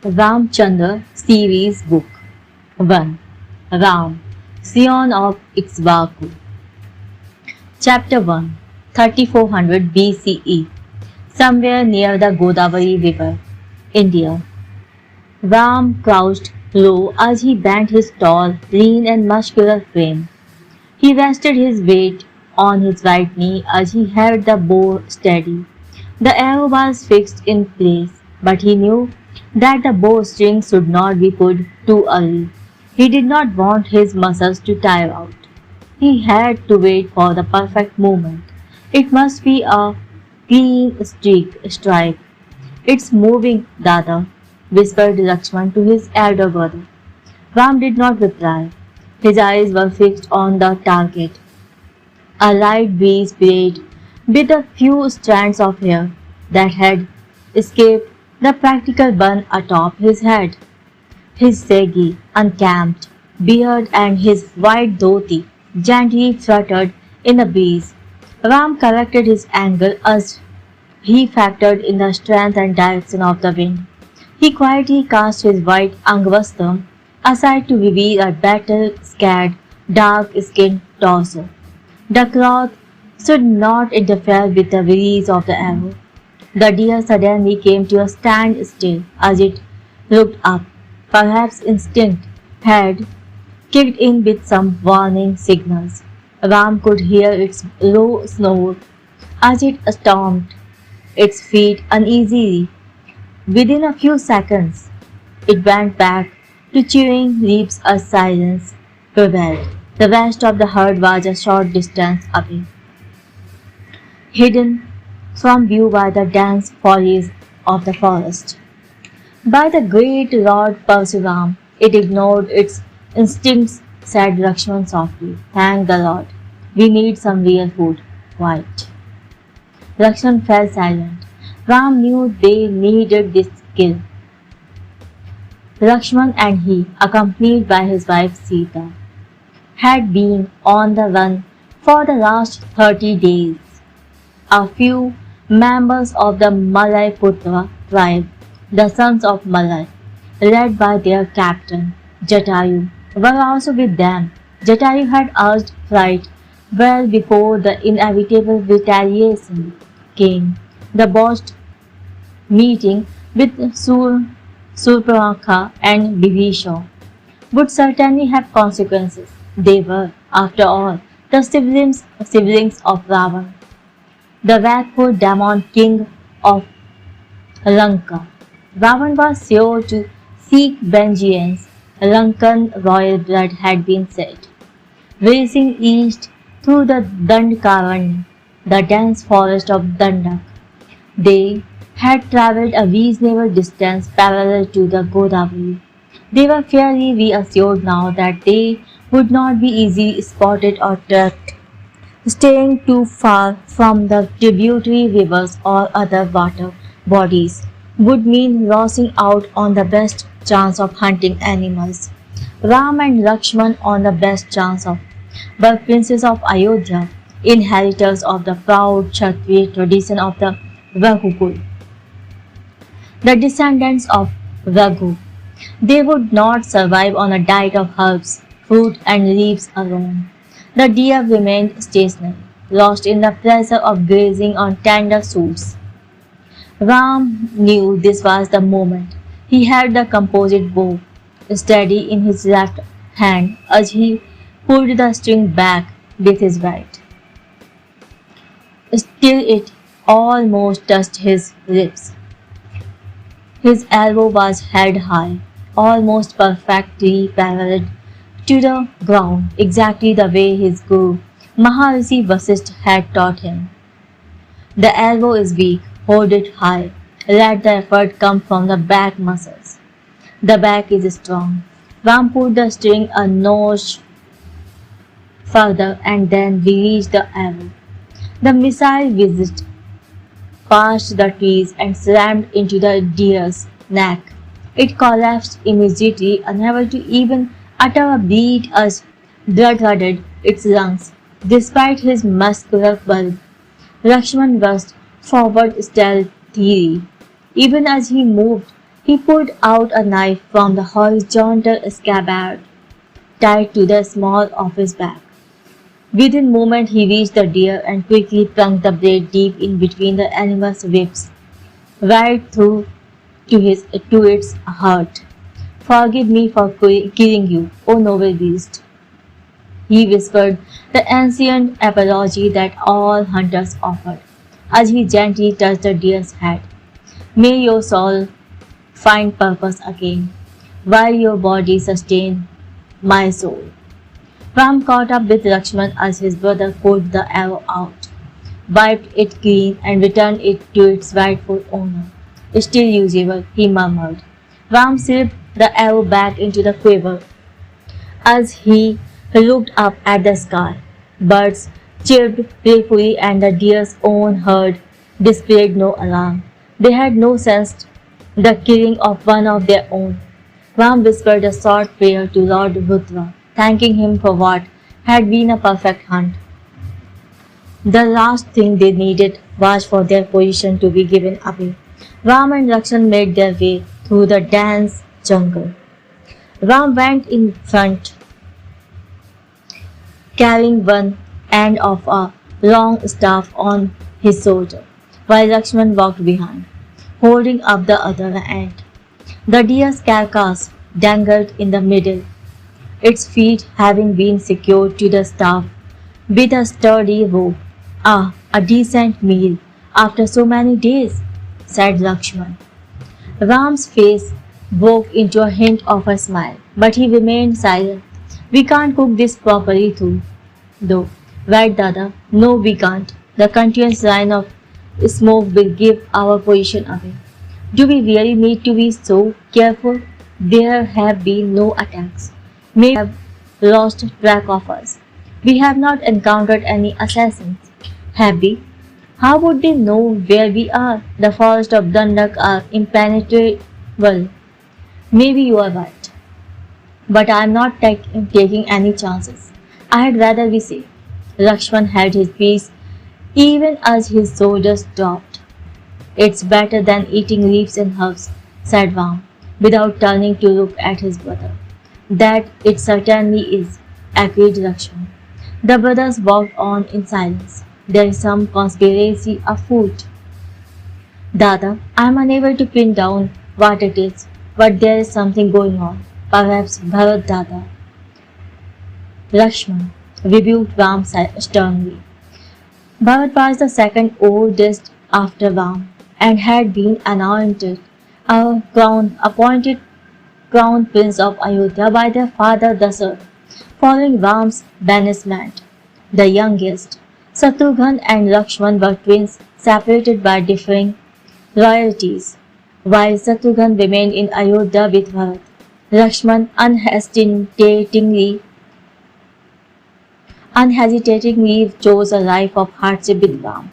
Ramchandra Series Book 1. Ram, Scion of Ixbaku. Chapter 1. 3400 BCE. Somewhere near the Godavari River, India. Ram crouched low as he bent his tall, lean and muscular frame. He rested his weight on his right knee as he held the bow steady. The arrow was fixed in place, but he knew that the bowstring should not be pulled too early. He did not want his muscles to tire out. He had to wait for the perfect moment. It must be a clean strike. It's moving, Dada, whispered Lakshman to his elder brother. Ram did not reply. His eyes were fixed on the target. A light breeze played with a few strands of hair that had escaped the practical bun atop his head. His saggy, unkempt beard and his white dhoti gently fluttered in the breeze. Ram corrected his angle as he factored in the strength and direction of the wind. He quietly cast his white angvastram aside to reveal a battle-scarred, dark-skinned torso. The cloth should not interfere with the release of the arrow. The deer suddenly came to a standstill as it looked up. Perhaps instinct had kicked in with some warning signals. Ram could hear its low snore as it stamped its feet uneasily. Within a few seconds, it went back to chewing leaves as silence prevailed. The rest of the herd was a short distance away, hidden from view by the dense foliage of the forest. By the great Lord Parsuram, it ignored its instincts, said Lakshman softly. Thank the Lord. We need some real food. Quiet. Lakshman fell silent. Ram knew they needed this kill. Lakshman and he, accompanied by his wife Sita, had been on the run for the last 30 days. A few members of the Malay Putra tribe, the sons of Malay, led by their captain, Jatayu, were also with them. Jatayu had urged flight well before the inevitable retaliation came. The botched meeting with Surpanakha and Vibhisha would certainly have consequences. They were, after all, the siblings of Ravan, the wrathful demon king of Lanka. Ravan was sure to seek vengeance. Lankan royal blood had been set, racing east through the Dandkaranya, the dense forest of Dandak. They had travelled a reasonable distance parallel to the Godavari. They were fairly reassured now that they would not be easily spotted or tracked. Staying too far from the tributary rivers or other water bodies would mean losing out on the best chance of hunting animals. Ram and Lakshman on the best chance of were princes of Ayodhya, inheritors of the proud Kshatriya tradition of the Raghukul, the descendants of Raghu. They would not survive on a diet of herbs, fruit and leaves alone. The deer remained stationary, lost in the pleasure of grazing on tender shoots. Ram knew this was the moment. He held the composite bow steady in his left hand as he pulled the string back with his right. Still it almost touched his lips. His elbow was held high, almost perfectly parallel to the ground, exactly the way his guru, Maharishi Vasishtha, had taught him. The elbow is weak, hold it high, let the effort come from the back muscles. The back is strong. Ram pulled the string a notch further and then released the arrow. The missile whizzed past the trees and slammed into the deer's neck. It collapsed immediately, unable to even utter a beat as blood flooded its lungs. Despite his muscular bulk, Lakshman rushed forward stealthily. Even as he moved, He pulled out a knife from the horizontal scabbard tied to the small of his back. Within a moment he reached the deer and quickly plunged the blade deep in between the animal's ribs, right through to its heart. Forgive me for killing you, O noble beast, he whispered, the ancient apology that all hunters offered, as he gently touched the deer's head. May your soul find purpose again, while your body sustain my soul. Ram caught up with Lakshman as his brother pulled the arrow out, wiped it clean and returned it to its rightful owner. Still usable, he murmured. Ram slipped the arrow back into the quiver as he looked up at the sky. Birds chirped playfully and the deer's own herd displayed no alarm. They had no sensed the killing of one of their own. Ram whispered a short prayer to Lord Rudra, thanking him for what had been a perfect hunt. The last thing they needed was for their position to be given away. Ram and Lakshman made their way through the dense jungle. Ram went in front, carrying one end of a long staff on his shoulder, while Lakshman walked behind, holding up the other end. The deer's carcass dangled in the middle, its feet having been secured to the staff with a sturdy rope. Ah, a decent meal after so many days, said Lakshman. Ram's face broke into a hint of a smile, but he remained silent. We can't cook this properly though. Right, Dada? No, we can't. The continuous line of smoke will give our position away. Do we really need to be so careful? There have been no attacks. Maybe have lost track of us. We have not encountered any assassins, have we? How would they know where we are? The forests of Dandak are impenetrable. Maybe you are right. But I am not taking any chances. I had rather be safe. Lakshman held his peace even as his shoulders dropped. It's better than eating leaves and herbs, said Ram, without turning to look at his brother. That it certainly is, agreed Lakshman. The brothers walked on in silence. There is some conspiracy afoot. Dada, I am unable to pin down what it is, but there is something going on. Perhaps Bharat Dada. Lakshman rebuked Ram sternly. Bharat was the second oldest after Ram and had been appointed crown prince of Ayodhya by their father Dasaratha, following Ram's banishment. The youngest, Shatrughan and Lakshman were twins separated by differing loyalties. While Shatrughan remained in Ayodhya with Bharat, Lakshman unhesitatingly chose a life of hardship with Ram.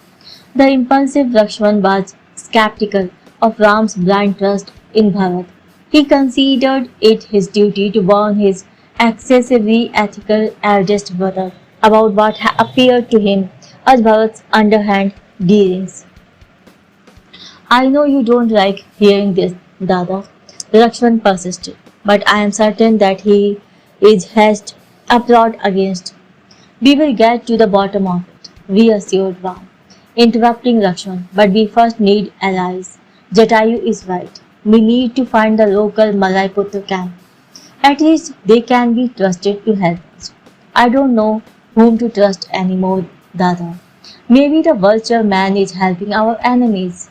The impulsive Lakshman was skeptical of Ram's blind trust in Bharat. He considered it his duty to warn his excessively ethical eldest brother about what appeared to him as Bharat's underhand dealings. I know you don't like hearing this, Dada, Lakshman persisted, but I am certain that he is hatched a plot against. We will get to the bottom of it, reassured Ram, interrupting Lakshman, but we first need allies. Jatayu is right. We need to find the local Malaiputra camp. At least they can be trusted to help us. I don't know whom to trust anymore, Dada. Maybe the vulture man is helping our enemies.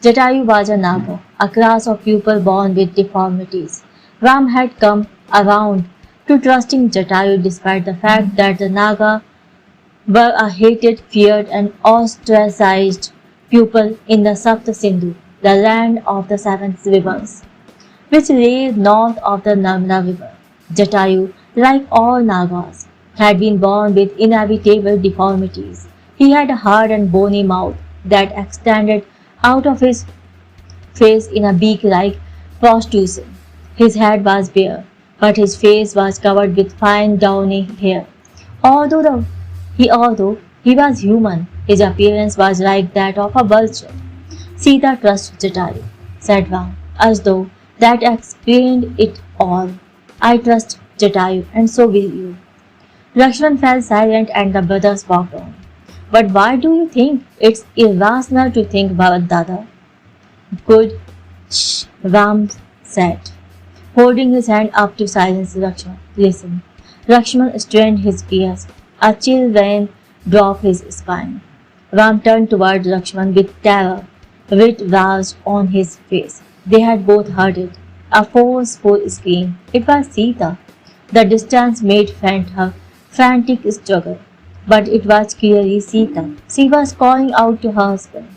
Jatayu was a Naga, a class of people born with deformities. Ram had come around to trusting Jatayu despite the fact that the Naga were a hated, feared and ostracized people in the Sapta Sindhu, the land of the seven rivers, which lay north of the Narmada river. Jatayu, like all Nagas, had been born with inevitable deformities. He had a hard and bony mouth that extended out of his face in a beak-like protrusion. His head was bare, but his face was covered with fine downy hair. Although he was human, his appearance was like that of a vulture. Sita trusts Jatayu, said Ram, as though That explained it all. I trust Jatayu, and so will you. Lakshman fell silent and the brothers walked on. But why do you think it's irrational to think, Bhavat Dada? Good, shh, Ram said, holding his hand up to silence Lakshman. Listen. Lakshman strained his ears. A chill ran down his spine. Ram turned toward Lakshman with terror writ large on his face. They had both heard it. A forceful scream. It was Sita. The distance made faint her frantic struggle. But it was clearly Sita. She was calling out to her husband.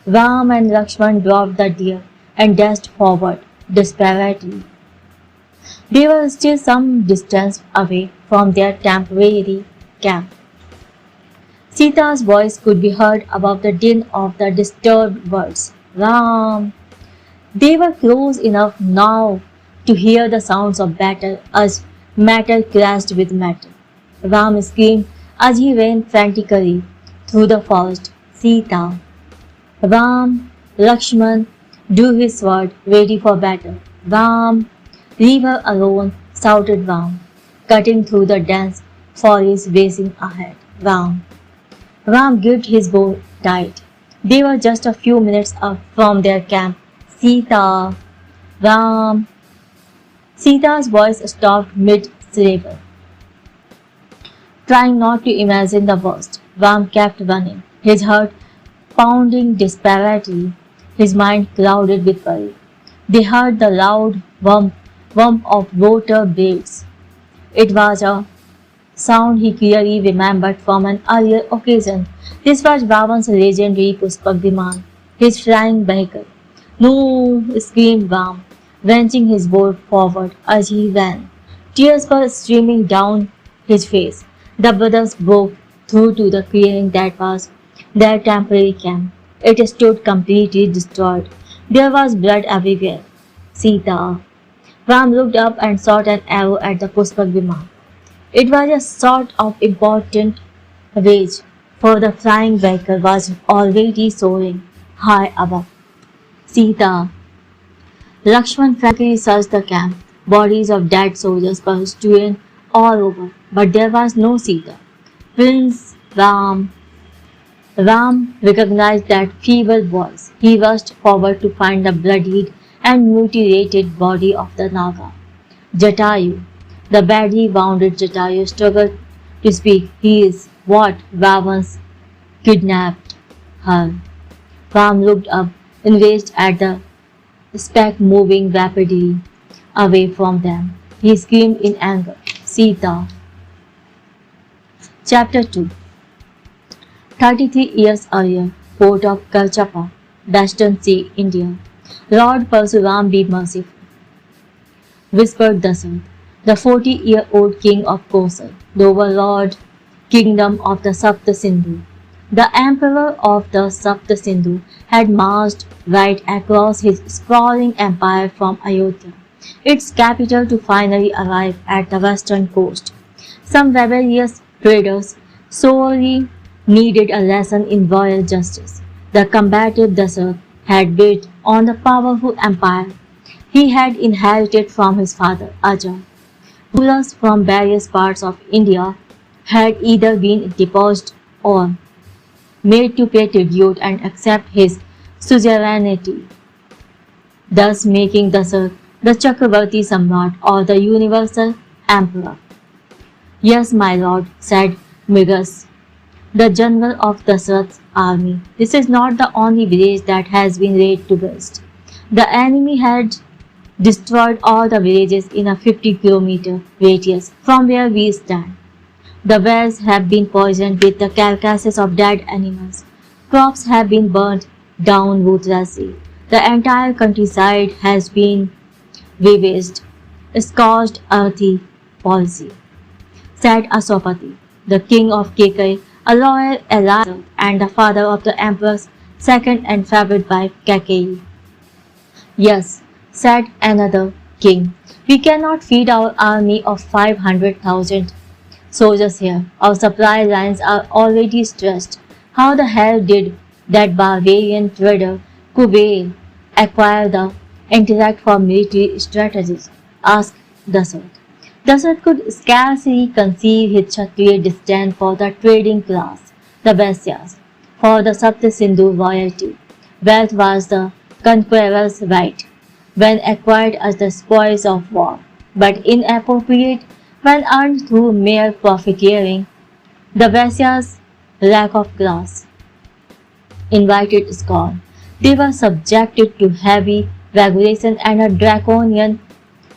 Ram and Lakshman dropped the deer and dashed forward desperately. They were still some distance away from their temporary camp. Sita's voice could be heard above the din of the disturbed birds. Ram! They were close enough now to hear the sounds of battle as metal clashed with metal. Ram screamed as he ran frantically through the forest. Sita! Ram! Lakshman drew his sword, ready for battle. Ram! Leave her alone, shouted Ram, cutting through the dense forest racing ahead. Ram! Ram gripped his bow tight. They were just a few minutes up from their camp. Sita! Ram! Sita's voice stopped mid-syllable. Trying not to imagine the worst, Ram kept running, his heart pounding desperately, his mind clouded with worry. They heard the loud whump of rotor blades. It was a sound he clearly remembered from an earlier occasion. This was Ram1's legendary Pushpak Viman, his flying vehicle. No! Screamed Ram, wrenching his bow forward as he ran. Tears were streaming down his face. The brothers broke through to the clearing that was their temporary camp. It stood completely destroyed. There was blood everywhere. Sita! Ram looked up and shot an arrow at the Pushpak Viman. It was a sort of important rage, for the flying vehicle was already soaring high above. Sita! Lakshman frankly searched the camp. Bodies of dead soldiers were strewn all over, but there was no Sita. Prince Ram! Ram recognized that feeble voice. He rushed forward to find the bloodied and mutilated body of the Naga. Jatayu! The badly wounded Jatayu struggled to speak. He is what Ravans kidnapped her. Ram looked up, enraged at the speck moving rapidly away from them. He screamed in anger. Sita! Chapter 2. 33 years earlier, port of Kalchapa, Western Sea, India. Lord Parsuram be merciful, whispered Dasaratha, the 40-year-old king of Kosal, the overlord kingdom of the Sapta Sindhu. The emperor of the Sapta Sindhu had marched right across his sprawling empire from Ayodhya, its capital, to finally arrive at the western coast. Some rebellious traders sorely needed a lesson in royal justice. The combative Dasaratha had built on the powerful empire he had inherited from his father Aja. Rulers from various parts of India had either been deposed or made to pay tribute and accept his suzerainty, thus making Dasaratha the Chakravarti Samrat or the universal emperor. Yes, my lord, said Migas, the general of Dasaratha's army. This is not the only village that has been laid to waste. The enemy had destroyed all the villages in a 50-kilometer radius from where we stand. The wells have been poisoned with the carcasses of dead animals. Crops have been burnt down ruthlessly. The entire countryside has been ravaged. Scorched earthy policy, said Aswapati, the king of Kekai, a loyal ally and the father of the emperor's second and favorite wife Kakeyi. Yes, said another king, we cannot feed our army of 500,000 soldiers here. Our supply lines are already stressed. How the hell did that barbarian trader Kubeil acquire the interact for military strategies? Asked Dasarath. Dasarath could scarcely conceive his Kshatriya disdain for the trading class, the Vaisyas, for the Sapta Sindhu royalty. Wealth was the conqueror's right, when acquired as the spoils of war, but inappropriate when earned through mere profiteering. The Vaisyas' lack of class invited scorn. They were subjected to heavy regulation and a draconian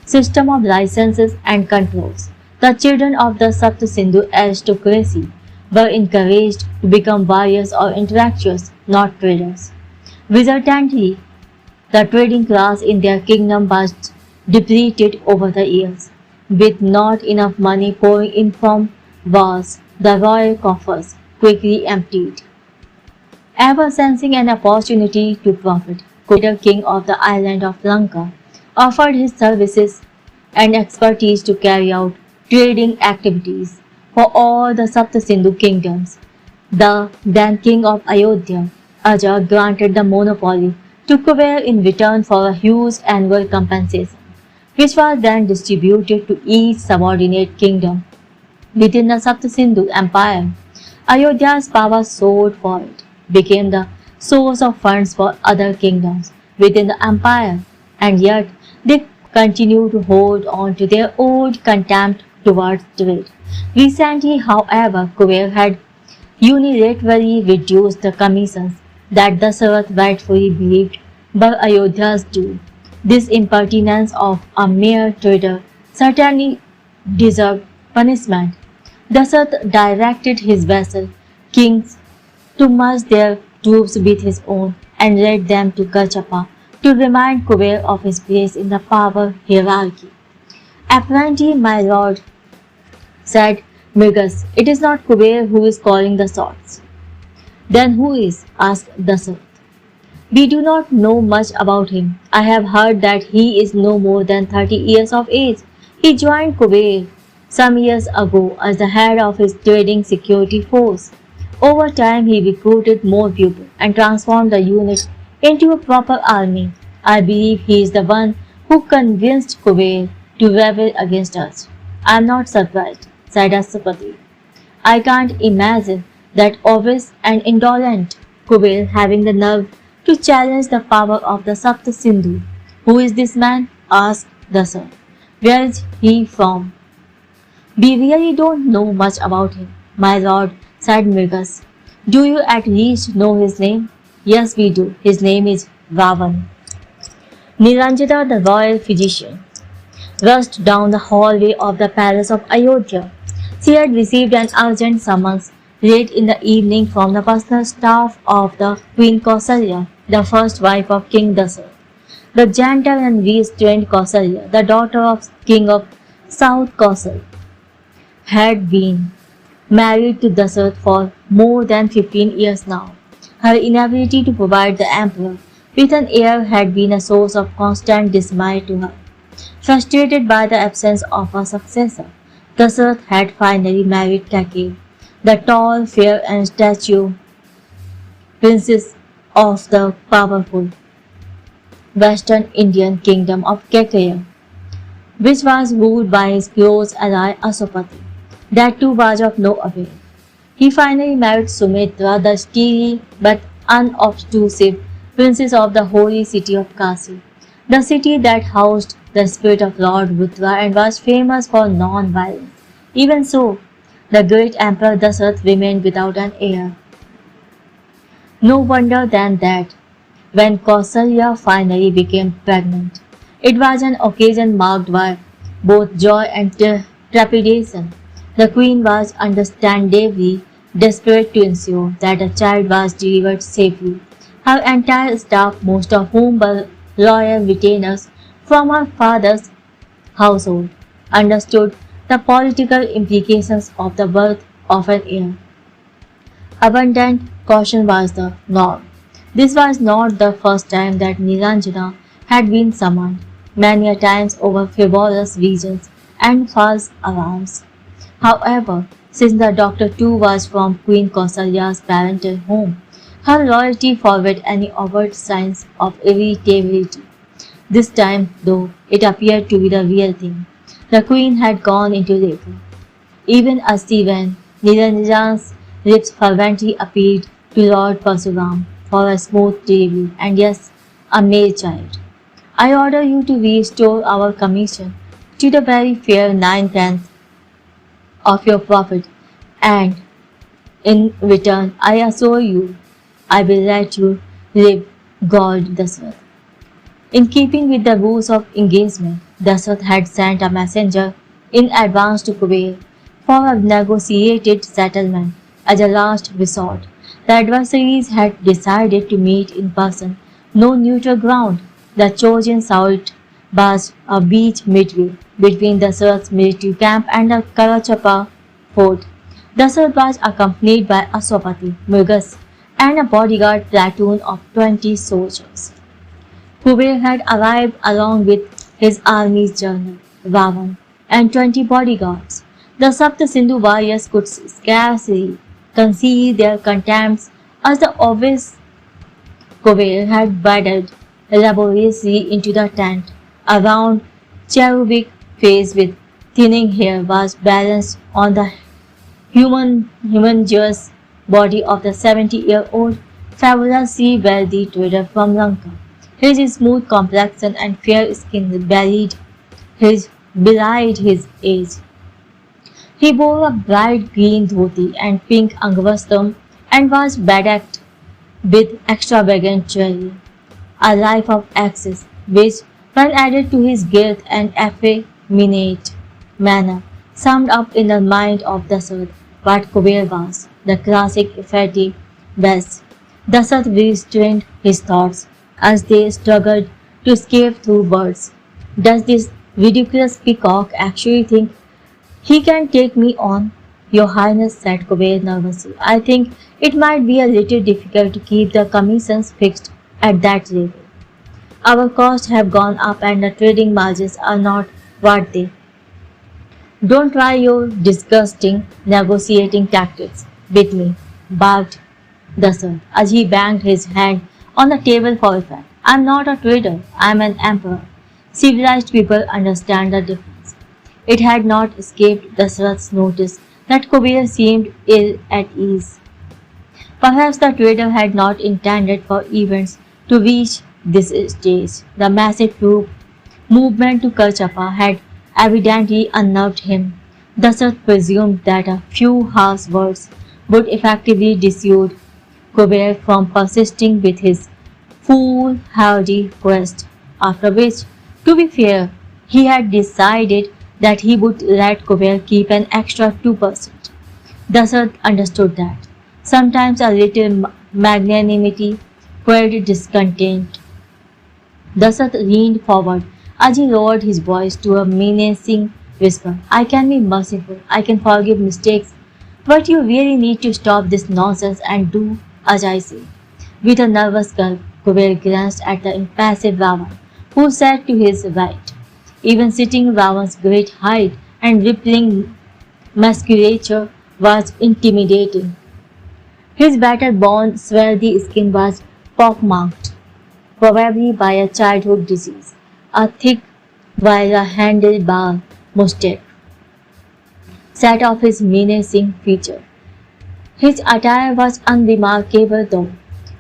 system of licenses and controls. The children of the Sapta Sindhu aristocracy were encouraged to become warriors or intellectuals, not traders. Resultantly, the trading class in their kingdom was depleted over the years. With not enough money pouring in from wars, the royal coffers quickly emptied. Ever sensing an opportunity to profit, Kubeer, king of the island of Lanka, offered his services and expertise to carry out trading activities for all the Sapta Sindhu kingdoms. The then king of Ayodhya, Aja, granted the monopoly to Kubeer in return for a huge annual compensation, which was then distributed to each subordinate kingdom within the Sapta Sindhu empire. Ayodhya's power soared for it, became the source of funds for other kingdoms within the empire, and yet they continue to hold on to their old contempt towards trade. Recently, however, Kubeer had unilaterally reduced the commissions that Dasarath rightfully believed were Ayodhya's due. This impertinence of a mere trader certainly deserved punishment. Dasarath directed his vassal kings to merge their troops with his own and led them to Gachapa to remind Kubeer of his place in the power hierarchy. Apparently, my lord, said Mrigas, it is not Kubeer who is calling the shots. Then who is? Asked Dasarath. We do not know much about him. I have heard that he is no more than 30 years of age. He joined Kubeer some years ago as the head of his trading security force. Over time, he recruited more people and transformed the unit into a proper army. I believe he is the one who convinced Kubeer to rebel against us. I am not surprised, said Asapati. I can't imagine that obvious and indolent Kubeer having the nerve to challenge the power of the Sapta Sindhu. Who is this man? Asked Dasarath. Where is he from? We really don't know much about him, my lord, said Mrigas. Do you at least know his name? Yes, we do. His name is Ram1. Niranjana, the royal physician, rushed down the hallway of the palace of Ayodhya. She had received an urgent summons late in the evening from the personal staff of the Queen Kausalya, the first wife of King Dasarath. The gentle and restrained Kausalya, the daughter of King of South Kausal, had been married to Dasarath for more than 15 years now. Her inability to provide the emperor with an heir had been a source of constant dismay to her. Frustrated by the absence of a successor, Dasarath had finally married Kaikeyi, the tall, fair and statue princess of the powerful Western Indian kingdom of Kaikeyi, which was ruled by his close ally Asopati. That too was of no avail. He finally married Sumitra, the steely but unobtrusive princess of the holy city of Kasi, the city that housed the spirit of Lord Rudra and was famous for non-violence. Even so, the great emperor Dasarath remained without an heir. No wonder then that, when Kausalya finally became pregnant, it was an occasion marked by both joy and trepidation. The queen was understandably desperate to ensure that the child was delivered safely. Her entire staff, most of whom were loyal retainers from her father's household, understood the political implications of the birth of an heir. Abundant caution was the norm. This was not the first time that Niranjana had been summoned, many a times over frivolous reasons and false alarms. However, since the doctor too was from Queen Kausalya's parental home, her loyalty forbade any overt signs of irritability. This time, though, it appeared to be the real thing. The queen had gone into labor. Even as she went, Niranjan's lips fervently appealed to Lord Parsuram for a smooth delivery, and yes, a male child. I order you to restore our commission to the very fair 9/10 of your profit, and in return I assure you I will let you live, God Dasrath. In keeping with the rules of engagement, Dasrath had sent a messenger in advance to Kuber for a negotiated settlement as a last resort. The adversaries had decided to meet in person, no neutral ground. The chosen site was a beach midway between Dasrath's military camp and the Karachapa fort. Dasrath was accompanied by Aswapati, Murgas, and a bodyguard platoon of 20 soldiers. Kuber had arrived along with his army's general, Ram1, and 20 bodyguards. The Sapta Sindhu warriors could scarcely conceal their contempt as the obvious Kuber had waded laboriously into the tent. A round cherubic face with thinning hair was balanced on the humongous body of the 70-year-old fabulously wealthy trader from Lanka. His smooth complexion and fair skin belied his age. He wore a bright green dhoti and pink angavastam and was bedecked with extravagant jewelry, a life of excess which, when added to his guilt and effeminate manner, summed up in the mind of Dasrath what Kuber was, the classic effete best. Dasrath restrained his thoughts as they struggled to escape through words. Does this ridiculous peacock actually think he can take me on? Your Highness, said Kuber nervously. I think it might be a little difficult to keep the commissions fixed at that level. Our costs have gone up and the trading margins are not what they. Don't try your disgusting negotiating tactics with me, barked Dasrath as he banged his hand on the table for effect. I'm not a trader, I'm an emperor. Civilized people understand the difference. It had not escaped Dasrath's notice that Kuber seemed ill at ease. Perhaps the trader had not intended for events to reach this stage. The massive troop movement to Karchapa had evidently unnerved him. Dasrath presumed that a few harsh words would effectively dissuade Kuber from persisting with his foolhardy quest, after which, to be fair, he had decided that he would let Kuber keep an extra 2%. Dasrath understood that. Sometimes a little magnanimity quelled discontent. Dasrath leaned forward as he lowered his voice to a menacing whisper. I can be merciful, I can forgive mistakes, but you really need to stop this nonsense and do as I say. With a nervous gulp, Kuber glanced at the impassive Ram1, who sat to his right. Even sitting, Ram1's great height and rippling musculature was intimidating. His battle-born, swarthy skin was pockmarked, probably by a childhood disease. A thick, wire-handlebar mustache set off his menacing feature. His attire was unremarkable though,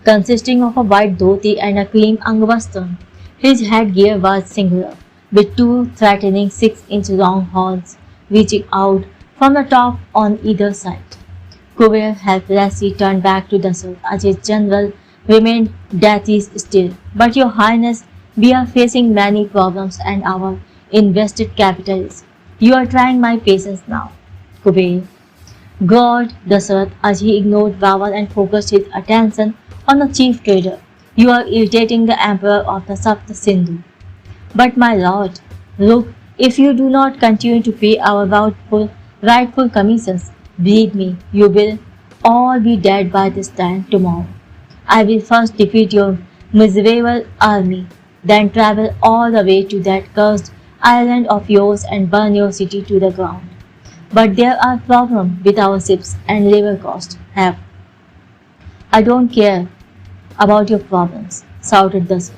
consisting of a white dhoti and a cream angavastam. His headgear was singular, with two threatening 6-inch long horns reaching out from the top on either side. Kuber helplessly turned back to Dasrath as his general remained deathly still. But your highness, we are facing many problems and our invested capital is. You are trying my patience now, Kuber growled Dasrath as he ignored Ram1 and focused his attention on the chief trader. You are irritating the emperor of the Sapta Sindhu. But my lord, look, if you do not continue to pay our rightful commissions, believe me, you will all be dead by this time tomorrow. I will first defeat your miserable army, then travel all the way to that cursed island of yours and burn your city to the ground. But there are problems with our ships and labor costs. I don't care about your problems, shouted Dasrath,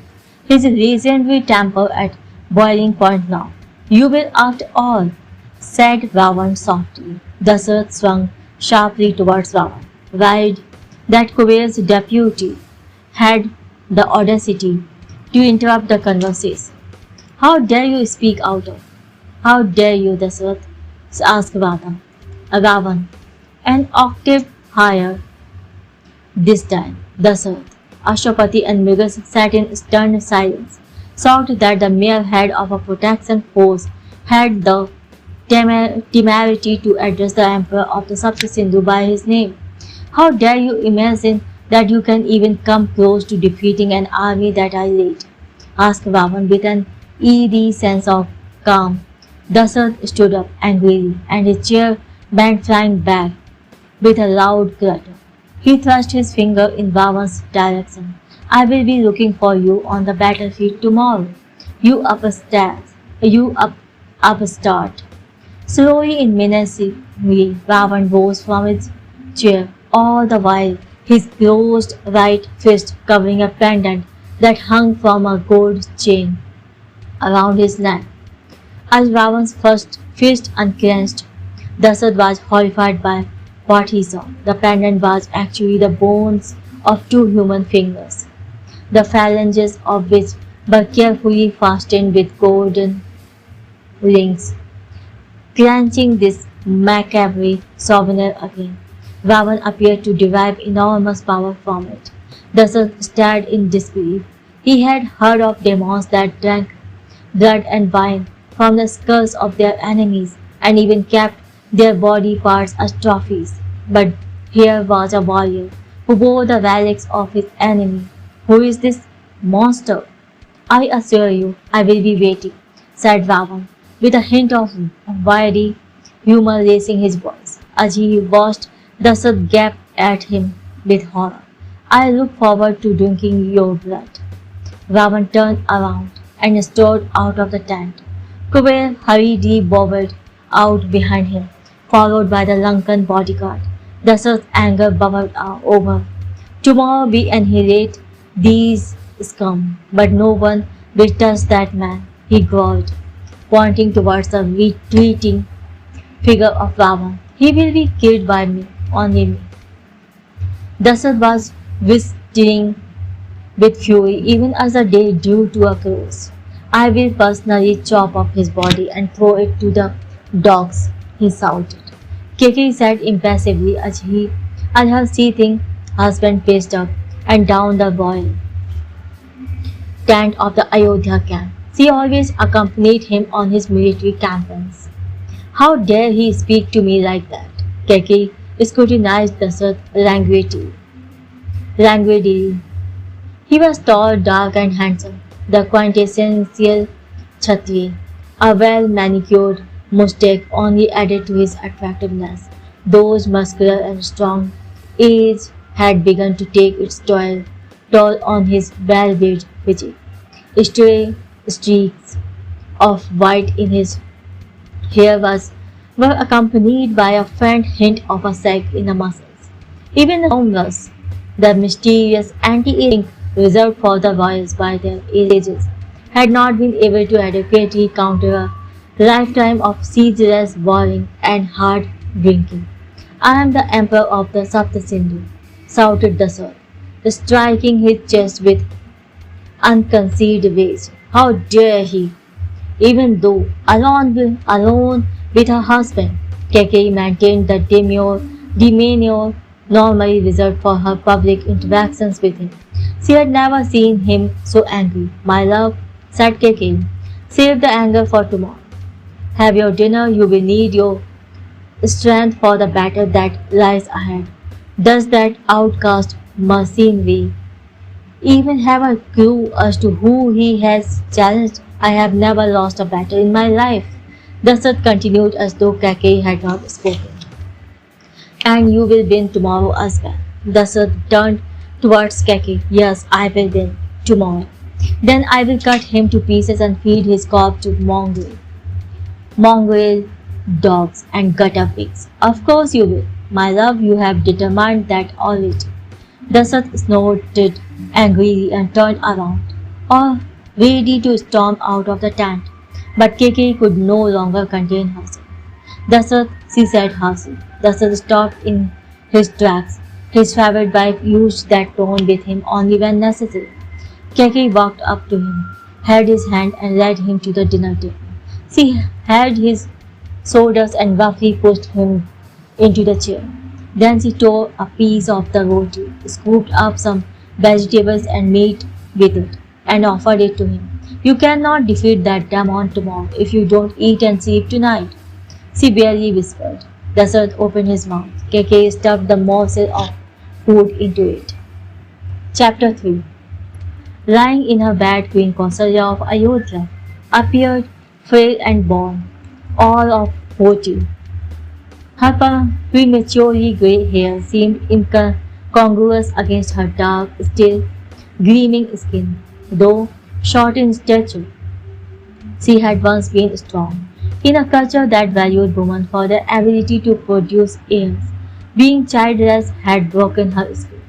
his legendary temper at boiling point now. You will, after all, said Ravan softly. Dasarat swung sharply towards Ravan. While that courageous deputy had the audacity to interrupt the conversation. How dare you speak out of? How dare you, Dasarat? Asked Ravan, an octave higher this time. Dasarat, Ashwapati and Mrigas sat in stern silence, shocked that the mere head of a protection force had the temerity to address the emperor of the Saptasindhu by his name. How dare you imagine that you can even come close to defeating an army that I led? Asked Ravan with an eerie sense of calm. Dasarat stood up angrily, and his chair bent flying back with a loud clatter. He thrust his finger in Ravan's direction. I will be looking for you on the battlefield tomorrow. You upstart. Slowly and menacingly, Ravan rose from his chair, all the while his closed right fist covering a pendant that hung from a gold chain around his neck. As Ravan's first fist unclenched, Dasarat was horrified by what he saw. The pendant was actually the bones of two human fingers, the phalanges of which were carefully fastened with golden links. Clenching this macabre souvenir again, Ravan appeared to derive enormous power from it. Dasarat stared in disbelief. He had heard of demons that drank blood and wine from the skulls of their enemies and even kept their body parts as trophies. But here was a warrior who bore the relics of his enemy. Who is this monster? I assure you, I will be waiting, said Ravan, with a hint of wily humor raising his voice, as he watched Dasarat gape at him with horror. I look forward to drinking your blood. Ravan turned around and strode out of the tent. Kuber hurriedly bobbled out behind him, followed by the Lankan bodyguard. Dasarat's anger bubbled over. Tomorrow we annihilate these scum, but no one will touch that man, he growled, pointing towards the retreating figure of Ravan. He will be killed by me, only me. Dasarat was whistling with fury even as the day drew to a close. I will personally chop up his body and throw it to the dogs, he shouted. Keki said impassively as her seething husband paced up and down the royal tent of the Ayodhya camp. She always accompanied him on his military campaigns. How dare he speak to me like that? Keki scrutinized Dasarat languidly. He was tall, dark and handsome, the quintessential Kshatriya. A well-manicured mustache only added to his attractiveness. Those muscular and strong age had begun to take its toll on his well-built physique. Stray streaks of white in his hair were accompanied by a faint hint of a sag in the muscles. Even the homeless, the mysterious anti-aging reserved for the royals by their ages, had not been able to adequately counter a lifetime of ceaseless warring and hard drinking. I am the emperor of the Saptasindhu, shouted Dasarat, striking his chest with unconcealed rage. How dare he? Even though alone with her husband, Keke maintained the demeanor normally reserved for her public interactions with him. She had never seen him so angry. My love, said Keke, save the anger for tomorrow. Have your dinner, you will need your strength for the battle that lies ahead. Does that outcast mercenary even have a clue as to who he has challenged? I have never lost a battle in my life. Dasarat continued as though Keke had not spoken. And you will win tomorrow as well. Dasarat turned towards Keke. Yes, I will win tomorrow. Then I will cut him to pieces and feed his corpse to mongrel dogs and gutter pigs. Of course you will. My love, you have determined that already. Dasarat snorted angrily and turned around. ready to storm out of the tent. But Keke could no longer contain herself. Dasarath, she said harshly. Dasarath stopped in his tracks. His favorite wife used that tone with him only when necessary. Keke walked up to him, held his hand and led him to the dinner table. She held his shoulders and roughly pushed him into the chair. Then she tore a piece of the roti, scooped up some vegetables and meat with it, and offered it to him. You cannot defeat that demon tomorrow if you don't eat and sleep tonight. She barely whispered. Dasarath opened his mouth. Keke stuffed the morsel of food into it. Chapter 3. Lying in her bed, Queen Kausalya of Ayodhya appeared frail and worn, all of fortune. Her prematurely grey hair seemed incongruous against her dark, still, gleaming skin. Though short in stature, she had once been strong. In a culture that valued women for their ability to produce heirs, being childless had broken her spirit.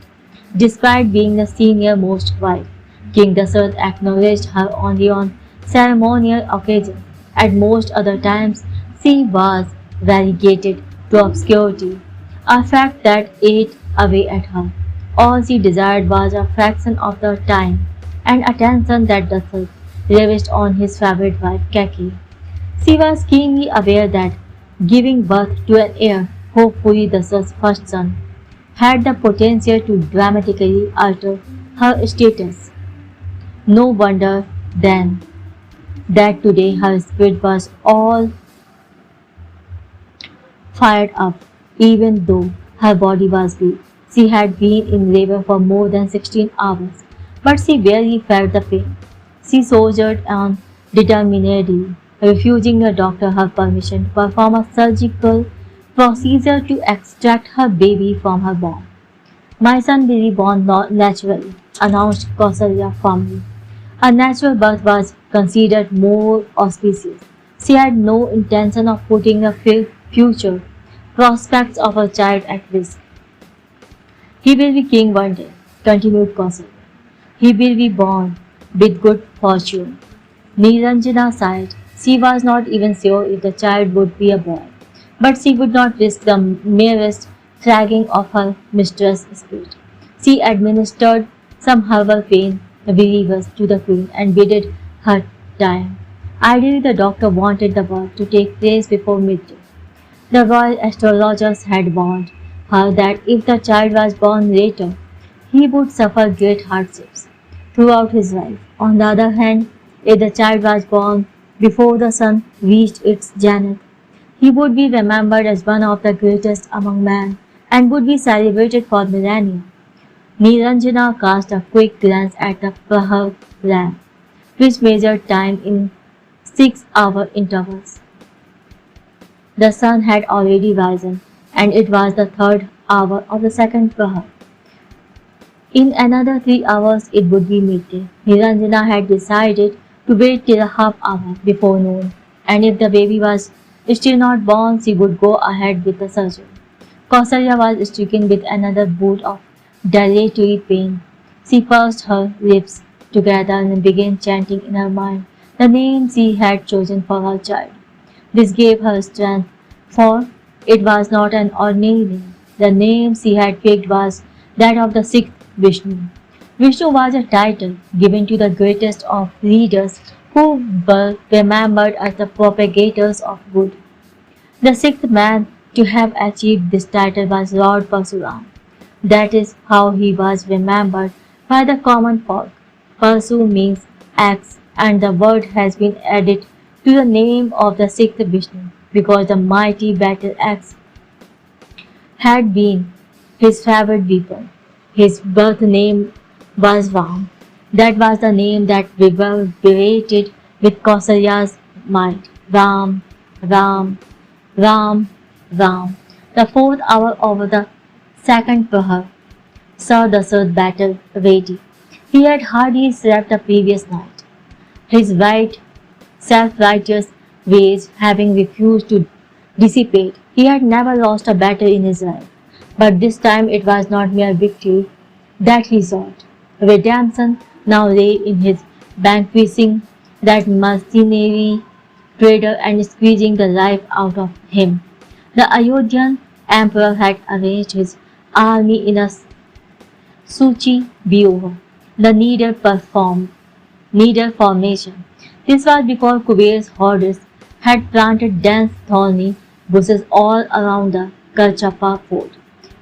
Despite being the senior-most wife, King Dasarath acknowledged her only on ceremonial occasions. At most other times, she was relegated to obscurity, a fact that ate away at her. All she desired was a fraction of the time and attention that Dasarath lavished on his favorite wife, Keke. She was keenly aware that giving birth to an heir, hopefully Dasarath's first son, had the potential to dramatically alter her status. No wonder, then, that today her spirit was all fired up, even though her body was weak. She had been in labor for more than 16 hours, but she barely felt the pain. She soldiered on determinedly, refusing the doctor her permission to perform a surgical procedure to extract her baby from her womb. My son will be born naturally, announced Kausalya firmly. A natural birth was considered more auspicious. She had no intention of putting the future prospects of her child at risk. He will be king one day, continued Kausalya. He will be born with good fortune. Niranjana sighed. She was not even sure if the child would be a boy, but she would not risk the merest flagging of her mistress' spirit. She administered some herbal pain relievers to the queen and bided her time. Ideally, the doctor wanted the birth to take place before midday. The royal astrologers had warned her that if the child was born later, he would suffer great hardships throughout his life. On the other hand, if the child was born before the sun reached its zenith, he would be remembered as one of the greatest among men and would be celebrated for millennia. Niranjana cast a quick glance at the Prahar lamp, which measured time in 6-hour intervals. The sun had already risen, and it was the 3rd hour of the second Prahar. In another 3 hours it would be midday. Niranjana had decided to wait till a half hour before noon, and if the baby was still not born, she would go ahead with the surgery. Kausalya was stricken with another bout of dilatory pain. She pursed her lips together and began chanting in her mind the name she had chosen for her child. This gave her strength, for it was not an ordinary name. The name she had picked was that of the sixth Vishnu. Vishnu was a title given to the greatest of leaders who were remembered as the propagators of good. The sixth man to have achieved this title was Lord Parsuram. That is how he was remembered by the common folk. Parsu means axe, and the word has been added to the name of the sixth Vishnu because the mighty battle axe had been his favorite weapon. His birth name was Ram. That was the name that reverberated with Kausalya's mind. Ram, Ram, Ram, Ram. The 4th hour of the second Prahar saw Dasarath battle ready. He had hardly slept the previous night. His self-righteous rage having refused to dissipate, he had never lost a battle in his life. But this time it was not mere victory that he sought. Redemption now lay in his vanquishing that mercenary trader and squeezing the life out of him. The Ayodhyan emperor had arranged his army in a Suchi Vyuha, the needed formation. This was before Kuber's hordes had planted dense thorny bushes all around the Karchapa fort.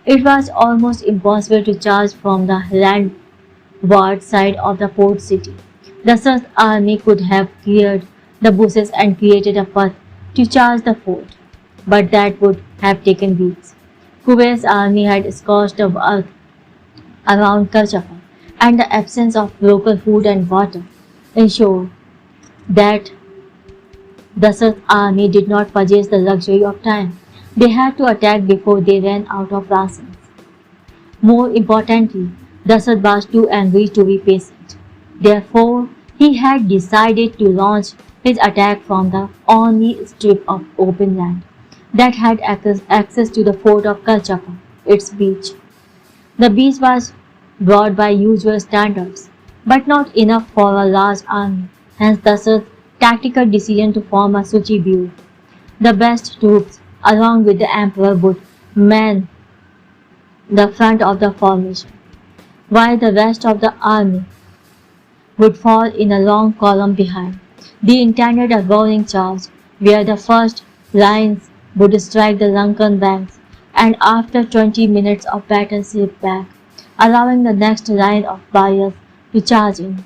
It was almost impossible to charge from the landward side of the port city. The South army could have cleared the bushes and created a path to charge the fort, but that would have taken weeks. Kuber's army had scorched the earth around Karchapa, and the absence of local food and water ensured that the South army did not possess the luxury of time. They had to attack before they ran out of rations. More importantly, Dasat was too angry to be patient. Therefore, he had decided to launch his attack from the only strip of open land that had access to the fort of Kalchapa, its beach. The beach was broad by usual standards, but not enough for a large army, hence Dasat's tactical decision to form a Suchi view. The best troops, along with the emperor, would man the front of the formation, while the rest of the army would fall in a long column behind. They intended a rolling charge, where the first lines would strike the Lankan banks, and after 20 minutes of battle slip back, allowing the next line of warriors to charge in.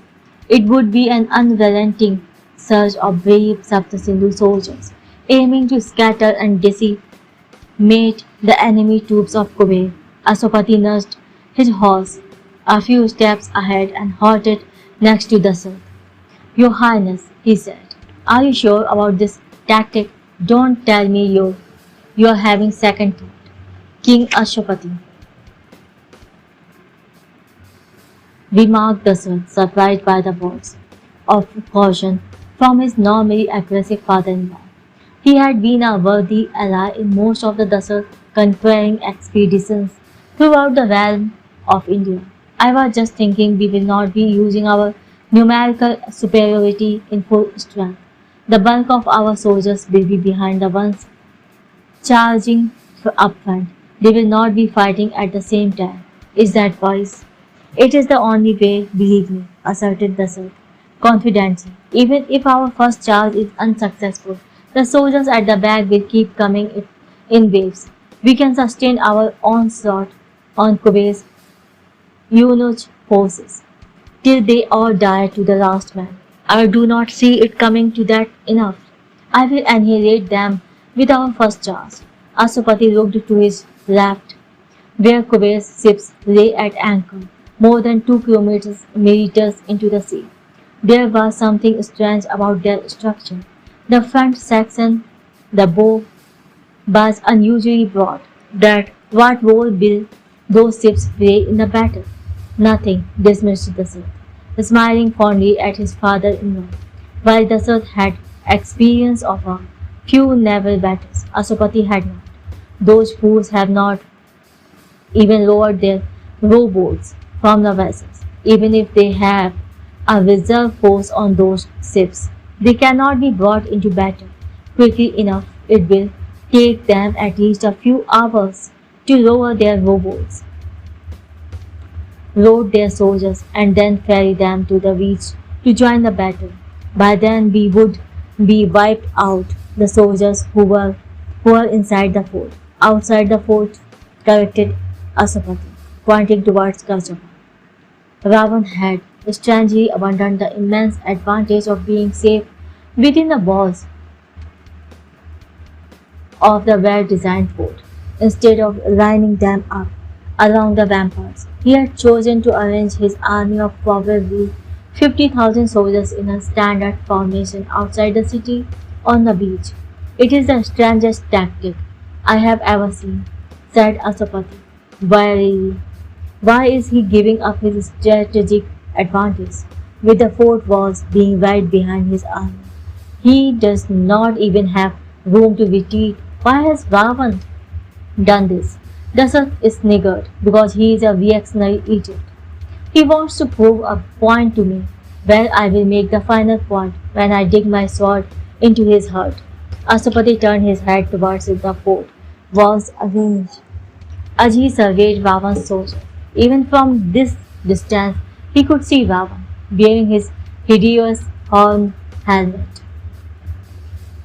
It would be an unrelenting surge of brave Saptasindhu soldiers, aiming to scatter and decimate the enemy troops of Kuber. Asopati nudged his horse a few steps ahead and halted next to the South. Your Highness, he said, are you sure about this tactic? Don't tell me you're having second thought. King Ashopati remarked Dasrat, surprised by the words of caution from his normally aggressive father-in-law. He had been a worthy ally in most of the Dasrat conquering expeditions throughout the realm of India. I was just thinking we will not be using our numerical superiority in full strength. The bulk of our soldiers will be behind the ones charging up front. They will not be fighting at the same time. Is that wise? It is the only way, believe me, asserted Dasrat confidently. Even if our first charge is unsuccessful, the soldiers at the back will keep coming in waves. We can sustain our onslaught on Kuber's eunuch forces till they all die to the last man. I do not see it coming to that enough. I will annihilate them with our first charge. Asupati looked to his left, where Kuber's ships lay at anchor, more than 2 kilometers into the sea. There was something strange about their structure. The front section, the bow, was unusually broad. That what role will those ships play in the battle? Nothing, dismissed Dasrat, smiling fondly at his father-in-law. While Dasrat had experience of a few naval battles, Asupati had not. Those fools have not even lowered their rowboats from the vessels. Even if they have a reserve force on those ships, they cannot be brought into battle quickly enough. It will take them at least a few hours to lower their rowboats, load their soldiers, and then ferry them to the beach to join the battle. By then we would be wiped out, the soldiers who were inside the fort. Outside the fort, corrected Asapati, pointing towards Kachapa. Ram1 had strangely abandoned the immense advantage of being safe within the walls of the well-designed fort. Instead of lining them up around the ramparts, he had chosen to arrange his army of probably 50,000 soldiers in a standard formation outside the city on the beach. It is the strangest tactic I have ever seen, said Asapati wearily. Why is he giving up his strategic advantage, with the fort walls being right behind his army? He does not even have room to retreat. Why has Ram1 done this? Dasrat is sniggered because he is a reactionary Egypt. He wants to prove a point to me. where I will make the final point when I dig my sword into his heart. Asapati turned his head towards the fort walls arranged as he surveyed Ravan's soldiers. Even from this distance, he could see Ravan, wearing his hideous horn helmet,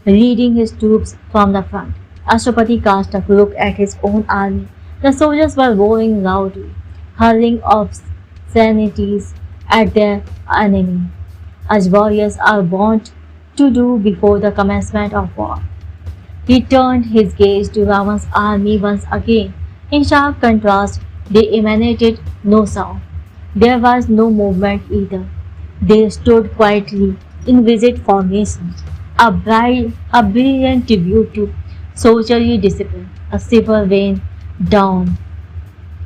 leading his troops from the front. Ashtrapati cast a look at his own army. The soldiers were roaring loudly, hurling obscenities at their enemy, as warriors are wont to do before the commencement of war. He turned his gaze to Ravan's army once again. In sharp contrast, they emanated no sound. There was no movement either. They stood quietly in rigid formation, a brilliant tribute to soldierly discipline. A shiver ran down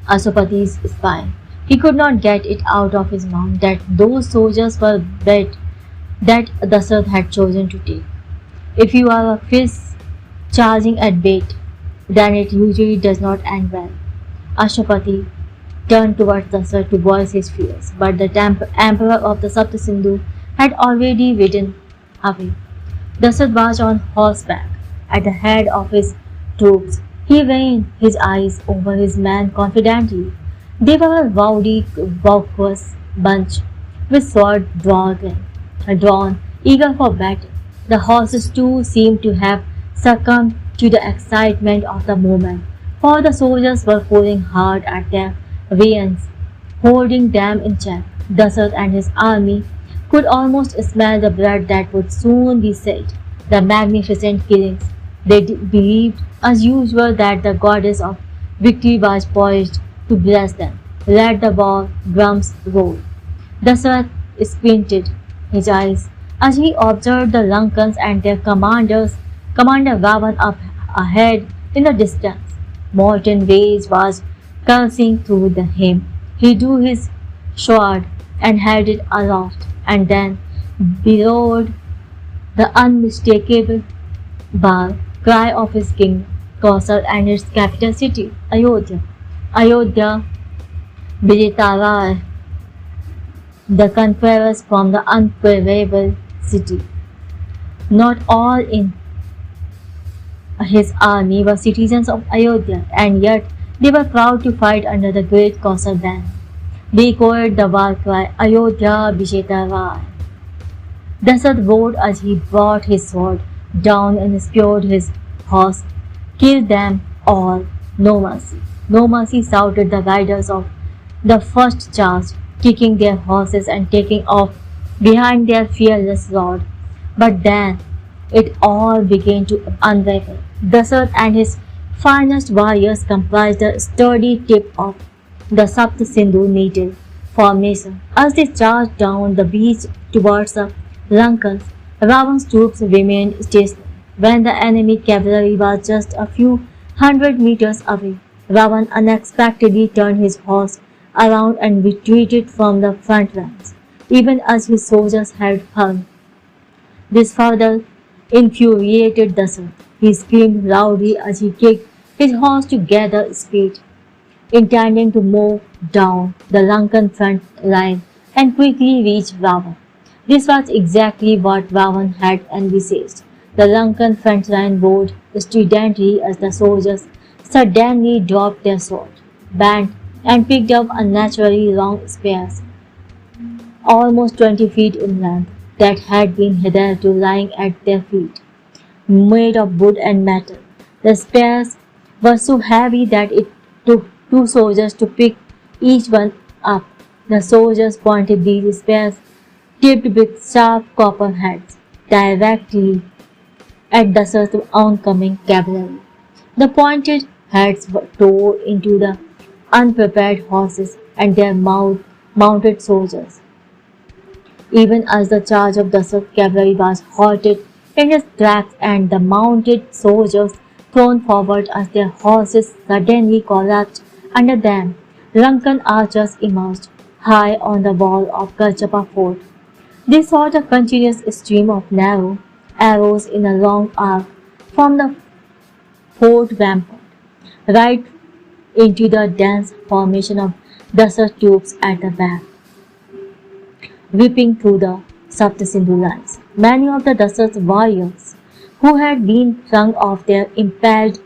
Asupati's spine. He could not get it out of his mind that those soldiers were bet that Dasaratha had chosen to take. If you are a fish charging at bait, then it usually does not end well. Ashwapati turned towards Dasaratha to voice his fears, but the emperor of the Sapta Sindhu had already ridden away. Dasaratha was on horseback at the head of his troops. He ran his eyes over his men confidently. They were a rowdy, raucous bunch with swords drawn, eager for battle. The horses too seemed to have succumbed to the excitement of the moment, for the soldiers were pulling hard at their reins, holding them in check. Dasaratha and his army could almost smell the blood that would soon be shed. The magnificent killings. They believed, as usual, that the goddess of victory was poised to bless them. Let the war drums roll. Dasaratha squinted his eyes as he observed the Lankans and their Commander Ravan up ahead in the distance. Molten rage was coursing through him. He drew his sword and held it aloft, and then bellowed the unmistakable cry of his king, Kausal, and its capital city, Ayodhya. Ayodhya, Vijayatara, the conquerors from the unquenchable city. Not all in his army were citizens of Ayodhya, and yet they were proud to fight under the great Kausal banner. They echoed the war cry, Ayodhya Vijayatara. Dasaratha roared as he brought his sword down and speared his horse. Kill them all, no mercy. No mercy, shouted the riders of the first charge, kicking their horses and taking off behind their fearless lord. But then it all began to unravel. Dasaratha and his finest warriors comprised the sturdy tip of the Sapta Sindhu native formation. As they charged down the beach towards the Lankans, Ravan's troops remained stationary. When the enemy cavalry was just a few hundred meters away, Ravan unexpectedly turned his horse around and retreated from the front ranks, even as his soldiers held firm. This further infuriated Dasaratha. He screamed loudly as he kicked his horse to gather speed, intending to mow down the Lankan front line and quickly reach Ravan. This was exactly what Ravan had envisaged. The Lankan front line roared stridently as the soldiers suddenly dropped their swords, bent, and picked up unnaturally long spears, almost 20 feet in length, that had been hitherto lying at their feet, made of wood and metal. The spears were so heavy that it took 2 soldiers to pick each one up. The soldiers pointed these spears, tipped with sharp copper heads, directly at Dasaratha's oncoming cavalry. The pointed heads tore into the unprepared horses and their mounted soldiers. Even as the charge of Dasaratha's cavalry was halted in its tracks and the mounted soldiers thrown forward as their horses suddenly collapsed under them, Lankan archers emerged high on the wall of Karchapa fort. They shot a continuous stream of narrow arrows in a long arc from the fort rampart, right into the dense formation of Dasaratha's troops at the back. whipping through the Saptasindhu lines. Many of the Dasarath's warriors, who had been thrown off their impaled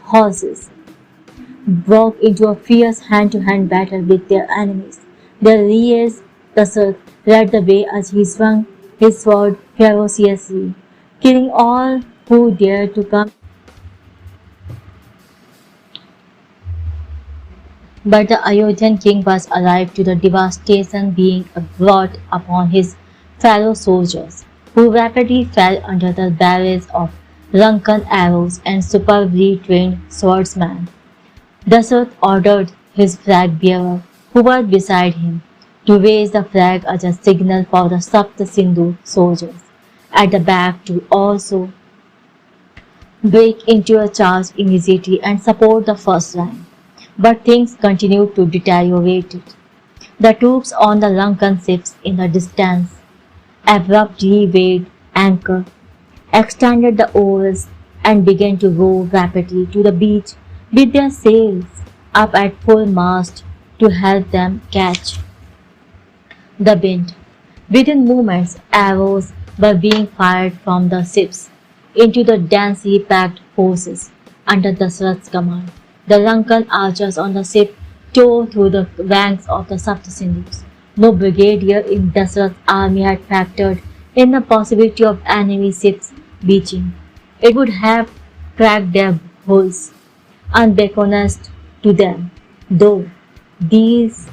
horses, broke into a fierce hand-to-hand battle with their enemies. Their leaders, Dasarath, led the way as he swung his sword ferociously, killing all who dared to come. But the Ayodhyan king was alive to the devastation being brought upon his fellow soldiers, who rapidly fell under the barrage of Lankan arrows and superbly trained swordsmen. Dasarath ordered his flag bearer, who was beside him, to raise the flag as a signal for the Sapta Sindhu soldiers at the back to also break into a charge immediately and support the first line. But things continued to deteriorate. The troops on the Lankan ships in the distance abruptly weighed anchor, extended the oars, and began to row rapidly to the beach with their sails up at full mast to help them catch the wind. Within moments, arrows were being fired from the ships into the densely packed forces under Dasarath's command. The Lankan archers on the ship tore through the ranks of the Saptasindhus. No brigadier in Dasarath's army had factored in the possibility of enemy ships beaching. It would have cracked their hulls, unbeknownst to them, though these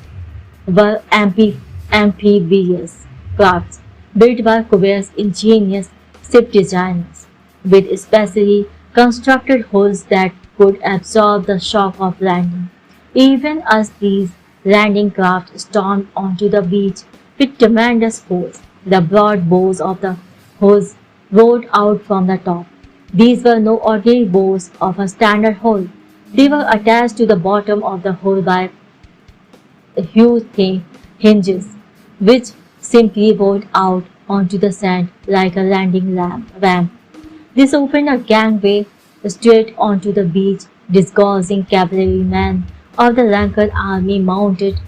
were amphibious crafts built by Kuber's ingenious ship designers, with specially constructed hulls that could absorb the shock of landing. Even as these landing craft stormed onto the beach with tremendous force, the broad bows of the hulls rolled out from the top. These were no ordinary bows of a standard hull. They were attached to the bottom of the hull by huge hinges, which simply rolled out onto the sand like a landing ramp. This opened a gangway straight onto the beach, disgusting cavalrymen of the Lankan army mounted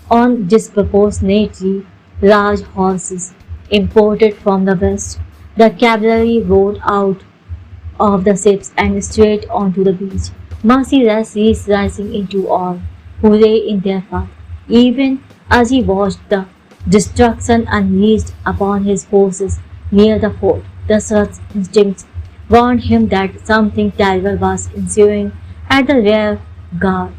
on disproportionately large horses imported from the west. The cavalry rode out of the ships and straight onto the beach, mercilessly slicing into all who lay in their path. Even as he watched the destruction unleashed upon his forces near the fort, Dasarath's instincts warned him that something terrible was ensuing at the rear guard.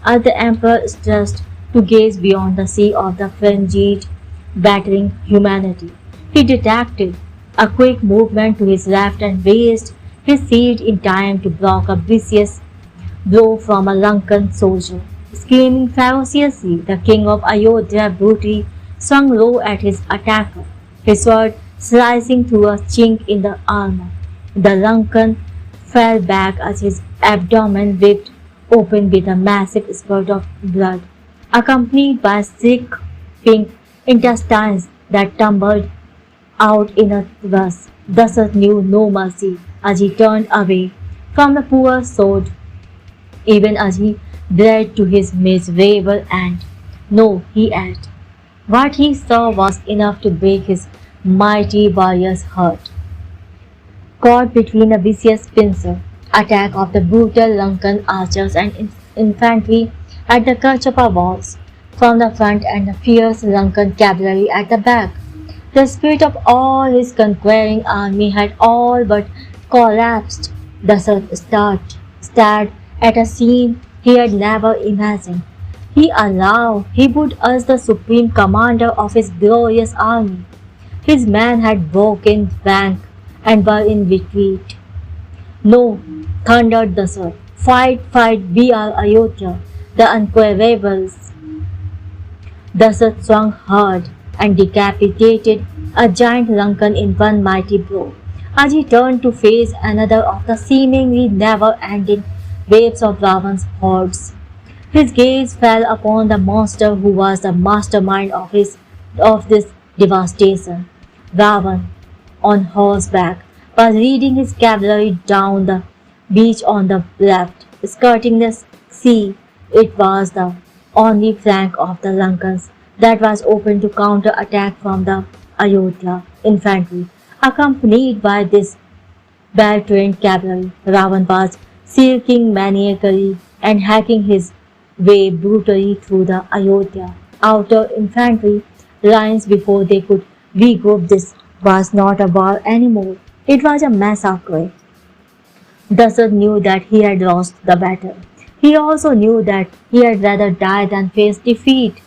As the emperor stressed to gaze beyond the sea of the frenzied, battling humanity, he detected a quick movement to his left and raised his shield in time to block a vicious blow from a Lankan soldier. Screaming ferociously, the king of Ayodhya brutally swung low at his attacker, his sword slicing through a chink in the armor. The Lankan fell back as his abdomen ripped open with a massive spurt of blood, accompanied by thick pink intestines that tumbled out in a rush. Dasarath knew no mercy as he turned away from the poor sword, even as he bled to his miserable end. No, he added. What he saw was enough to break his mighty warrior's heart. Caught between a vicious pincer attack of the brutal Lankan archers and infantry at the Karchapa walls from the front and the fierce Lankan cavalry at the back, the spirit of all his conquering army had all but collapsed. Dasarath stared at a scene he had never imagined. He would as the supreme commander of his glorious army. His men had broken rank and were in retreat. No, thundered Dasarath. Fight, fight, we are Ayodhya, the unquestionables. Dasarath swung hard and decapitated a giant Lankan in one mighty blow. As he turned to face another of the seemingly never-ending waves of Ram1's hordes, his gaze fell upon the monster who was the mastermind of this devastation. Ram1, on horseback, was leading his cavalry down the beach on the left, skirting the sea. It was the only flank of the Lankans that was open to counter-attack from the Ayodhya infantry. Accompanied by this well-trained cavalry, Ravan was seeking maniacally and hacking his way brutally through the Ayodhya outer infantry lines before they could regroup. This was not a war anymore. It was a massacre. Dassault knew that he had lost the battle. He also knew that he had rather die than face defeat.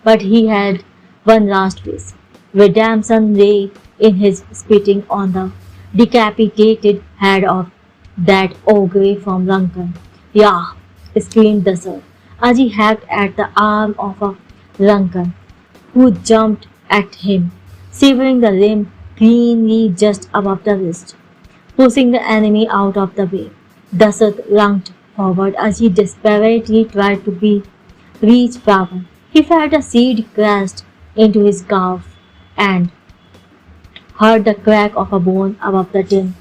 But he had one last wish. Redemption lay in his spitting on the decapitated head of that ogre from Lankan. Yah! Screamed Dassault as he hacked at the arm of a Lankan who jumped at him, severing the limb cleanly just above the wrist. Pushing the enemy out of the way, Dassault lunged forward as he desperately tried to reach Ravan. He felt a seed crashed into his calf and heard the crack of a bone above the tin.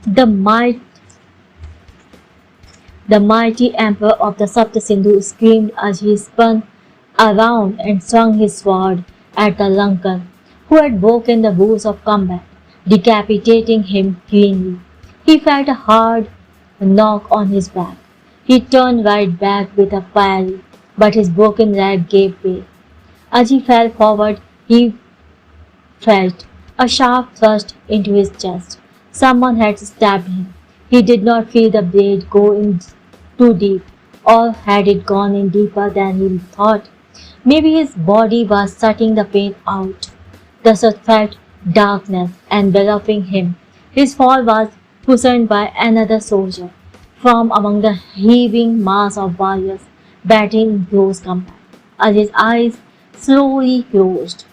The might The mighty emperor of the Saptasindhu screamed as he spun around and swung his sword at the Lankan, who had broken the rules of combat, decapitating him cleanly. He felt a hard knock on his back. He turned right back with a parry, but his broken leg gave way. As he fell forward, he felt a sharp thrust into his chest. Someone had stabbed him. He did not feel the blade go in too deep, or had it gone in deeper than he thought. Maybe his body was sucking the pain out. Dassault felt darkness enveloping him. His fall was cushioned by another soldier from among the heaving mass of warriors battling in close combat. As his eyes slowly closed,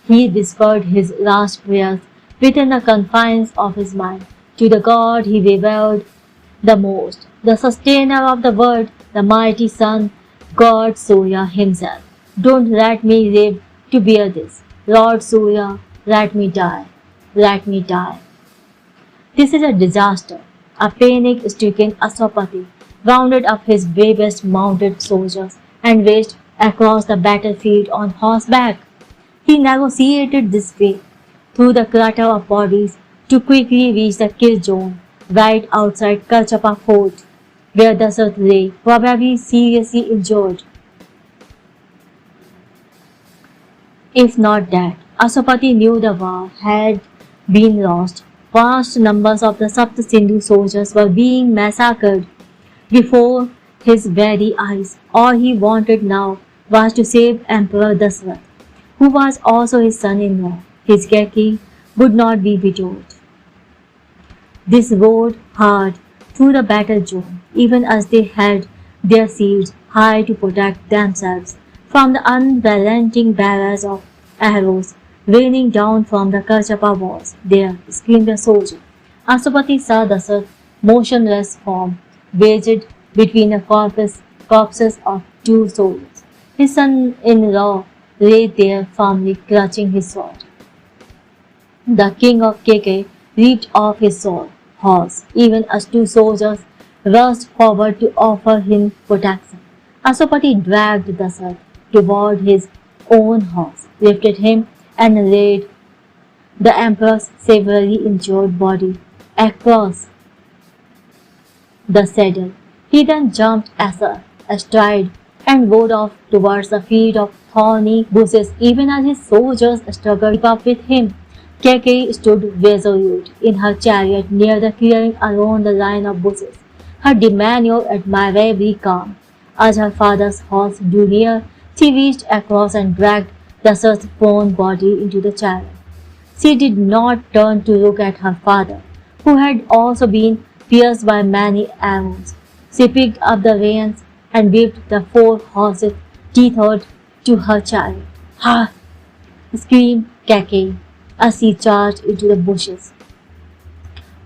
he whispered his last prayers within the confines of his mind to the God he revered the most, the sustainer of the world, the mighty sun, God Surya himself. Don't let me live to bear this. Lord Surya, let me die. Let me die. This is a disaster. A panic-stricken Aswapati rounded up his bravest mounted soldiers and raced across the battlefield on horseback. He negotiated this way through the clutter of bodies to quickly reach the kill zone right outside Kalchapa fort, where Dassault lay, probably seriously injured. If not that, Aswapati knew the war had been lost. Vast numbers of the Saptasindhu soldiers were being massacred before his very eyes. All he wanted now was to save Emperor Dasarath, who was also his son-in-law. His Keki would not be widowed. This rode hard through the battle zone, even as they held their shields high to protect themselves from the unrelenting barrage of arrows raining down from the Karchapa walls. There screamed a soldier. Aswapati saw Dasarath's motionless form wedged between the corpses of two soldiers. His son-in-law lay there firmly clutching his sword. The king of Keke leaped off his horse, even as two soldiers rushed forward to offer him protection. Aswapati dragged Dasarath toward his own horse, lifted him, and laid the emperor's severely injured body across the saddle. He then jumped astride and rode off towards the field of thorny bushes, even as his soldiers struggled to keep up with him. Keke stood resolute in her chariot near the clearing along the line of bushes, her demeanor admirably calm. As her father's horse drew near, she reached across and dragged Dasarath's prone body into the chariot. She did not turn to look at her father, who had also been pierced by many arrows. She picked up the reins and whipped the four horses tethered to her chariot. Ha! Screamed Keke as he charged into the bushes.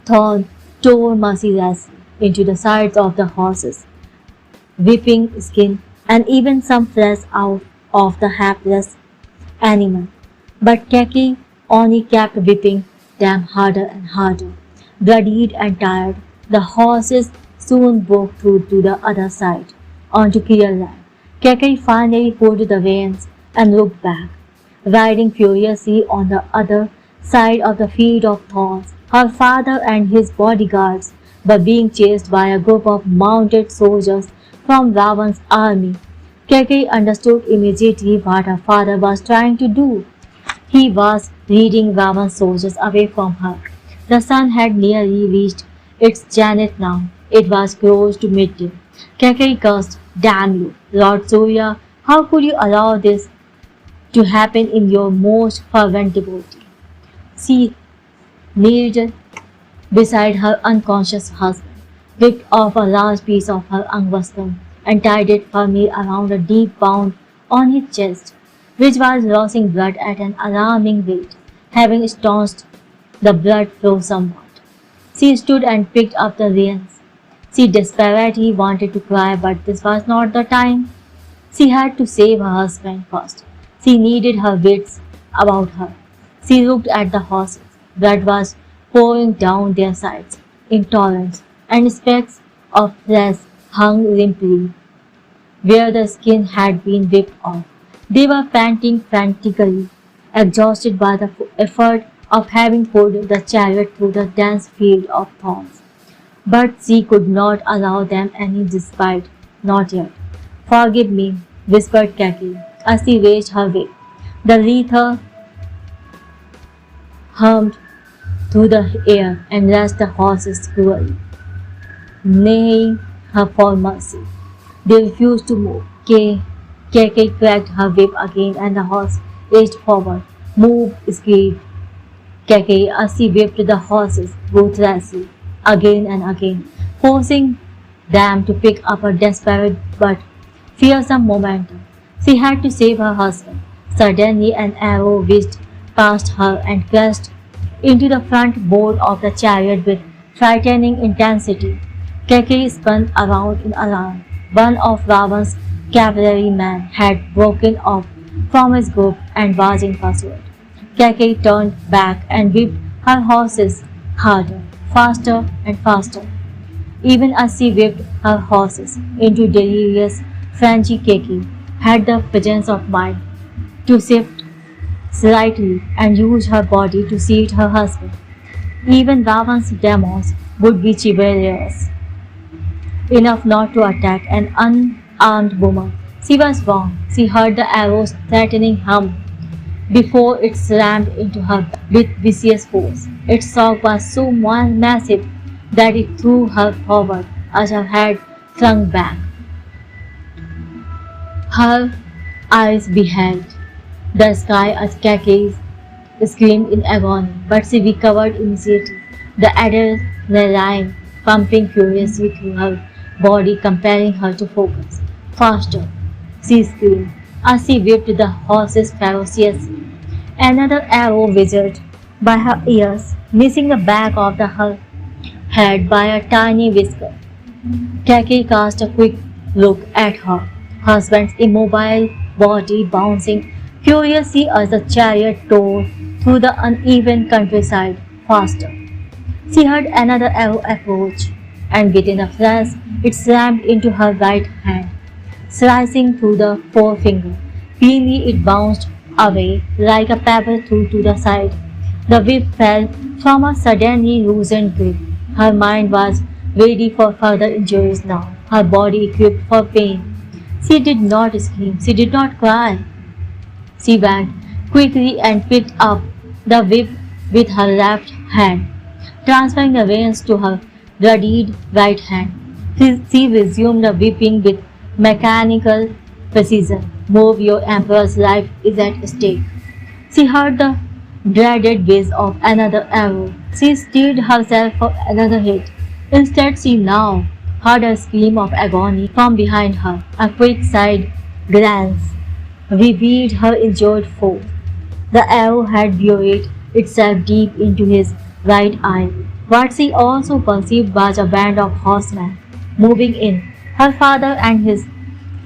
Thorn tore mercilessly into the sides of the horses, ripping skin and even some flesh out of the hapless animal. But Keke only kept whipping them harder and harder. Bloodied and tired, the horses soon broke through to the other side, onto clear land. Keke finally pulled the reins and looked back, riding furiously on the other side of the field of thorns. Her father and his bodyguards were being chased by a group of mounted soldiers from Ravan's army. Keke understood immediately what her father was trying to do. He was leading Ravan's soldiers away from her. The sun had nearly reached its zenith now. It was close to midday. Keke cursed, "Damn you, Lord Surya, how could you allow this to happen in your most fervent devotee?" She kneeled beside her unconscious husband, ripped off a large piece of her angastam and tied it firmly around a deep wound on his chest, which was losing blood at an alarming rate. Having staunched the blood flow somewhat, she stood and picked up the reins. She desperately wanted to cry, but this was not the time. She had to save her husband first. She needed her wits about her. She looked at the horses. Blood was pouring down their sides in torrents, and specks of flesh hung limply where the skin had been ripped off. They were panting frantically, exhausted by the effort of having pulled the chariot through the dense field of thorns. But she could not allow them any respite, not yet. "Forgive me," whispered Kaki as she raised her whip. The leather hummed through the air and lashed the horses cruelly, neighing her for mercy. They refused to move. Keke cracked her whip again and the horse edged forward. "Move!" screamed Keke as she whipped the horses ruthlessly again and again, forcing them to pick up a desperate but fearsome momentum. She had to save her husband. Suddenly an arrow whizzed past her and crashed into the front board of the chariot with frightening intensity. Keke spun around in alarm. One of Ravan's cavalrymen had broken off from his group and was in pursuit. Keke turned back and whipped her horses harder, faster and faster. Even as she whipped her horses into delirious frenzy, Keke had the presence of mind to shift slightly and use her body to seize her husband. Even Ravan's demons would be chivalrous enough not to attack an unarmed woman. She was wrong. She heard the arrow's threatening hum before it slammed into her with vicious force. Its shock was so massive that it threw her forward as her head flung back. Her eyes beheld the sky as Keke screamed in agony, but she recovered immediately, the adrenaline pumping furiously through her body, compelling her to focus. "Faster!" she screamed as she whipped the horses ferociously. Another arrow whizzed by her ears, missing the back of her head by a tiny whisker. Keke cast a quick look at her husband's immobile body, bouncing furiously as the chariot tore through the uneven countryside. Faster! She heard another arrow approach, and within a flash it slammed into her right hand, slicing through the forefinger. Cleanly it bounced away like a pebble through to the side. The whip fell from her suddenly loosened grip. Her mind was ready for further injuries now, her body equipped for pain. She did not scream, she did not cry. She went quickly and picked up the whip with her left hand, transferring the reins to her bloodied right hand. She resumed the whipping with mechanical precision. "Move, your emperor's life is at stake." She heard the dreaded whiz of another arrow. She steeled herself for another hit. Instead, she now heard a scream of agony from behind her. A quick side glance revealed her injured foe. The arrow had buried itself deep into his right eye. What she also perceived was a band of horsemen moving in, her father and his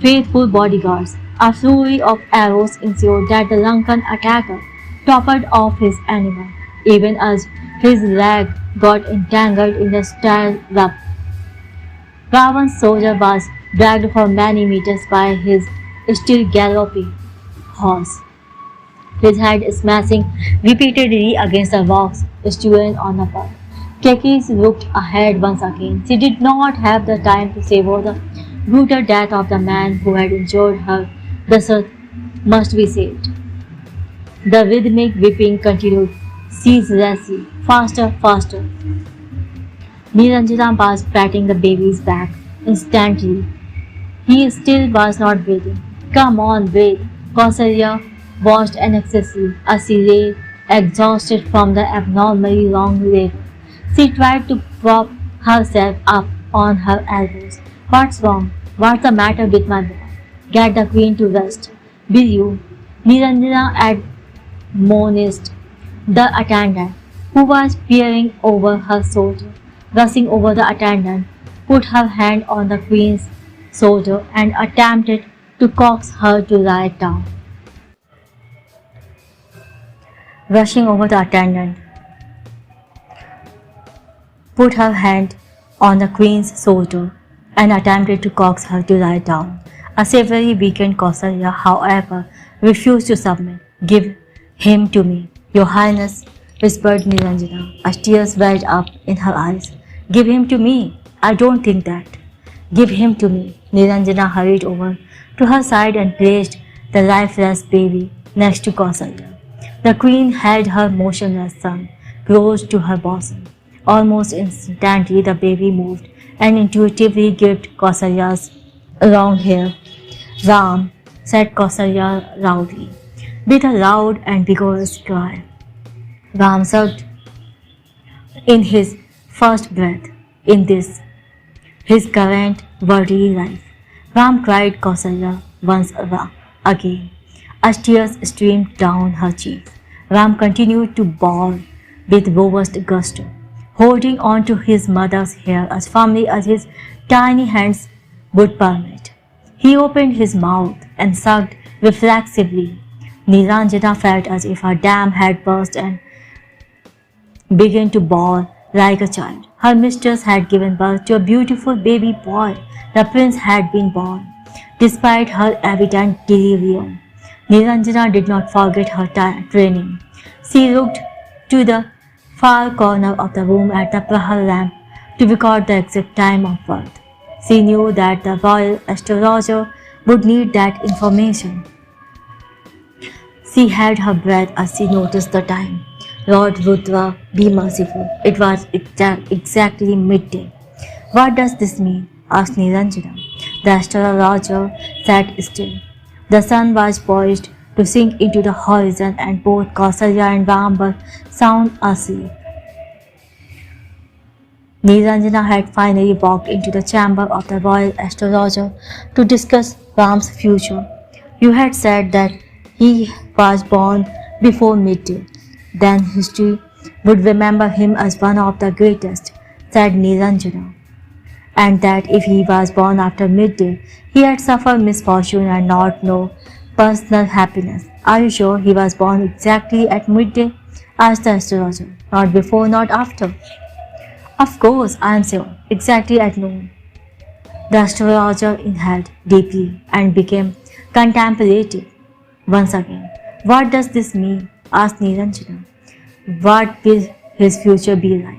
faithful bodyguards. A flurry of arrows ensued that the Lankan attacker toppled off his animal, even as his leg got entangled in the stirrup. Ravan's soldier was dragged for many meters by his still galloping horse, his head smashing repeatedly against the rocks strewn on the path. Kekis looked ahead once again. She did not have the time to savor the brutal death of the man who had injured her. The earth must be saved. The rhythmic whipping continued ceaselessly, faster, faster. Niranjana was patting the baby's back instantly. He still was not breathing. Come on, breathe. Kausalya watched anxiously as she lay exhausted from the abnormally long labor. She tried to prop herself up on her elbows. What's wrong? What's the matter with my boy? Get the queen to rest. Will you? Niranjana admonished the attendant, who was peering over her shoulder. Rushing over the attendant, put her hand on the queen's shoulder and attempted to coax her to lie down. Rushing over the attendant, put her hand on the queen's shoulder and attempted to coax her to lie down. A severely weakened Kausalya, however, refused to submit. Give him to me, Your Highness, whispered Niranjana, as tears welled up in her eyes. Give him to me. I don't think that. Give him to me. Niranjana hurried over to her side and placed the lifeless baby next to Kausalya. The queen held her motionless son close to her bosom. Almost instantly the baby moved and intuitively gripped Kausalya's long hair. Ram, said Kausalya loudly. With a loud and vigorous cry, Ram sucked in his first breath in this, his current worldly life. Ram cried Kausalya once again, as tears streamed down her cheeks. Ram continued to bawl with robust gusto, holding on to his mother's hair as firmly as his tiny hands would permit. He opened his mouth and sucked reflexively. Niranjana felt as if her dam had burst and began to bawl like a child. Her mistress had given birth to a beautiful baby boy. The prince had been born. Despite her evident delirium, Niranjana did not forget her training. She looked to the far corner of the room at the prahar lamp to record the exact time of birth. She knew that the royal astrologer would need that information. She held her breath as she noticed the time. Lord Rudra, be merciful. It was exactly midday. What does this mean? Asked Niranjana. The astrologer sat still. The sun was poised to sink into the horizon and both Kausalya and Ram were sound asleep. Niranjana had finally walked into the chamber of the royal astrologer to discuss Ram's future. You had said that he was born before midday. Then history would remember him as one of the greatest, said Niranjana, and that if he was born after midday, he had suffered misfortune and not no personal happiness. Are you sure he was born exactly at midday? Asked the astrologer. Not before, not after. Of course, I am sure. Exactly at noon. The astrologer inhaled deeply and became contemplative once again. What does this mean? Asked Niranjana. What will his future be like?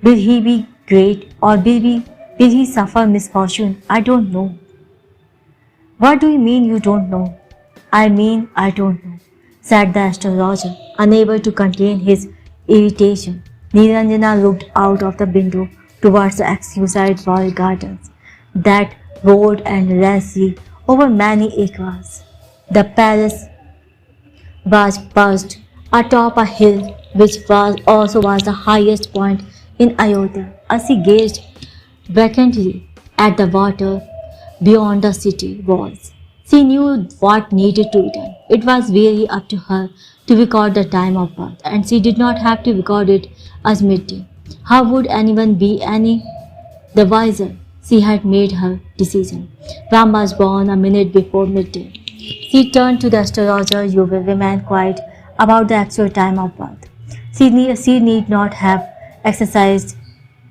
Will he be great or will he suffer misfortune? I don't know. What do you mean you don't know? I mean I don't know, said the astrologer, unable to contain his irritation. Niranjana looked out of the window towards the exquisite royal gardens that rolled endlessly over many acres. The palace was perched atop a hill which also was the highest point in Ayodhya. As she gazed vacantly at the water beyond the city walls, she knew what needed to be done. It was really up to her to record the time of birth, and she did not have to record it as midday. How would anyone be any the wiser? She had made her decision. Ram was born a minute before midday. She turned to the astrologer. You will remain quiet about the actual time of birth. She need not have exercised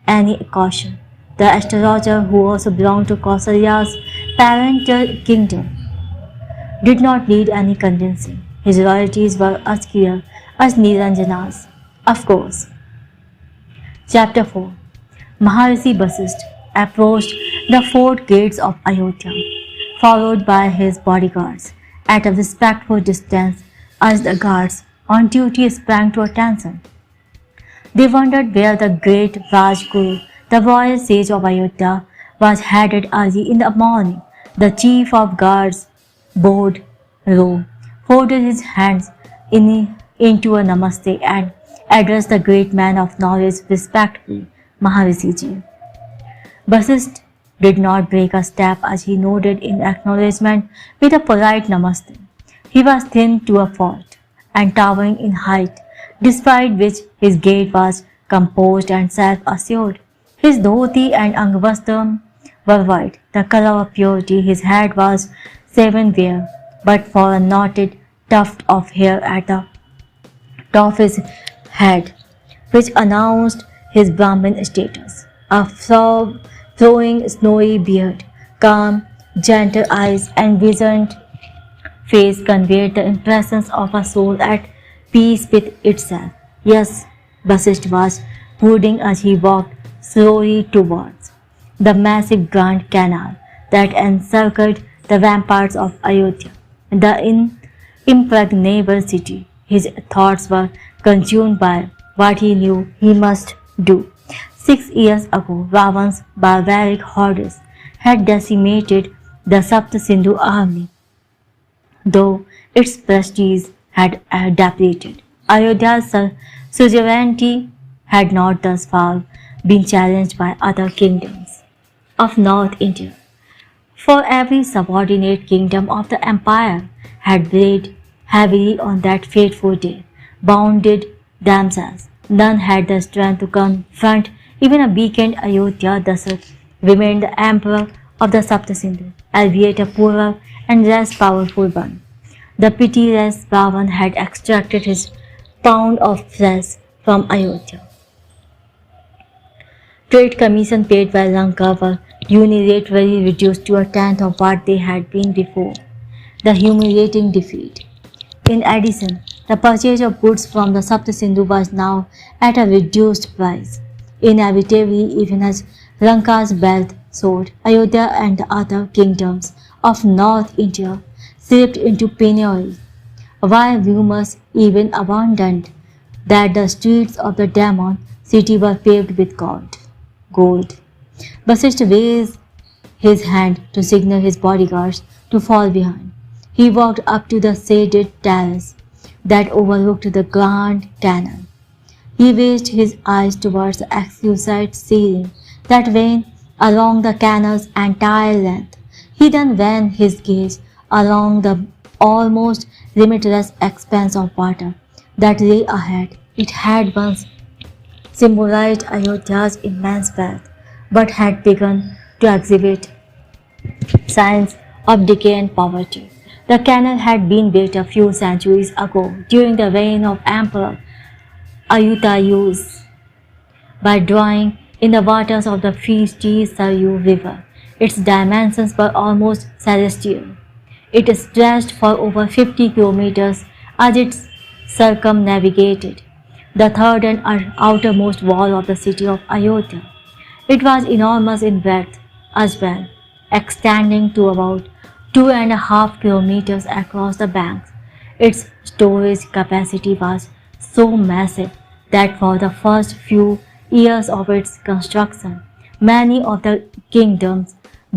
any caution. The astrologer, who also belonged to Kausalya's parental kingdom, did not need any convincing. His royalties were as clear as Niranjana's. Of course. Chapter 4. Maharishi Vasishtha approached the fort gates of Ayodhya, followed by his bodyguards, at a respectful distance as the guards on duty sprang to attention. They wondered where the great Rajguru, the royal sage of Ayodhya, was headed early in the morning. The chief of guards bowed low, folded his hands into a namaste and addressed the great man of knowledge respectfully, Maharishi Ji. Vasishtha did not break a step as he nodded in acknowledgement with a polite namaste. He was thin to a fault and towering in height, despite which his gait was composed and self-assured. His dhoti and angvastram were white, the color of purity. His head was shaven bare, but for a knotted tuft of hair at the top of his head, which announced his Brahmin status. A flowing snowy beard, calm, gentle eyes, and wizened face conveyed the impressions of a soul at peace with itself. Yes, Vasishtha was brooding as he walked slowly towards the massive Grand Canal that encircled the ramparts of Ayodhya, the impregnable city. His thoughts were consumed by what he knew he must do. 6 years ago, Ram1's barbaric hordes had decimated the Sapt Sindhu army, though its prestige had depleted. Ayodhya's suzerainty had not thus far been challenged by other kingdoms of North India, for every subordinate kingdom of the empire had weighed heavily on that fateful day, bounded themselves. None had the strength to confront even a weakened Ayodhya. Dasarath remained the emperor of the Sapt Sindhu, albeit a poorer and less powerful one. The pitiless Ram1 had extracted his pound of flesh from Ayodhya. Trade commission paid by Lanka were unilaterally reduced to a tenth of what they had been before the humiliating defeat. In addition, the purchase of goods from the Sapt Sindhu was now at a reduced price. Inevitably, even as Lanka's wealth soared, Ayodhya and the other kingdoms of North India slipped into penury, while rumors even abundant that the streets of the demon city were paved with gold. Vasishtha raised his hand to signal his bodyguards to fall behind. He walked up to the shaded terrace that overlooked the Grand Canal. He raised his eyes towards the exquisite ceiling that ran along the canal's entire length. He then ran his gaze along the almost limitless expanse of water that lay ahead. It had once symbolized Ayodhya's immense wealth, but had begun to exhibit signs of decay and poverty. The canal had been built a few centuries ago during the reign of Emperor Ayutthayus by drawing in the waters of the feisty Saryu River. Its dimensions were almost celestial. It stretched for over 50 kilometers as it circumnavigated the third and outermost wall of the city of Ayodhya. It was enormous in breadth as well, extending to about 2.5 kilometers across the banks. Its storage capacity was so massive that for the first few years of its construction, many of the kingdoms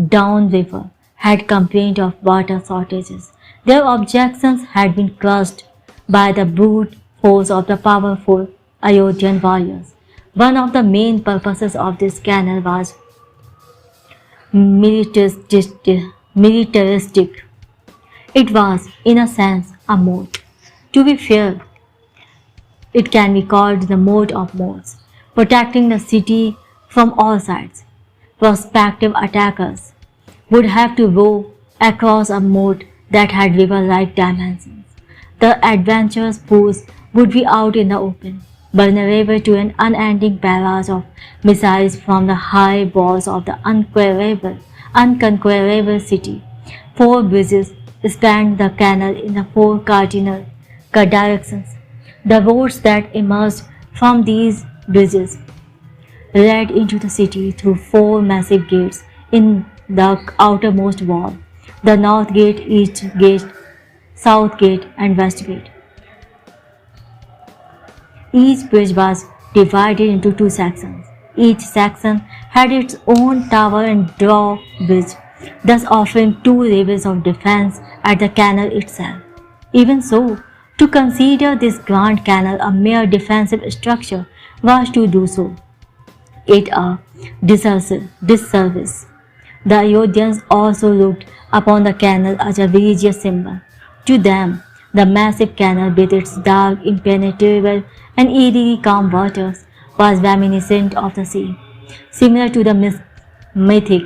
downriver had complained of water shortages. Their objections had been crushed by the brute force of the powerful Ayodhyan warriors. One of the main purposes of this canal was militaristic. It was, in a sense, a moat. To be fair, it can be called the moat of moats, protecting the city from all sides. Prospective attackers would have to row across a moat that had river-like dimensions. The adventurous fools would be out in the open, vulnerable to an unending barrage of missiles from the high walls of the unconquerable city. 4 bridges spanned the canal in the four cardinal directions. The roads that emerged from these bridges led into the city through four massive gates in the outermost wall: the North Gate, East Gate, South Gate, and West Gate. Each bridge was divided into two sections. Each section had its own tower and drawbridge, thus offering two levels of defense at the canal itself. Even so, to consider this grand canal a mere defensive structure was to do so it a disservice. The Ayodhyans also looked upon the canal as a religious symbol. To them, the massive canal with its dark, impenetrable, and eerily calm waters was reminiscent of the sea, similar to the mythic,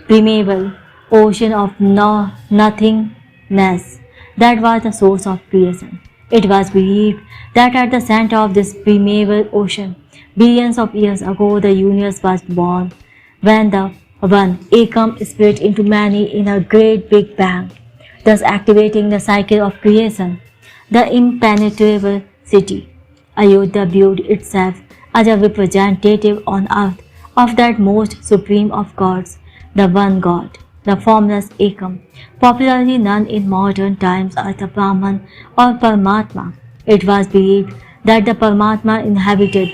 primeval ocean of nothingness that was the source of creation. It was believed that at the center of this primeval ocean, billions of years ago, the universe was born, when the one Ekam split into many in a great big bang, thus activating the cycle of creation. The impenetrable city, Ayodhya, viewed itself as a representative on earth of that most supreme of gods, the one God, the formless Ekam, popularly known in modern times as the Brahman or Paramatma. It was believed that the Paramatma inhabited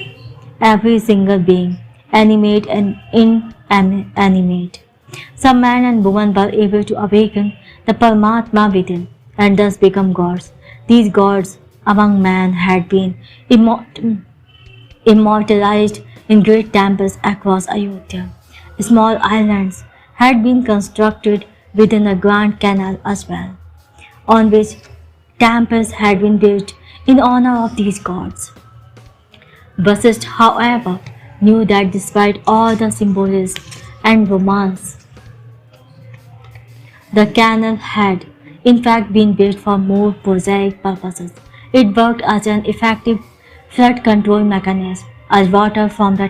every single being, animate and inanimate. Some man and woman were able to awaken the Paramatma within and thus become gods. These gods among men had been immortalized in great temples across Ayodhya. Small islands had been constructed within the Grand Canal as well, on which temples had been built in honor of these gods. Vasisth, however, knew that despite all the symbolism and romance, the canal had in fact been built for more prosaic purposes. It worked as an effective flood control mechanism, as water from the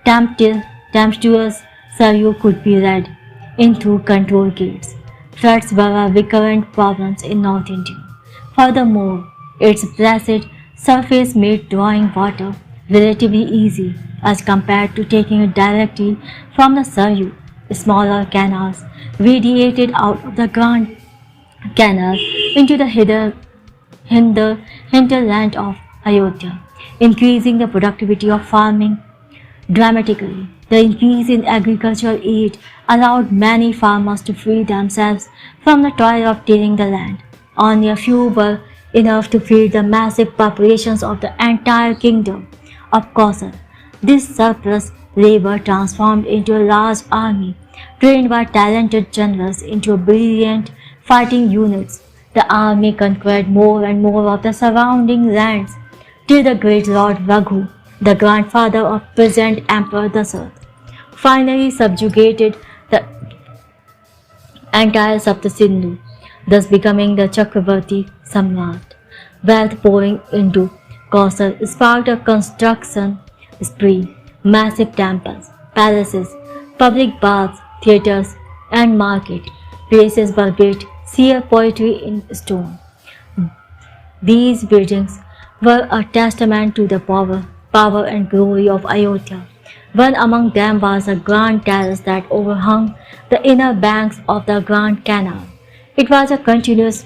tempestuous Saryu could be led in through control gates. Floods were a recurrent problem in North India. Furthermore, its placid surface made drawing water relatively easy as compared to taking it directly from the Saryu. Smaller canals radiated out of the Grand Canal into the hinterland of Ayodhya, increasing the productivity of farming dramatically. The increase in agricultural aid allowed many farmers to free themselves from the toil of tilling the land. Only a few were enough to feed the massive populations of the entire kingdom of Kosal. This surplus labor transformed into a large army, trained by talented generals into brilliant fighting units. The army conquered more and more of the surrounding lands till the great Lord Raghu, the grandfather of present Emperor Dasarath, finally subjugated the entire Saptasindhu, thus becoming the Chakravarti Samrat. Wealth pouring into Kosal sparked a construction spree. Massive temples, palaces, public baths, theatres, and market places were built, sheer poetry in stone. These buildings were a testament to the power and glory of Ayodhya. One among them was a grand terrace that overhung the inner banks of the Grand Canal. It was a continuous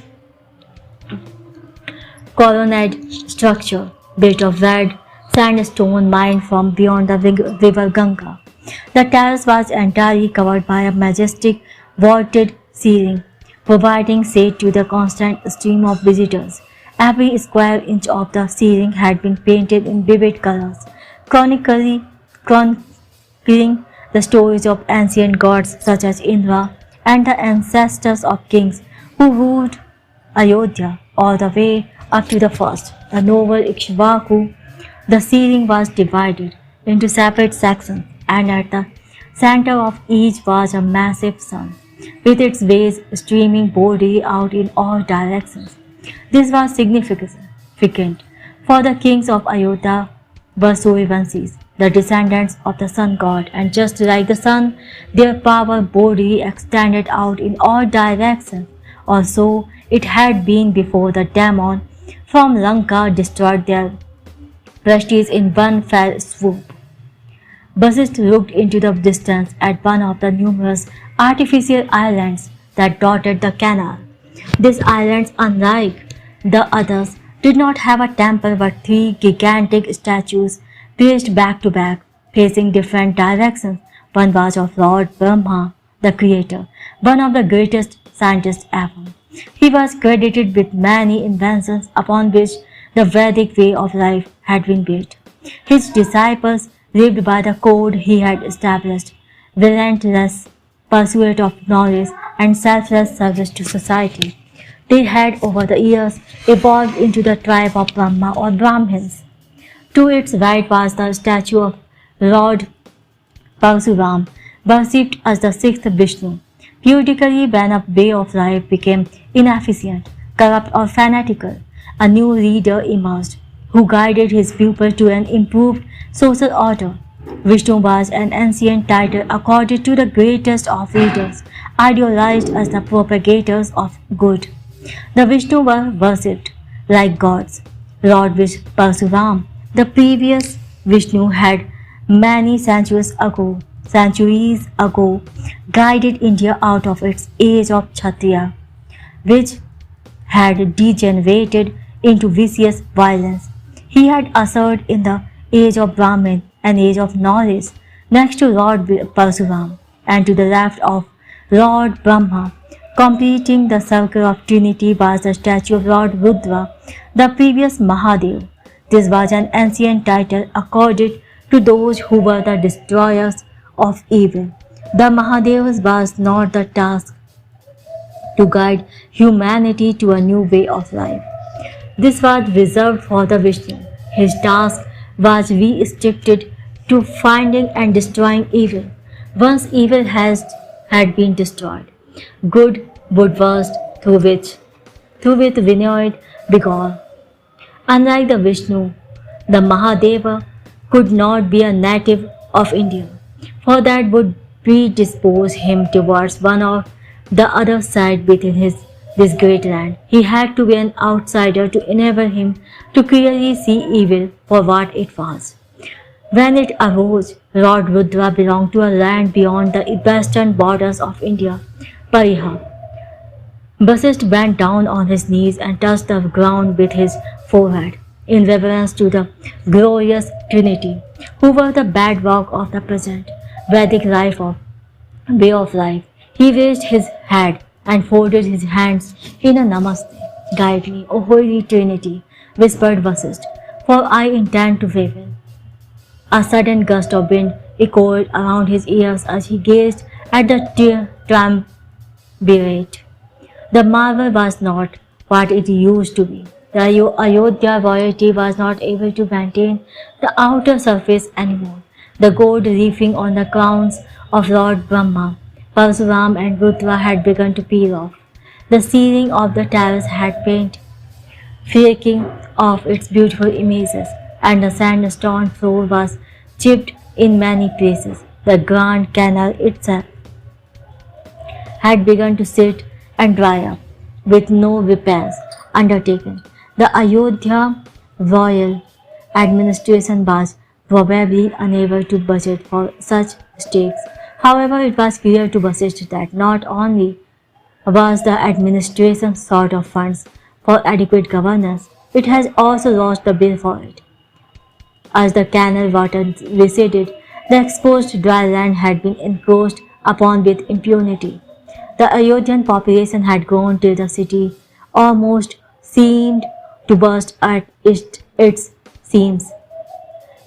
colonnade structure built of red sandstone mined from beyond the river Ganga. The terrace was entirely covered by a majestic vaulted ceiling, providing shade to the constant stream of visitors. Every square inch of the ceiling had been painted in vivid colors, chronicling the stories of ancient gods such as Indra and the ancestors of kings who ruled Ayodhya all the way up to the first, the noble Ikshvaku. The ceiling was divided into separate sections, and at the center of each was a massive sun, with its rays streaming boldly out in all directions. This was significant, for the kings of Ayodhya were Suryavanshis, the descendants of the sun god, and just like the sun, their power boldly extended out in all directions, or so it had been before the demon from Lanka destroyed their prestige in one fell swoop. Buzzard looked into the distance at one of the numerous artificial islands that dotted the canal. These islands, unlike the others, did not have a temple but three gigantic statues placed back to back, facing different directions. One was of Lord Brahma, the creator, one of the greatest scientists ever. He was credited with many inventions upon which the Vedic way of life had been built. His disciples lived by the code he had established, relentless pursuit of knowledge and selfless service to society. They had over the years evolved into the tribe of Brahma or Brahmins. To its right was the statue of Lord Parsuram, worshipped as the sixth Vishnu. Periodically, when a way of life became inefficient, corrupt, or fanatical, a new leader emerged, who guided his people to an improved social order. Vishnu was an ancient title accorded to the greatest of leaders, idealized as the propagators of good. The Vishnu were worshipped like gods. Lord Parsuram, the previous Vishnu, had many centuries ago, guided India out of its age of Kshatriya, which had degenerated into vicious violence. He had ushered in the age of Brahmin, an age of knowledge, next to Lord Parsuram, and to the left of Lord Brahma. Completing the circle of Trinity was the statue of Lord Rudra, the previous Mahadev. This was an ancient title accorded to those who were the destroyers of evil. The Mahadevas was not the task to guide humanity to a new way of life. This was reserved for the Vishnu. His task was restricted to finding and destroying evil. Once evil had been destroyed, good would burst through with renewed vigor. Unlike the Vishnu, the Mahadeva could not be a native of India, for that would predispose him towards one or the other side within this great land. He had to be an outsider to enable him to clearly see evil for what it was. When it arose, Lord Rudra belonged to a land beyond the western borders of India, Pariha. Vasishtha bent down on his knees and touched the ground with his forehead, in reverence to the glorious Trinity, who were the bedrock of the present Vedic way of life. He raised his head and folded his hands in a namaste. Guide me, O Holy Trinity, whispered Vasishtha, for I intend to prevail. A sudden gust of wind echoed around his ears as he gazed at the triumvirate. The marvel was not what it used to be. The Ayodhya royalty was not able to maintain the outer surface anymore. The gold leafing on the crowns of Lord Brahma, Parsuram and Rudra had begun to peel off. The ceiling of the terrace had paint flaking off its beautiful images, and the sandstone floor was chipped in many places. The Grand Canal itself had begun to sit and dry up, with no repairs undertaken. The Ayodhya royal administration was probably unable to budget for such stakes. However, it was clear to Vasishtha that not only was the administration short of funds for adequate governance, it has also lost the bill for it. As the canal water receded, the exposed dry land had been encroached upon with impunity. The Ayodhyan population had grown till the city almost seemed to burst at its seams.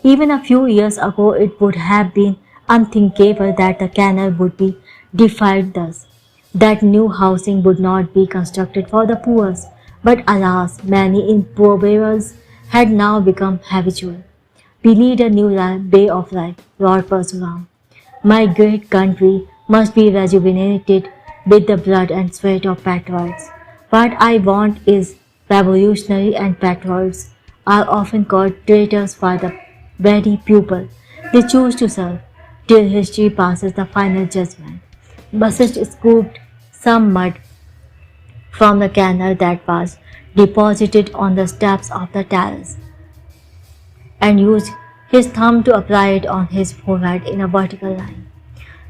Even a few years ago, it would have been unthinkable that the canal would be defiled thus, that new housing would not be constructed for the poor. But alas, many improbables had now become habitual. We need a new way of life, Lord Parsuram. My great country must be rejuvenated with the blood and sweat of patriots. What I want is revolutionary, and patriots are often called traitors by the very people they choose to serve, till history passes the final judgment. Vasishtha scooped some mud from the canal that was deposited on the steps of the terrace, and used his thumb to apply it on his forehead in a vertical line.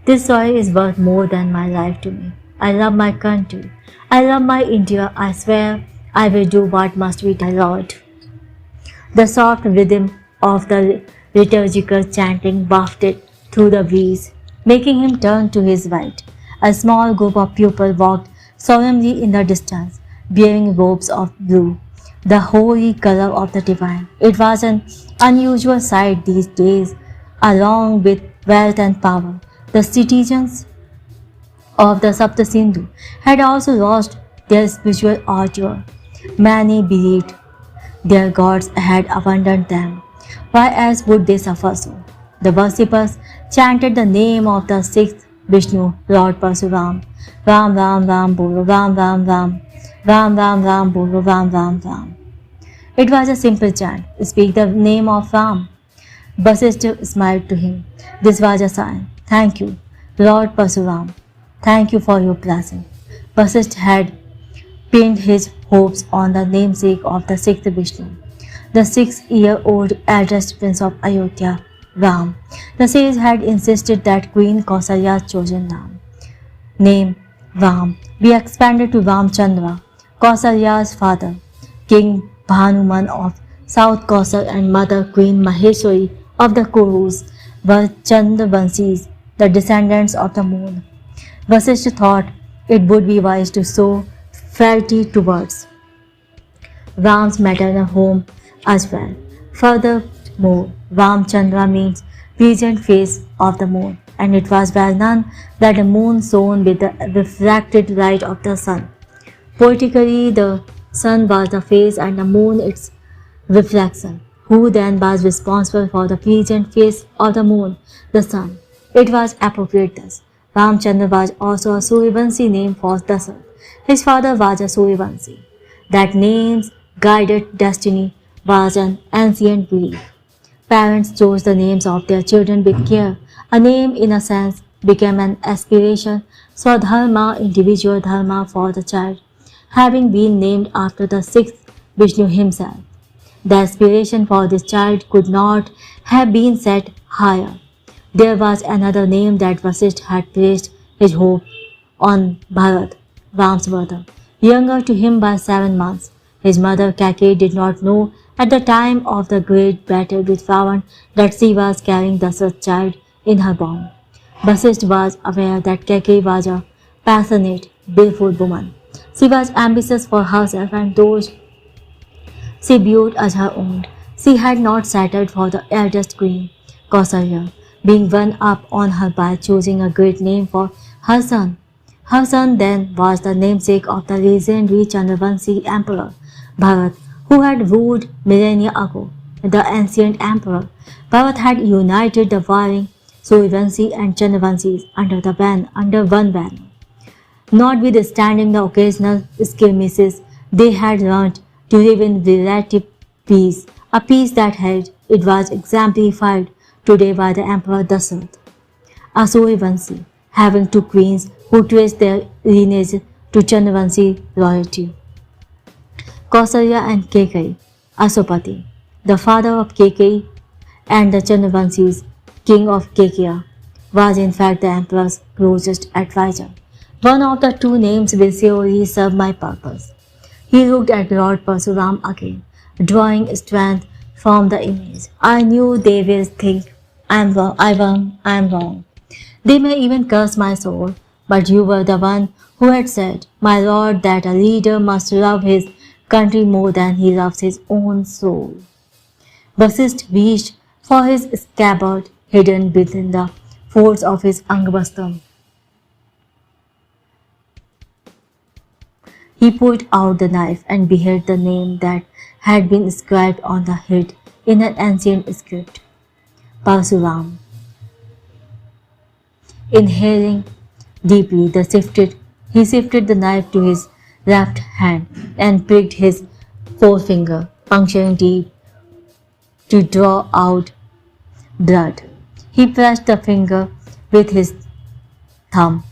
This soil is worth more than my life to me. I love my country. I love my India. I swear I will do what must be done, my Lord. The soft rhythm of the liturgical chanting wafted through the breeze, making him turn to his right. A small group of pupils walked solemnly in the distance, bearing robes of blue, the holy color of the divine. It was an unusual sight these days, along with wealth and power. The citizens of the Saptasindhu had also lost their spiritual ardor. Many believed their gods had abandoned them. Why else would they suffer so? The worshippers chanted the name of the sixth Vishnu, Lord Parsuram. Ram Ram Ram Bolo Ram Ram Ram. Ram Ram Ram Bolo Ram Ram Ram. It was a simple chant. Speak the name of Ram. Vasishtha smiled to him. This was a sign. Thank you, Lord Parsuram. Thank you for your blessing. Vasishtha had pinned his hopes on the namesake of the sixth Vishnu, the 6-year-old eldest prince of Ayodhya, Ram. The sage had insisted that Queen Kausalya's chosen name, Ram, be expanded to Ramchandra, Kausalya's father, King Bhanuman of South Kausal and mother Queen Maheshwari of the Kurus were Chandravansis, the descendants of the moon. Vasishtha thought it would be wise to sow fealty towards Ram's maternal home as well. Furthermore, Ramchandra means pleasant face of the moon, and it was well known that the moon shone with the refracted light of the sun. Poetically, the sun was the face and the moon its reflection. Who then was responsible for the pleasant face of the moon? The sun. It was appropriate thus. Ramchandra was also a Suryavanshi name for Dasaratha. His father was a Suryavanshi. That names guided destiny was an ancient belief. Parents chose the names of their children with care. A name, in a sense, became an aspiration, Swadharma, individual dharma for the child, having been named after the sixth Vishnu himself. The aspiration for this child could not have been set higher. There was another name that Vasishtha had placed his hope on, Bharat, Ram's brother, younger to him by 7 months. His mother Kaikeyi did not know at the time of the great battle with Ravan that she was carrying Dasaratha's child in her womb. Vasishtha was aware that Kaikeyi was a passionate, willful woman. She was ambitious for herself and those she viewed as her own. She had not settled for the eldest queen, Kausalya, being won up on her by choosing a great name for her son. Her son then was the namesake of the legendary Chandravanshi emperor, Bharat, who had ruled millennia ago. The ancient emperor, Bharat had united the warring Suryavanshi and Chandravanshis under one banner. Notwithstanding the occasional skirmishes, they had learned to live in relative peace, a peace that held. It was exemplified today by the Emperor Dasaratha, a Suryavanshi, having 2 queens who traced their lineage to Chandravanshi royalty. Kausalya and Kaikeyi, Asopati, the father of Kaikeyi and the Chandravanshis, king of Kekia, was in fact the emperor's closest advisor. One of the 2 names will surely serve my purpose. He looked at Lord Parsuram again, drawing strength from the image. I knew they will think I am wrong. They may even curse my soul, but you were the one who had said, my lord, that a leader must love his country more than he loves his own soul. Vasishtha reached for his scabbard hidden within the folds of his Angavastram. He pulled out the knife and beheld the name that had been inscribed on the hilt in an ancient script, Parsuram. Inhaling deeply, he shifted the knife to his left hand and pricked his forefinger, puncturing deep to draw out blood. He pressed the finger with his thumb.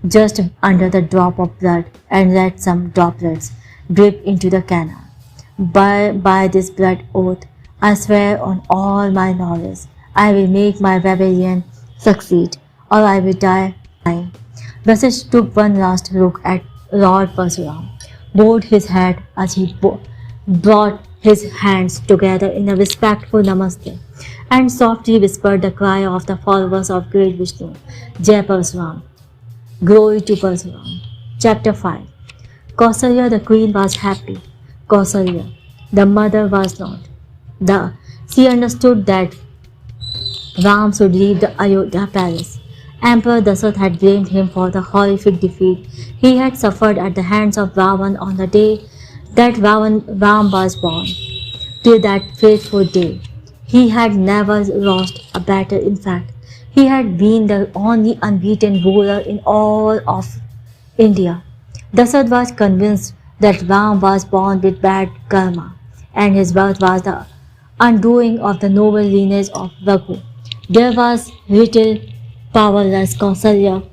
just under the drop of blood and let some droplets drip into the canal. By this blood oath, I swear on all my knowledge, I will make my rebellion succeed, or I will die trying. Vasishtha took one last look at Lord Parsuram, bowed his head as he brought his hands together in a respectful namaste, and softly whispered the cry of the followers of great Vishnu, Jai Parsuram, glory to Parsuram. Chapter 5. Kausalya the queen was happy. Kausalya, the mother, was not. She understood that Ram should leave the Ayodhya palace. Emperor Dasaratha had blamed him for the horrific defeat he had suffered at the hands of Ram1 on the day that Ram was born. Till that fateful day, he had never lost a battle. In fact, he had been the only unbeaten ruler in all of India. Dasaratha was convinced that Ram was born with bad karma, and his birth was the undoing of the noble lineage of Raghu. There was little powerless Kausalya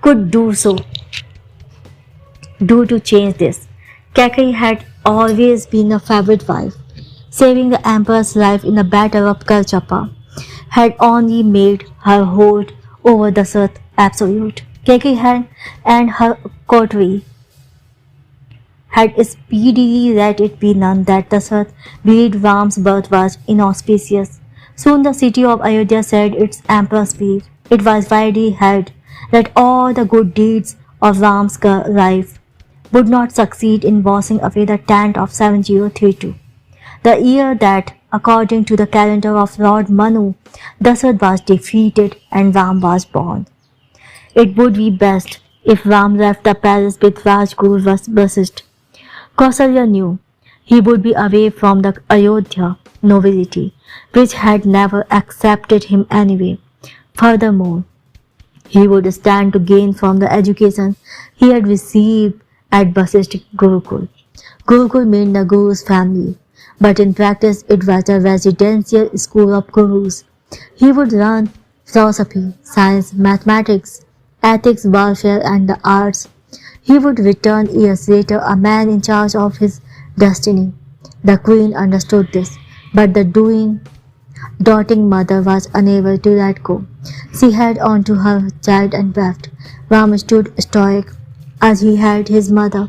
could do to change this. Kaikeyi had always been a favorite wife. Saving the emperor's life in the battle of Karchapa had only made her hold over Dasaratha absolute. Kaikeyi and her coterie had speedily let it be known that Dasaratha believed Ram's birth was inauspicious. Soon the city of Ayodhya said its emperor's speech. It was widely held that all the good deeds of Ram's life would not succeed in washing away the taint of 7032, the year that, according to the calendar of Lord Manu, Dasaratha was defeated and Ram was born. It would be best if Ram left the palace with Rajguru Vasishtha. Kausalya knew he would be away from the Ayodhya nobility, which had never accepted him anyway. Furthermore, he would stand to gain from the education he had received at Vasishtha Gurukul. Gurukul meant the Guru's family, but in practice it was a residential school of Gurus. He would learn philosophy, science, mathematics, ethics, warfare, and the arts. He would return years later a man in charge of his destiny. The queen understood this, but the doting mother was unable to let go. She held on to her child and wept. Ram stood stoic as he held his mother,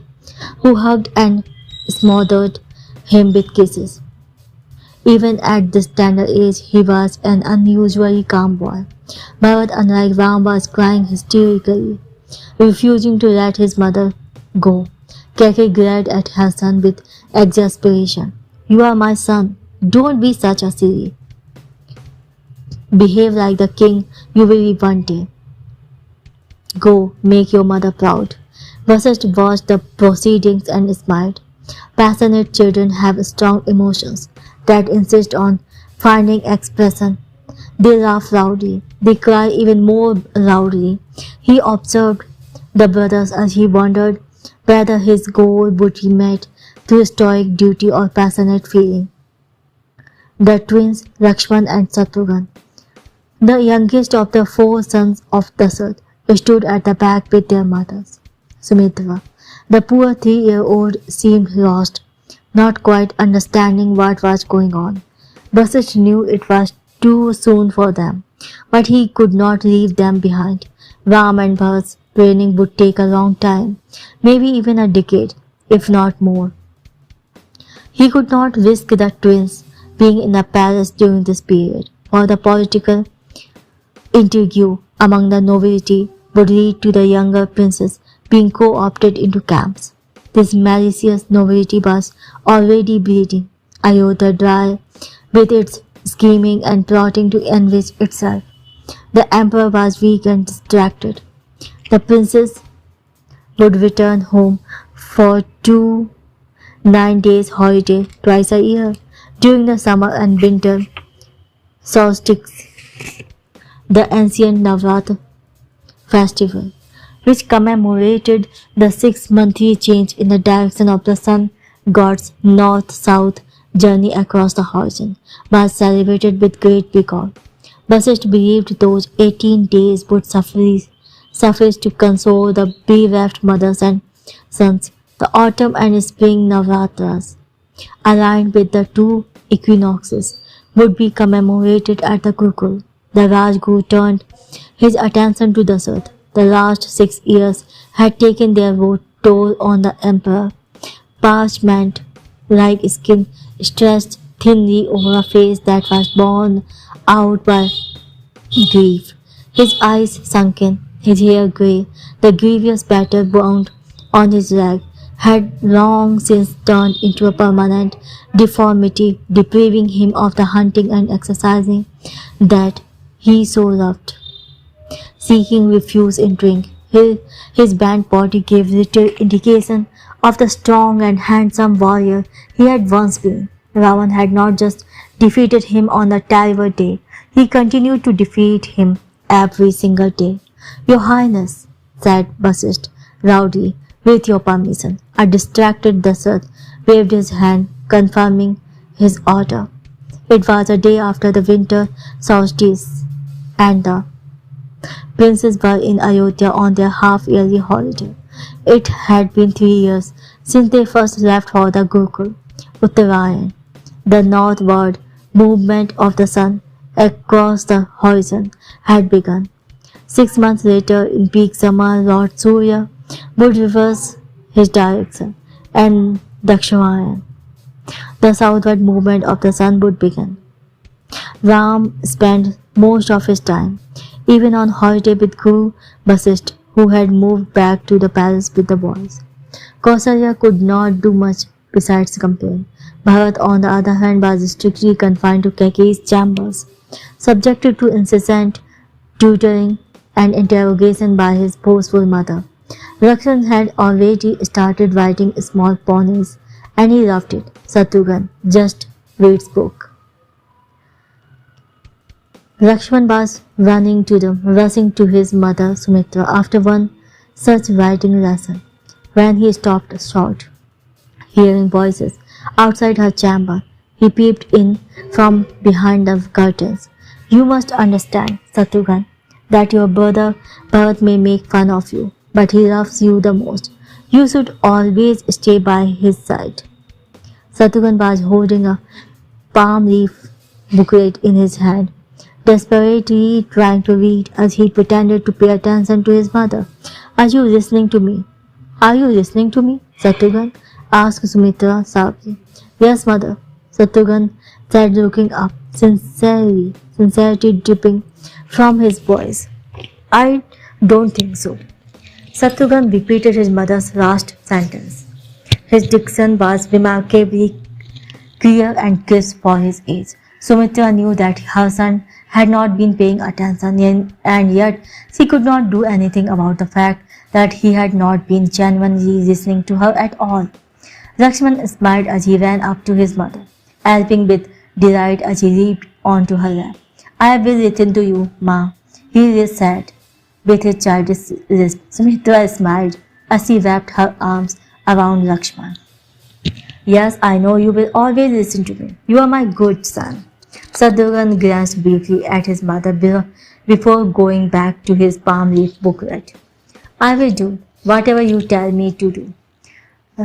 who hugged and smothered him with kisses. Even at this tender age, he was an unusually calm boy. But unlike Ram, was crying hysterically, refusing to let his mother go. Kaikeyi glared at her son with exasperation. "You are my son. Don't be such a silly. Behave like the king you will be one day. Go, make your mother proud." Vasishtha watched the proceedings and smiled. Passionate children have strong emotions that insist on finding expression. They laugh loudly. They cry even more loudly. He observed the brothers as he wondered whether his goal would be met through stoic duty or passionate feeling. The twins, Lakshman and Shatrughan, the youngest of the 4 sons of Dasaratha, stood at the back with their mothers. Sumitra, the poor 3-year-old, seemed lost, not quite understanding what was going on. Vasishtha knew it was too soon for them, but he could not leave them behind. Ram and Bharat's training would take a long time, maybe even a decade, if not more. He could not risk the twins being in the palace during this period, for the political intrigue among the nobility would lead to the younger princes being co-opted into camps. This malicious nobility was already bleeding Ayodhya dry with its scheming and plotting to enrich itself. The emperor was weak and distracted. The princes would return home for 2 9 days holiday twice a year during the summer and winter solstice, the ancient Navratra festival, which commemorated the 6-monthly change in the direction of the sun god's north-south journey across the horizon, was celebrated with great vigor. Vasishtha believed those 18 days would sufficed to console the bereft mothers and sons. The autumn and spring Navratras, aligned with the two equinoxes, would be commemorated at the Gurukul. The Rajguru turned his attention to the south. The last 6 years had taken their toll on the emperor. Parchment like skin stretched thinly over a face that was worn out by grief. His eyes sunken, his hair grey, the grievous batter bound on his leg had long since turned into a permanent deformity, depriving him of the hunting and exercising that he so loved. Seeking refuge in drink, his bent body gave little indication of the strong and handsome warrior he had once been. Ravan had not just defeated him on the terrible day, he continued to defeat him every single day. Your Highness, said Basist rowdily, with your permission. A distracted Dasarat waved his hand, confirming his order. It was the day after the winter solstice, and the princes were in Ayodhya on their half-yearly holiday. It had been 3 years since they first left for the Gurukul, Uttarayan, the northward movement of the sun across the horizon had begun. 6 months later, in peak summer, Lord Surya would reverse his direction, and Dakshinayan, the southward movement of the sun, would begin. Ram spent most of his time, even on holiday, with Guru Vasisht, who had moved back to the palace with the boys. Kausalya could not do much besides complain. Bharat, on the other hand, was strictly confined to Kaikeyi's chambers, subjected to incessant tutoring and interrogation by his boastful mother. Lakshman had already started writing small ponies, and he loved it. Shatrughan just reads book. Lakshman was rushing to his mother Sumitra after one such writing lesson, when he stopped short. Hearing voices outside her chamber, he peeped in from behind the curtains. You must understand, Shatrughan, that your brother Bharat may make fun of you, but he loves you the most. You should always stay by his side. Shatrughan was holding a palm leaf booklet in his hand, desperately trying to read as he pretended to pay attention to his mother. Are you listening to me? Are you listening to me? Shatrughan asked Sumitra sharply. Yes, mother, Shatrughan said, looking up, sincerity dripping from his voice. I don't think so. Shatrughan repeated his mother's last sentence. His diction was remarkably clear and crisp for his age. Sumitra knew that her son had not been paying attention, and yet she could not do anything about the fact that he had not been genuinely listening to her at all. Lakshman smiled as he ran up to his mother, yelping with delight as he leaped onto her lap. I will listen to you, Ma, he said with his childish lisp. Sumitra smiled as she wrapped her arms around Lakshman. Yes, I know you will always listen to me. You are my good son. Shatrughan glanced briefly at his mother before going back to his palm leaf booklet. I will do whatever you tell me to do,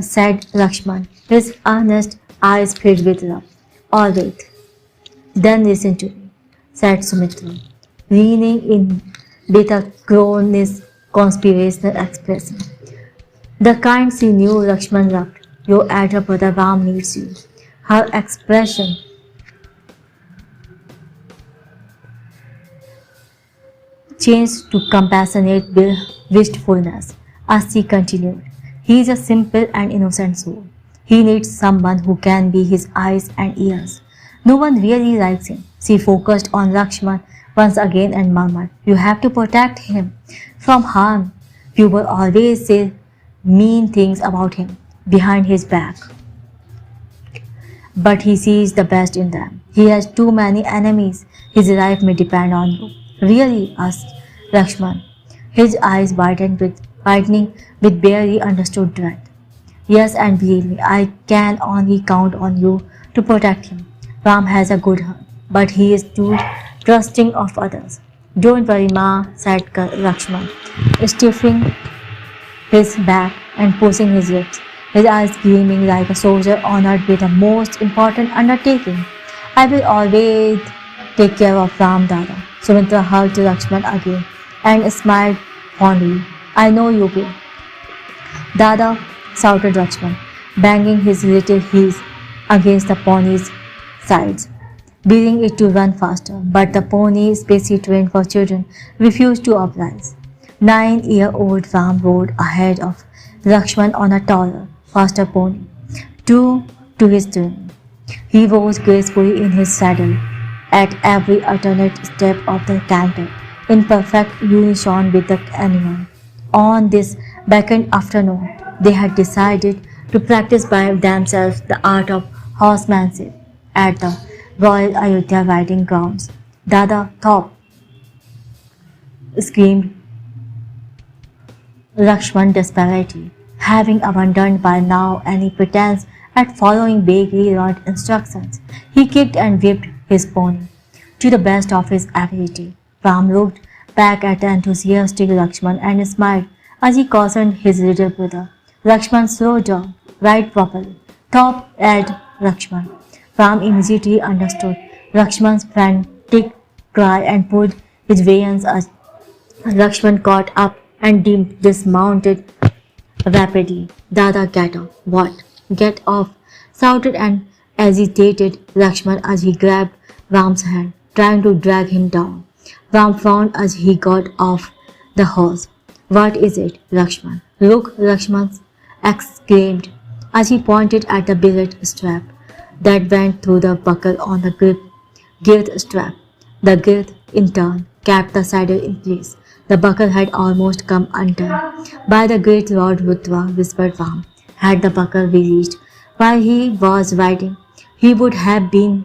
said Lakshman, his earnest eyes filled with love. All right, then listen to me, said Sumitra, leaning in with a cronish conspirational expression. The kind she knew Lakshman loved. Your elder brother Ram needs you. Her expression changed to compassionate wistfulness as she continued. He is a simple and innocent soul. He needs someone who can be his eyes and ears. No one really likes him. She focused on Lakshman once again and murmured, You have to protect him from harm. You will always say mean things about him behind his back. But he sees the best in them. He has too many enemies. His life may depend on you. Really? Asked Lakshman, his eyes widening with barely understood dread. Yes, and believe me, I can only count on you to protect him. Ram has a good heart, but he is too trusting of others. Don't worry, Ma, said Lakshman, stiffing his back and pushing his lips, his eyes gleaming like a soldier honored with the most important undertaking. I will always take care of Ram Dada. Sumitra hugged Lakshman again and smiled fondly. I know you will. Dada, shouted Lakshman, banging his little heels against the pony's sides, begging it to run faster. But the pony, specially trained for children, refused to oblige. 9-year-old Ram rode ahead of Lakshman on a taller, faster pony, true to his training. He rose gracefully in his saddle at every alternate step of the canter, in perfect unison with the animal. On this vacant afternoon, they had decided to practice by themselves the art of horsemanship at the Royal Ayodhya riding grounds. Dada, stop! Screamed Lakshman desperately, having abandoned by now any pretense at following vaguely learned instructions. He kicked and whipped his pony to the best of his ability. Ram looked back at the enthusiastic Lakshman and smiled as he cautioned his little brother. Lakshman, slow down, ride properly. Stop, added Lakshman. Ram immediately understood Lakshman's frantic cry and pulled his reins as Lakshman caught up and dismounted rapidly. Dada, get off. What? Get off, shouted and agitated Lakshman as he grabbed Ram's hand, trying to drag him down. Ram frowned as he got off the horse. What is it, Lakshman? Look, Lakshman exclaimed as he pointed at the billet strap that went through the buckle on the girth strap. The girth, in turn, kept the saddle in place. The buckle had almost come undone. By the great Lord Rudra, whispered Ram, had the buckle released while he was riding, he would have been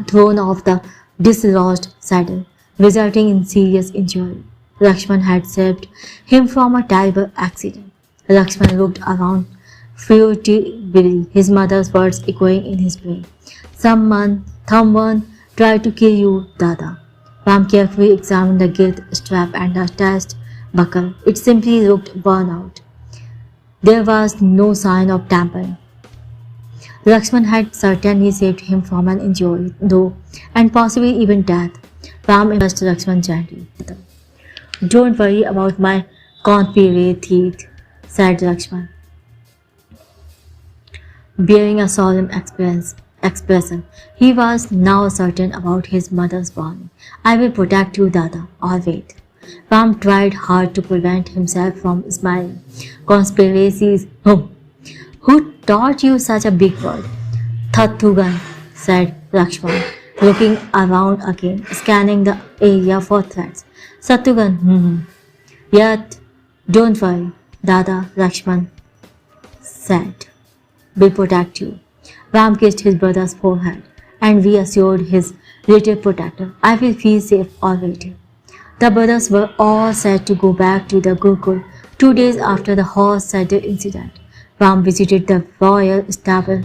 thrown off the dislodged saddle, resulting in serious injury. Lakshman had saved him from a terrible accident. Lakshman looked around furtively, his mother's words echoing in his brain. Someone tried to kill you, Dada. Ram carefully examined the girth strap and the attached buckle. It simply looked worn out. There was no sign of tampering. Lakshman had certainly saved him from an injury, though, and possibly even death. Ram embraced Lakshman gently. Don't worry about my confederate teeth, said Lakshman, bearing a solemn expression. He was now certain about his mother's warning. I will protect you, Dada. Or wait. Ram tried hard to prevent himself from smiling. Conspiracies. Oh, who taught you such a big word? Thattugan, said Lakshman, looking around again, scanning the area for threats. Sattugan, Yet, don't worry, Dada, Lakshman said. Will protect you. Ram kissed his brother's forehead and reassured his little protector. I will feel safe already. The brothers were all set to go back to the Gurukul 2 days after the horse saddle incident. Ram visited the royal stable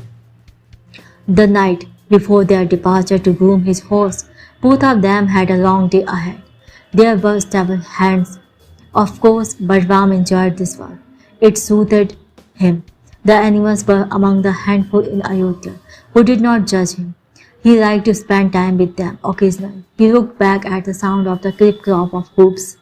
the night before their departure to groom his horse. Both of them had a long day ahead. There were stable hands, of course, but Ram enjoyed this work. It suited him. The animals were among the handful in Ayodhya who did not judge him. He liked to spend time with them occasionally. He looked back at the sound of the clip-clop of hooves.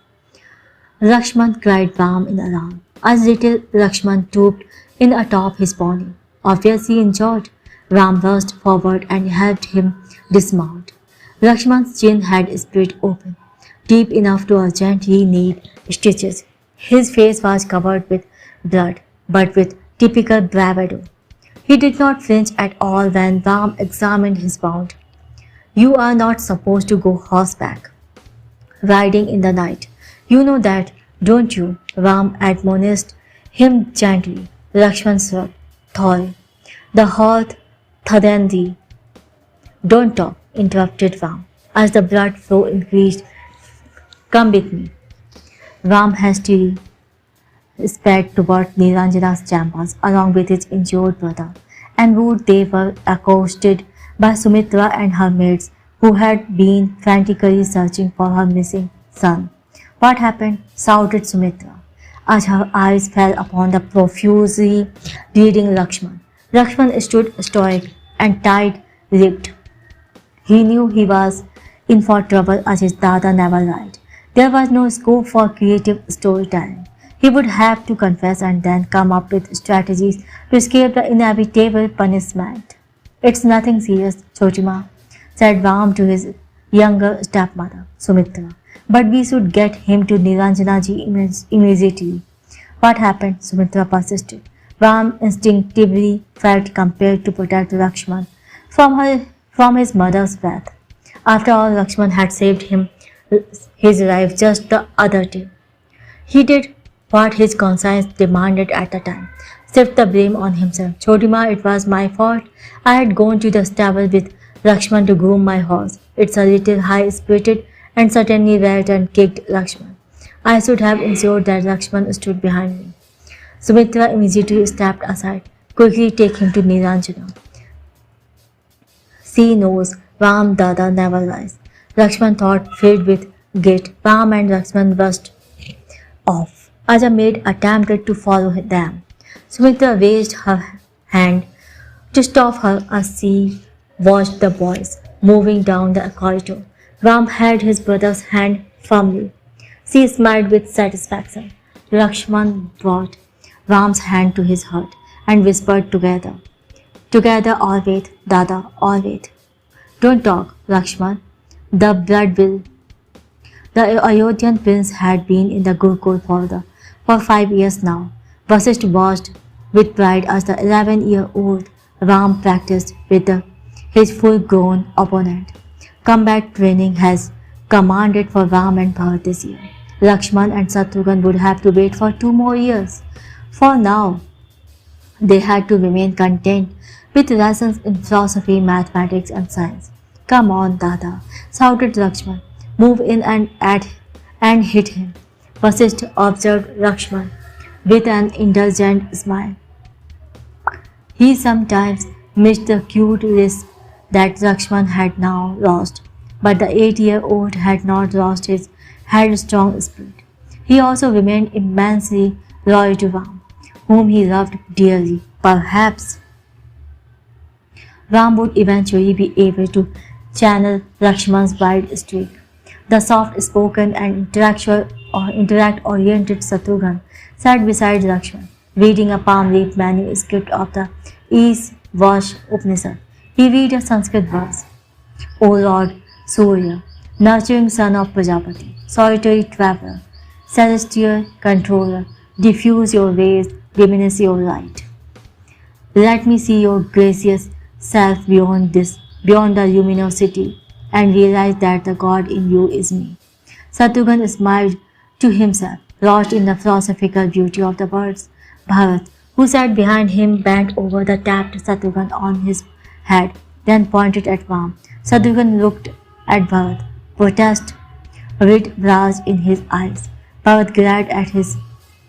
Lakshman, cried Ram in alarm, as little Lakshman trooped in atop his pony. Obviously injured, Ram rushed forward and helped him dismount. Lakshman's chin had split open, deep enough to urgently need stitches. His face was covered with blood, but with typical bravado. He did not flinch at all when Ram examined his wound. You are not supposed to go horseback riding in the night. You know that, don't you? Ram admonished him gently. Lakshman shrugged. Thoi. The horse Thadendi. Don't talk, interrupted Ram, as the blood flow increased. Come with me. Ram hastily sped toward Niranjana's chambers along with his injured brother. En route they were accosted by Sumitra and her maids, who had been frantically searching for her missing son. What happened? Shouted Sumitra, as her eyes fell upon the profusely bleeding Lakshman. Lakshman stood stoic and tight-lipped. He knew he was in for trouble as his Dada never lied. There was no scope for creative storytelling. He would have to confess and then come up with strategies to escape the inevitable punishment. It's nothing serious, Chochima, said Ram to his younger stepmother, Sumitra. But we should get him to Niranjanaji immediately. What happened? Sumitra persisted. Ram instinctively felt compelled to protect Lakshman from his mother's wrath. After all, Lakshman had saved his life just the other day. He did what his conscience demanded at the time. Shift the blame on himself. Chodima, it was my fault. I had gone to the stable with Lakshman to groom my horse. It's a little high-spirited and certainly ran and kicked Lakshman. I should have ensured that Lakshman stood behind me. Sumitra immediately stepped aside. Quickly take him to Niranjana. She knows Ram Dada never lies. Lakshman thought, filled with guilt. Ram and Lakshman rushed off. Aja maid attempted to follow them. Sumitra raised her hand to stop her as she watched the boys moving down the corridor. Ram held his brother's hand firmly. She smiled with satisfaction. Lakshman brought Ram's hand to his heart and whispered together. Together, all wait, Dada, all wait. Don't talk, Lakshman. The blood will. The Ayodhyan prince had been in the Gurukul for 5 years now. Vasisht watched with pride as the 11-year-old Ram practiced with his full-grown opponent. Combat training has commanded for Ram and Bharat this year. Lakshman and Shatrughan would have to wait for 2 more years. For now, they had to remain content with lessons in philosophy, mathematics and science. Come on, Dada, shouted Lakshman. Move in and hit him. Vasisht observed Lakshman with an indulgent smile. He sometimes missed the cute lisp that Lakshman had now lost, but the 8-year-old had not lost his headstrong spirit. He also remained immensely loyal to Ram, whom he loved dearly. Perhaps Ram would eventually be able to channel Lakshman's wild streak. The soft-spoken and interact-oriented Shatrughan sat beside Lakshman, reading a palm-leaf manuscript of the East Vash Upanishad. He read a Sanskrit verse. O Lord Surya, nurturing son of Prajapati, solitary traveler, celestial controller, diffuse your rays, diminish your light. Let me see your gracious self beyond the luminosity, and realize that the God in you is me. Shatrughan smiled to himself, lost in the philosophical beauty of the words. Bharat, who sat behind him, bent over the tapped Shatrughan on his head, then pointed at Ram. Shatrughan looked at Bharat, protest red brows in his eyes. Bharat glared at his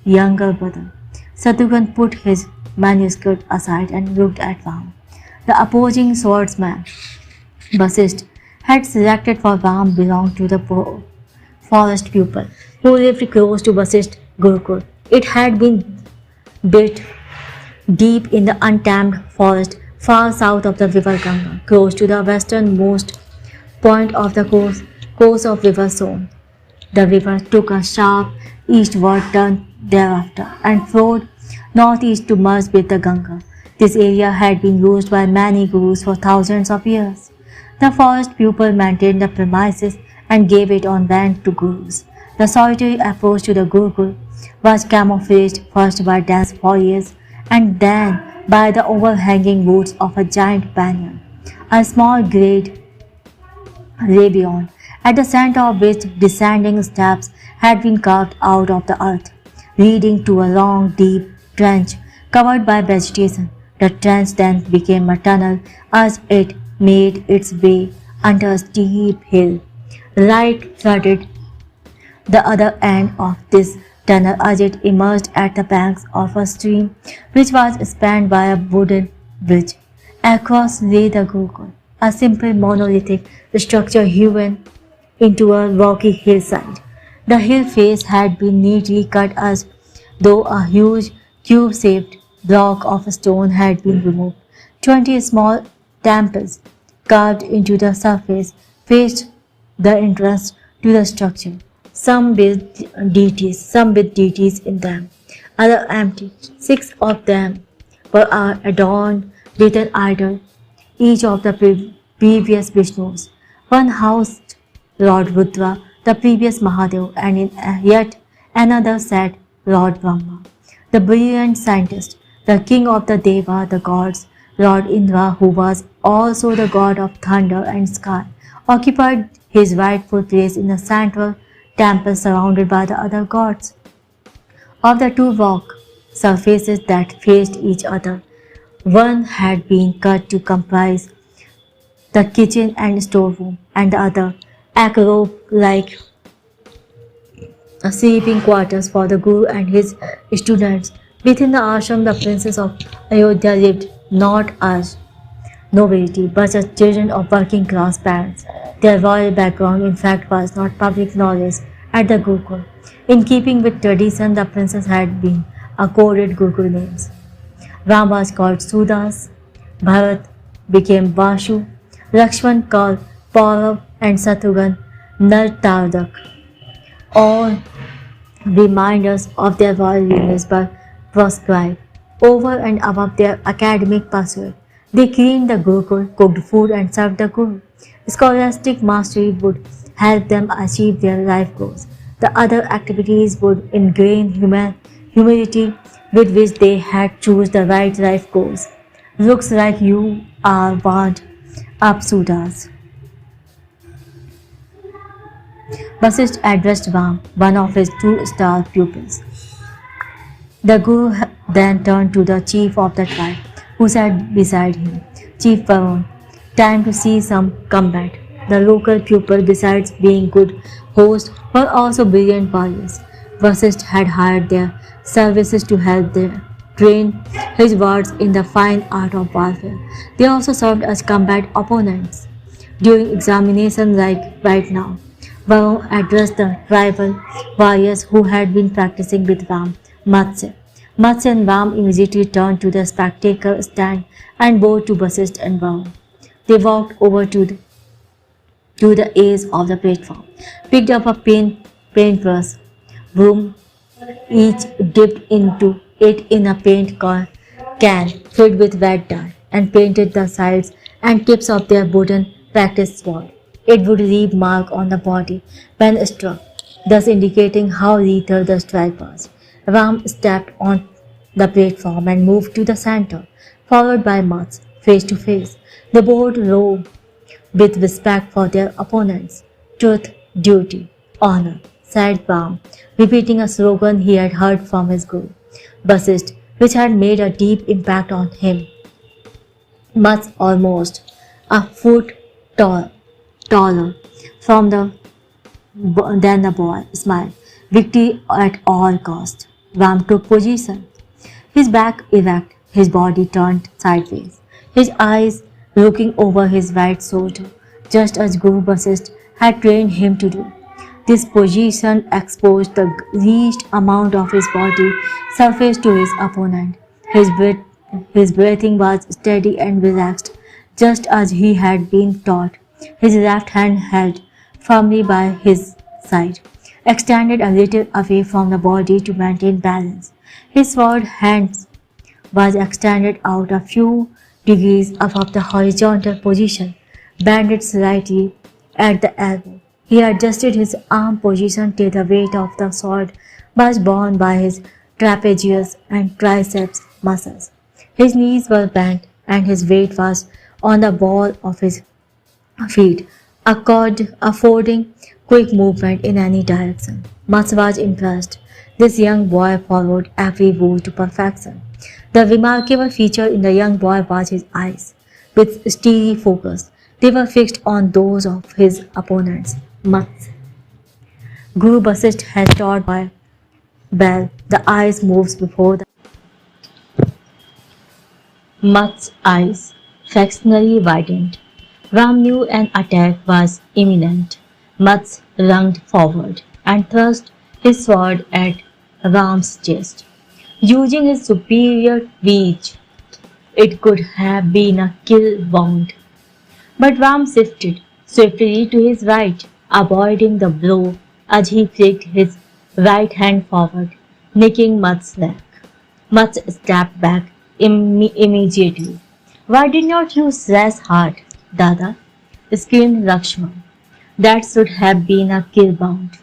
younger brother. Shatrughan put his manuscript aside and looked at Ram. The opposing swordsman, Vasisht, had selected for Ram belonged to the forest pupil who lived close to Vasisht Gurukul. It had been built deep in the untamed forest far south of the river Ganga, close to the westernmost point of the course of river Son. The river took a sharp eastward turn thereafter and flowed northeast to merge with the Ganga. This area had been used by many gurus for thousands of years. The forest pupil maintained the premises and gave it on rent to gurus. The solitary approach to the Gurukul was camouflaged first by dense foliage and then by the overhanging roots of a giant banyan. A small glade lay beyond, at the center of which descending steps had been carved out of the earth, leading to a long, deep trench covered by vegetation. The trench then became a tunnel as it made its way under a steep hill. Light flooded the other end of this tunnel as it emerged at the banks of a stream which was spanned by a wooden bridge. Across lay the Gurukul, a simple monolithic structure hewn into a rocky hillside. The hill face had been neatly cut as though a huge cube-shaped block of stone had been removed. 20 small temples carved into the surface faced the entrance to the structure, some with deities in them, others empty. 6 of them were adorned with an idol, each of the previous Vishnus. One housed Lord Rudra, the previous Mahadev, and in yet another sat Lord Brahma, the brilliant scientist, the king of the Deva, the gods. Lord Indra, who was also the god of thunder and sky, occupied his rightful place in the central temple surrounded by the other gods. Of the two rock surfaces that faced each other, one had been cut to comprise the kitchen and storeroom, and the other, like sleeping quarters for the Guru and his students. Within the ashram, the princes of Ayodhya lived not as nobility, but as children of working class parents. Their royal background, in fact, was not public knowledge at the Gurukul. In keeping with tradition, the princes had been accorded Gurukul names. Ram was called Sudas, Bharat became Vashu, Lakshman called Paurav, and Satrughn Nartardak. All reminders of their royal lineage were proscribed. Over and above their academic pursuit, they cleaned the Gurukul, cooked food, and served the Guru. Scholastic mastery would help them achieve their life goals. The other activities would ingrain humility with which they had choose the right life goals. Looks like you are wound up, Sudas. Vasishtha addressed Ram, one of his 2-star pupils. The Guru then turned to the chief of the tribe, who sat beside him, Chief Varun. Time to see some combat. The local pupil, besides being good hosts, were also brilliant warriors. Vasishtha had hired their services to help them train his wards in the fine art of warfare. They also served as combat opponents. During examination like right now, Varun addressed the tribal warriors who had been practicing with Ram, Matsya. Matsya and Ram immediately turned to the spectacle stand and bowed to Vasishtha and Varun. They walked over to the edge of the platform, picked up a paintbrush, broom, each dipped into it in a paint can filled with wet dye, and painted the sides and tips of their wooden practice sword. It would leave mark on the body when struck, thus indicating how lethal the strike was. Ram stepped on the platform and moved to the center, followed by Mats, face to face. They bowed low with respect for their opponents. Truth, duty, honor, said Ram, repeating a slogan he had heard from his guru, Vasishtha, which had made a deep impact on him. Mats, almost a foot taller from than the boy, smiled. Victory at all cost. Ram took position, his back erect, his body turned sideways, his eyes looking over his right shoulder, just as Guru Vasishtha had trained him to do. This position exposed the least amount of his body surface to his opponent. His breathing was steady and relaxed, just as he had been taught. His left hand held firmly by his side, extended a little away from the body to maintain balance. His sword hand was extended out a few degrees above the horizontal position, bended slightly at the elbow. He adjusted his arm position till the weight of the sword was borne by his trapezius and triceps muscles. His knees were bent and his weight was on the ball of his feet, affording quick movement in any direction. Mats was impressed. This young boy followed every move to perfection. The remarkable feature in the young boy was his eyes. With steady focus, they were fixed on those of his opponents, Mats. Guru Vasishtha had taught by Bell, the eyes moves before the Mats' eyes fractionally widened. Ram knew an attack was imminent. Mats lunged forward and thrust his sword at Ram's chest. Using his superior reach, it could have been a kill wound. But Ram shifted swiftly to his right, avoiding the blow as he flicked his right hand forward, nicking Mats' neck. Mats stepped back immediately. Why did not you slash hard, Dada? Screamed Lakshman. That should have been a kill wound.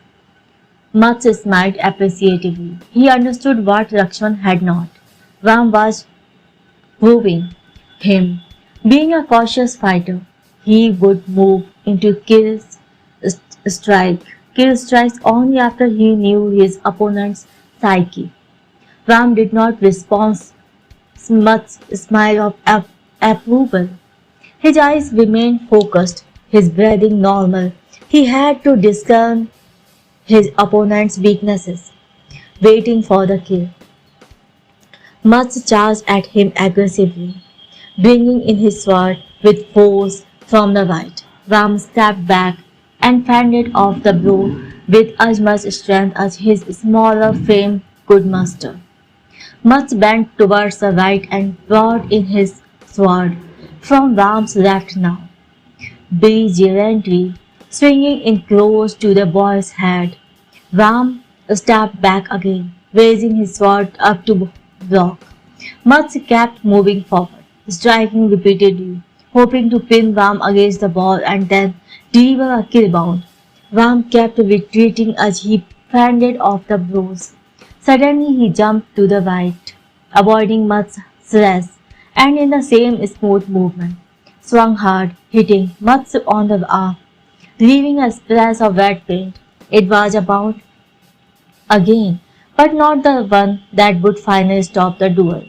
Mats smiled appreciatively. He understood what Lakshman had not. Ram was proving him. Being a cautious fighter, he would move into kill strikes only after he knew his opponent's psyche. Ram did not respond Mats' smile of approval. His eyes remained focused, his breathing normal. He had to discern his opponent's weaknesses, waiting for the kill. Mats charged at him aggressively, bringing in his sword with force from the right. Ram stepped back and fended off the blow with as much strength as his smaller frame could muster. Mats bent towards the right and brought in his sword from Ram's left now, belligerently swinging in close to the boy's head. Ram stepped back again, raising his sword up to block. Mats kept moving forward, striking repeatedly, hoping to pin Ram against the wall and then deliver a kill bound. Ram kept retreating as he fended off the blows. Suddenly he jumped to the right, avoiding Mats' slash, and in the same smooth movement, swung hard, hitting Mats on the arm, leaving a splash of red paint. It was about again, but not the one that would finally stop the duel.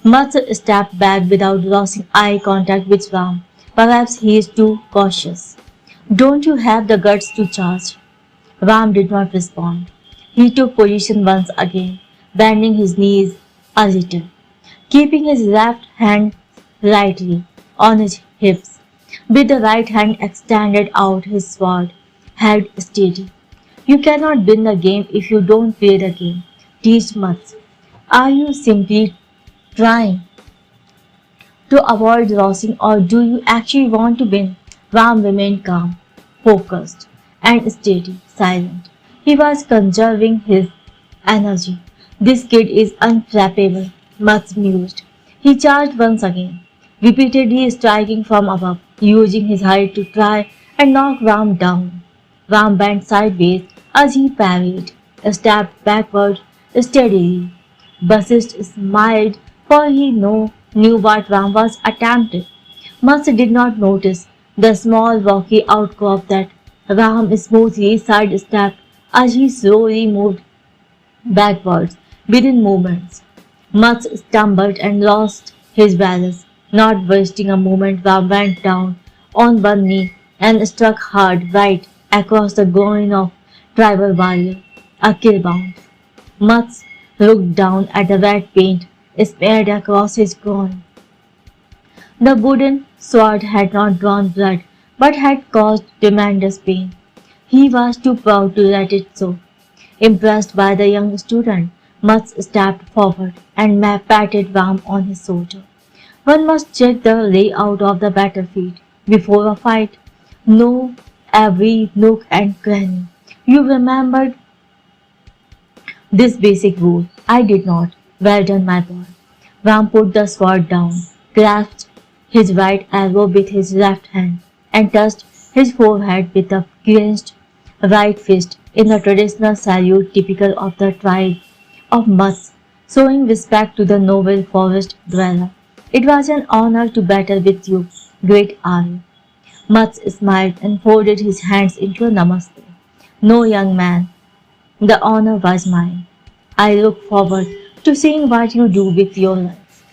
Mats stepped back without losing eye contact with Ram. Perhaps he is too cautious. Don't you have the guts to charge? Ram did not respond. He took position once again, bending his knees a little, keeping his left hand lightly on his hips. With the right hand extended out, his sword held steady. You cannot win the game if you don't play the game, teased Mats. Are you simply trying to avoid losing or do you actually want to win? Ram remained calm, focused, and steady, silent. He was conserving his energy. This kid is unflappable, Mats mused. He charged once again, repeatedly striking from above, using his height to try and knock Ram down. Ram bent sideways as he parried, stepped backward steadily. Basist smiled, for he knew what Ram was attempting. Mats did not notice the small rocky outcrop that Ram smoothly sidestepped as he slowly moved backwards within movements. Mats stumbled and lost his balance. Not wasting a moment, Ram went down on one knee and struck hard right across the groin of tribal warrior, a kill bound. Mats looked down at the red paint smeared across his groin. The wooden sword had not drawn blood, but had caused tremendous pain. He was too proud to let it show. Impressed by the young student, Mats stepped forward and patted Ram on his shoulder. One must check the layout of the battlefield before a fight. Know every nook and cranny. You remembered this basic rule. I did not. Well done, my boy. Ram put the sword down, grasped his right elbow with his left hand, and touched his forehead with a clenched right fist in the traditional salute typical of the tribe of Mats, showing respect to the noble forest dweller. It was an honor to battle with you, great Arya. Mats smiled and folded his hands into a namaste. No, young man, the honor was mine. I look forward to seeing what you do with your life.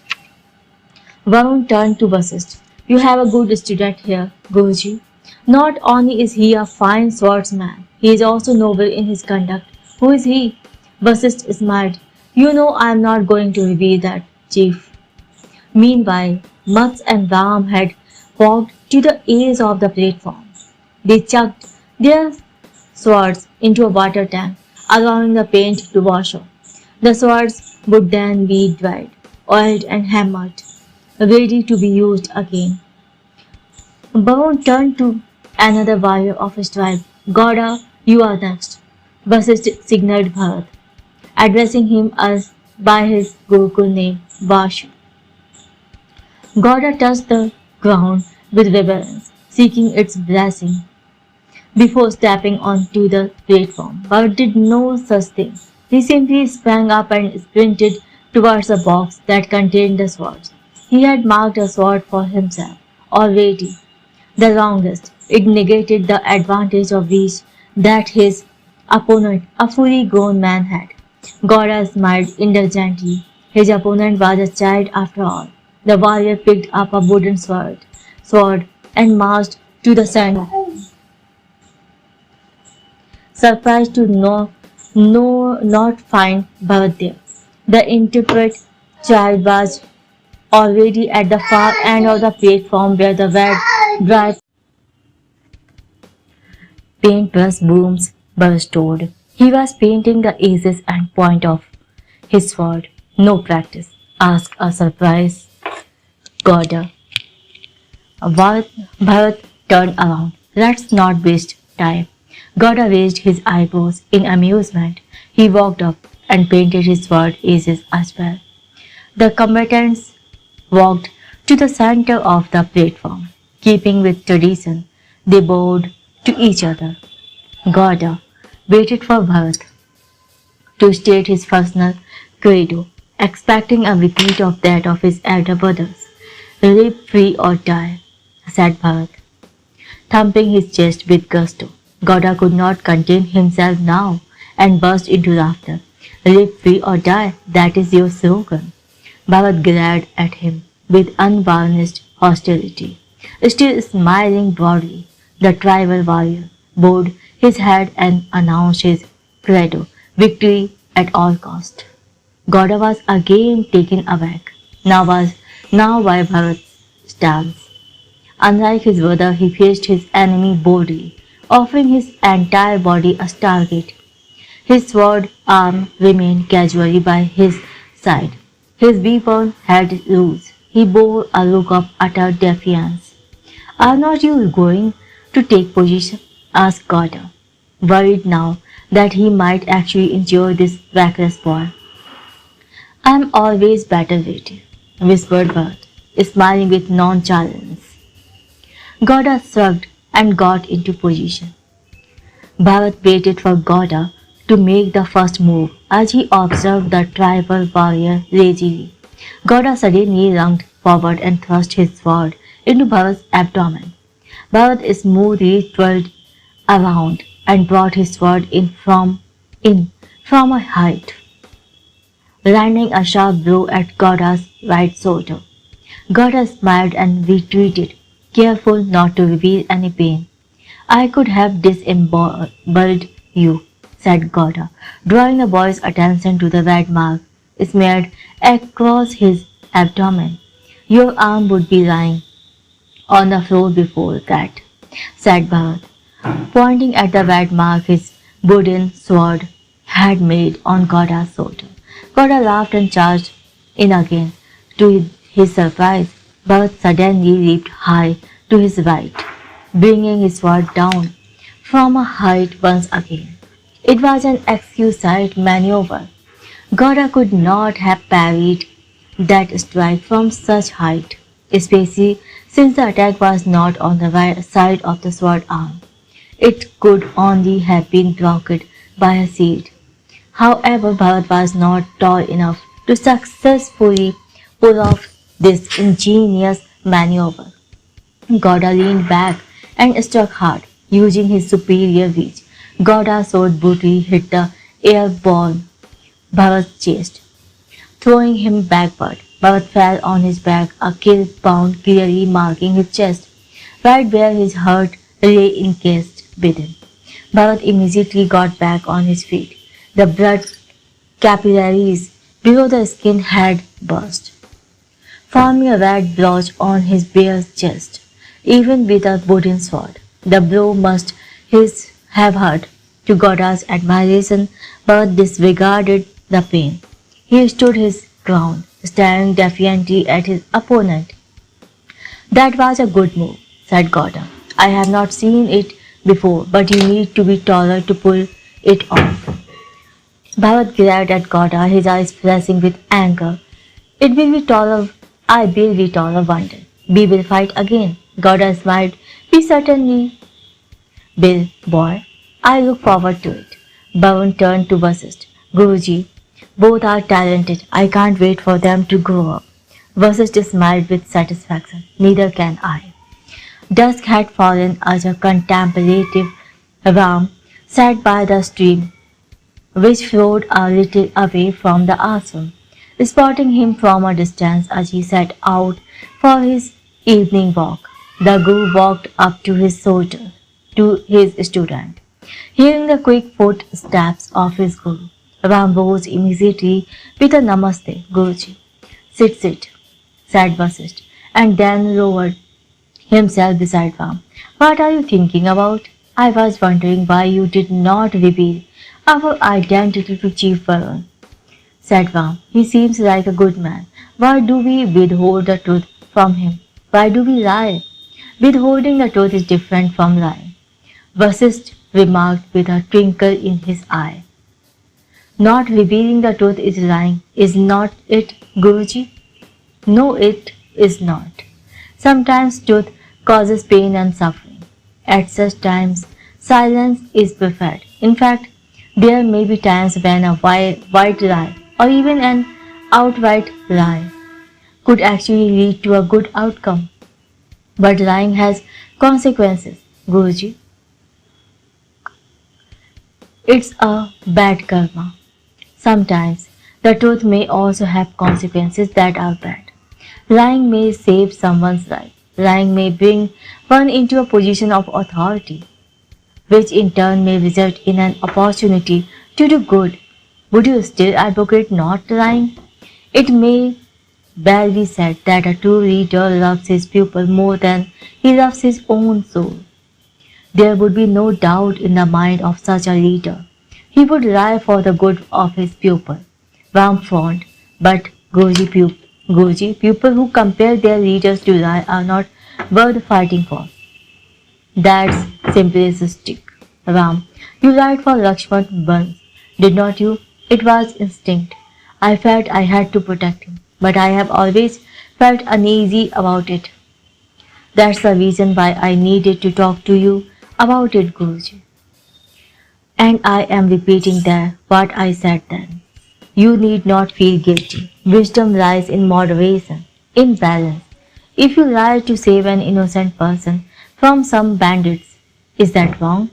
Varun turned to Vasist. You have a good student here, Guruji. Not only is he a fine swordsman, he is also noble in his conduct. Who is he? Vasist smiled. You know I am not going to reveal that, chief. Meanwhile, Mats and Ram had walked to the edge of the platform. They chucked their swords into a water tank, allowing the paint to wash off. The swords would then be dried, oiled and hammered, ready to be used again. Bhavan turned to another warrior of his tribe. Gauda, you are next, Vasisht signaled Bharat, addressing him as by his Gurukul name, Vashu. Gauda touched the ground with reverence, seeking its blessing before stepping onto the platform. Bharat did no such thing. He simply sprang up and sprinted towards the box that contained the swords. He had marked a sword for himself already, the longest. It negated the advantage of reach that his opponent, a fully grown man, had. Gora smiled indulgently. His opponent was a child after all. The warrior picked up a wooden sword and marched to the center, surprised to not find Bharat there. The intrepid child was already at the far end of the platform where the wet, dry paintbrush brooms were stored. He was painting the edges and point of his sword. No practice, asked a surprised Gauda. Bharat turned around. Let's not waste time. Gauda raised his eyebrows in amusement. He walked up and painted his sword edges as well. The combatants walked to the center of the platform. Keeping with tradition, they bowed to each other. Gauda waited for Bharat to state his personal credo, expecting a repeat of that of his elder brothers. Live free or die, said Bharat, thumping his chest with gusto. Gauda could not contain himself now and burst into laughter. Live free or die, that is your slogan. Bharat glared at him with unvarnished hostility. Still smiling broadly, the tribal warrior bowed his head and announced his credo, victory at all cost. Gauda was again taken aback, now by Bharat's stance. Unlike his brother, he faced his enemy boldly, offering his entire body a target. His sword arm remained casually by his side. His weapon held loose. He bore a look of utter defiance. Are not you going to take position? Asked Gauda, worried now that he might actually injure this reckless boy. I am always better waited, whispered Bharat, smiling with nonchalance. Gauda shrugged and got into position. Bharat waited for Gauda to make the first move as he observed the tribal warrior lazily. Gauda suddenly lunged forward and thrust his sword into Bharat's abdomen. Bharat smoothly twirled around and brought his sword in from a height, landing a sharp blow at Gauda's right shoulder. Gauda smiled and retreated, careful not to reveal any pain. I could have disemboweled you, said Gauda, drawing the boy's attention to the red mark smeared across his abdomen. Your arm would be lying on the floor before that, said Bharat, pointing at the red mark his wooden sword had made on Gauda's shoulder. Gauda laughed and charged in again. To his surprise, Bharat suddenly leaped high to his right, bringing his sword down from a height once again. It was an exquisite maneuver. Gauda could not have parried that strike from such height, especially since the attack was not on the right side of the sword arm. It could only have been blocked by a shield. However, Bharat was not tall enough to successfully pull off this ingenious maneuver. Gauda leaned back and struck hard, using his superior reach. Gauda's sword brutally hit the airborne Bharat's chest, throwing him backward. Bharat fell on his back, a kill wound clearly marking his chest, right where his heart lay encased within. Bharat immediately got back on his feet. The blood capillaries below the skin had burst, forming a red blotch on his bare chest. even with a wooden sword. The blow must have hurt to Goda's admiration, but disregarded the pain. He stood his ground, staring defiantly at his opponent. That was a good move, said Goda. I have not seen it before, but you need to be taller to pull it off. Bharat glared at Goda, his eyes flashing with anger. It will be taller. I will be taller one day. We will fight again. Goda smiled. We certainly will, boy. I look forward to it. Bhavan turned to Vasist. Guruji, both are talented. I can't wait for them to grow up. Vasist smiled with satisfaction. Neither can I. Dusk had fallen as a contemplative Ram sat by the stream which flowed a little away from the ashram. Spotting him from a distance as he set out for his evening walk, the Guru walked up to his student. Hearing the quick footsteps of his Guru, Ram rose immediately with a Namaste, Guruji. Sit, said Vasist, and then lowered himself beside Ram. What are you thinking about? I was wondering why you did not reveal our identity to Chief Baron, said Ram. He seems like a good man. Why do we withhold the truth from him? Why do we lie? Withholding the truth is different from lying, Vasist remarked with a twinkle in his eye. Not revealing the truth is lying, is not it, Guruji? No, it is not. Sometimes truth causes pain and suffering. At such times, silence is preferred. In fact, there may be times when a white lie or even an outright lie could actually lead to a good outcome. But lying has consequences, Guruji. It's a bad karma. Sometimes the truth may also have consequences that are bad. Lying may save someone's life. Lying may bring one into a position of authority, which in turn may result in an opportunity to do good. Would you still advocate not lying? It may well be said that a true leader loves his pupil more than he loves his own soul. There would be no doubt in the mind of such a leader. He would lie for the good of his pupil. Ram frowned, but Guruji, people who compel their leaders to lie are not worth fighting for. That's simplistic. Ram, you lied for Lakshman once, did not you? It was instinct. I felt I had to protect him, but I have always felt uneasy about it. That's the reason why I needed to talk to you about it, Guruji. And I am repeating that what I said then. You need not feel guilty. Wisdom lies in moderation, in balance. If you lie to save an innocent person from some bandits, is that wrong?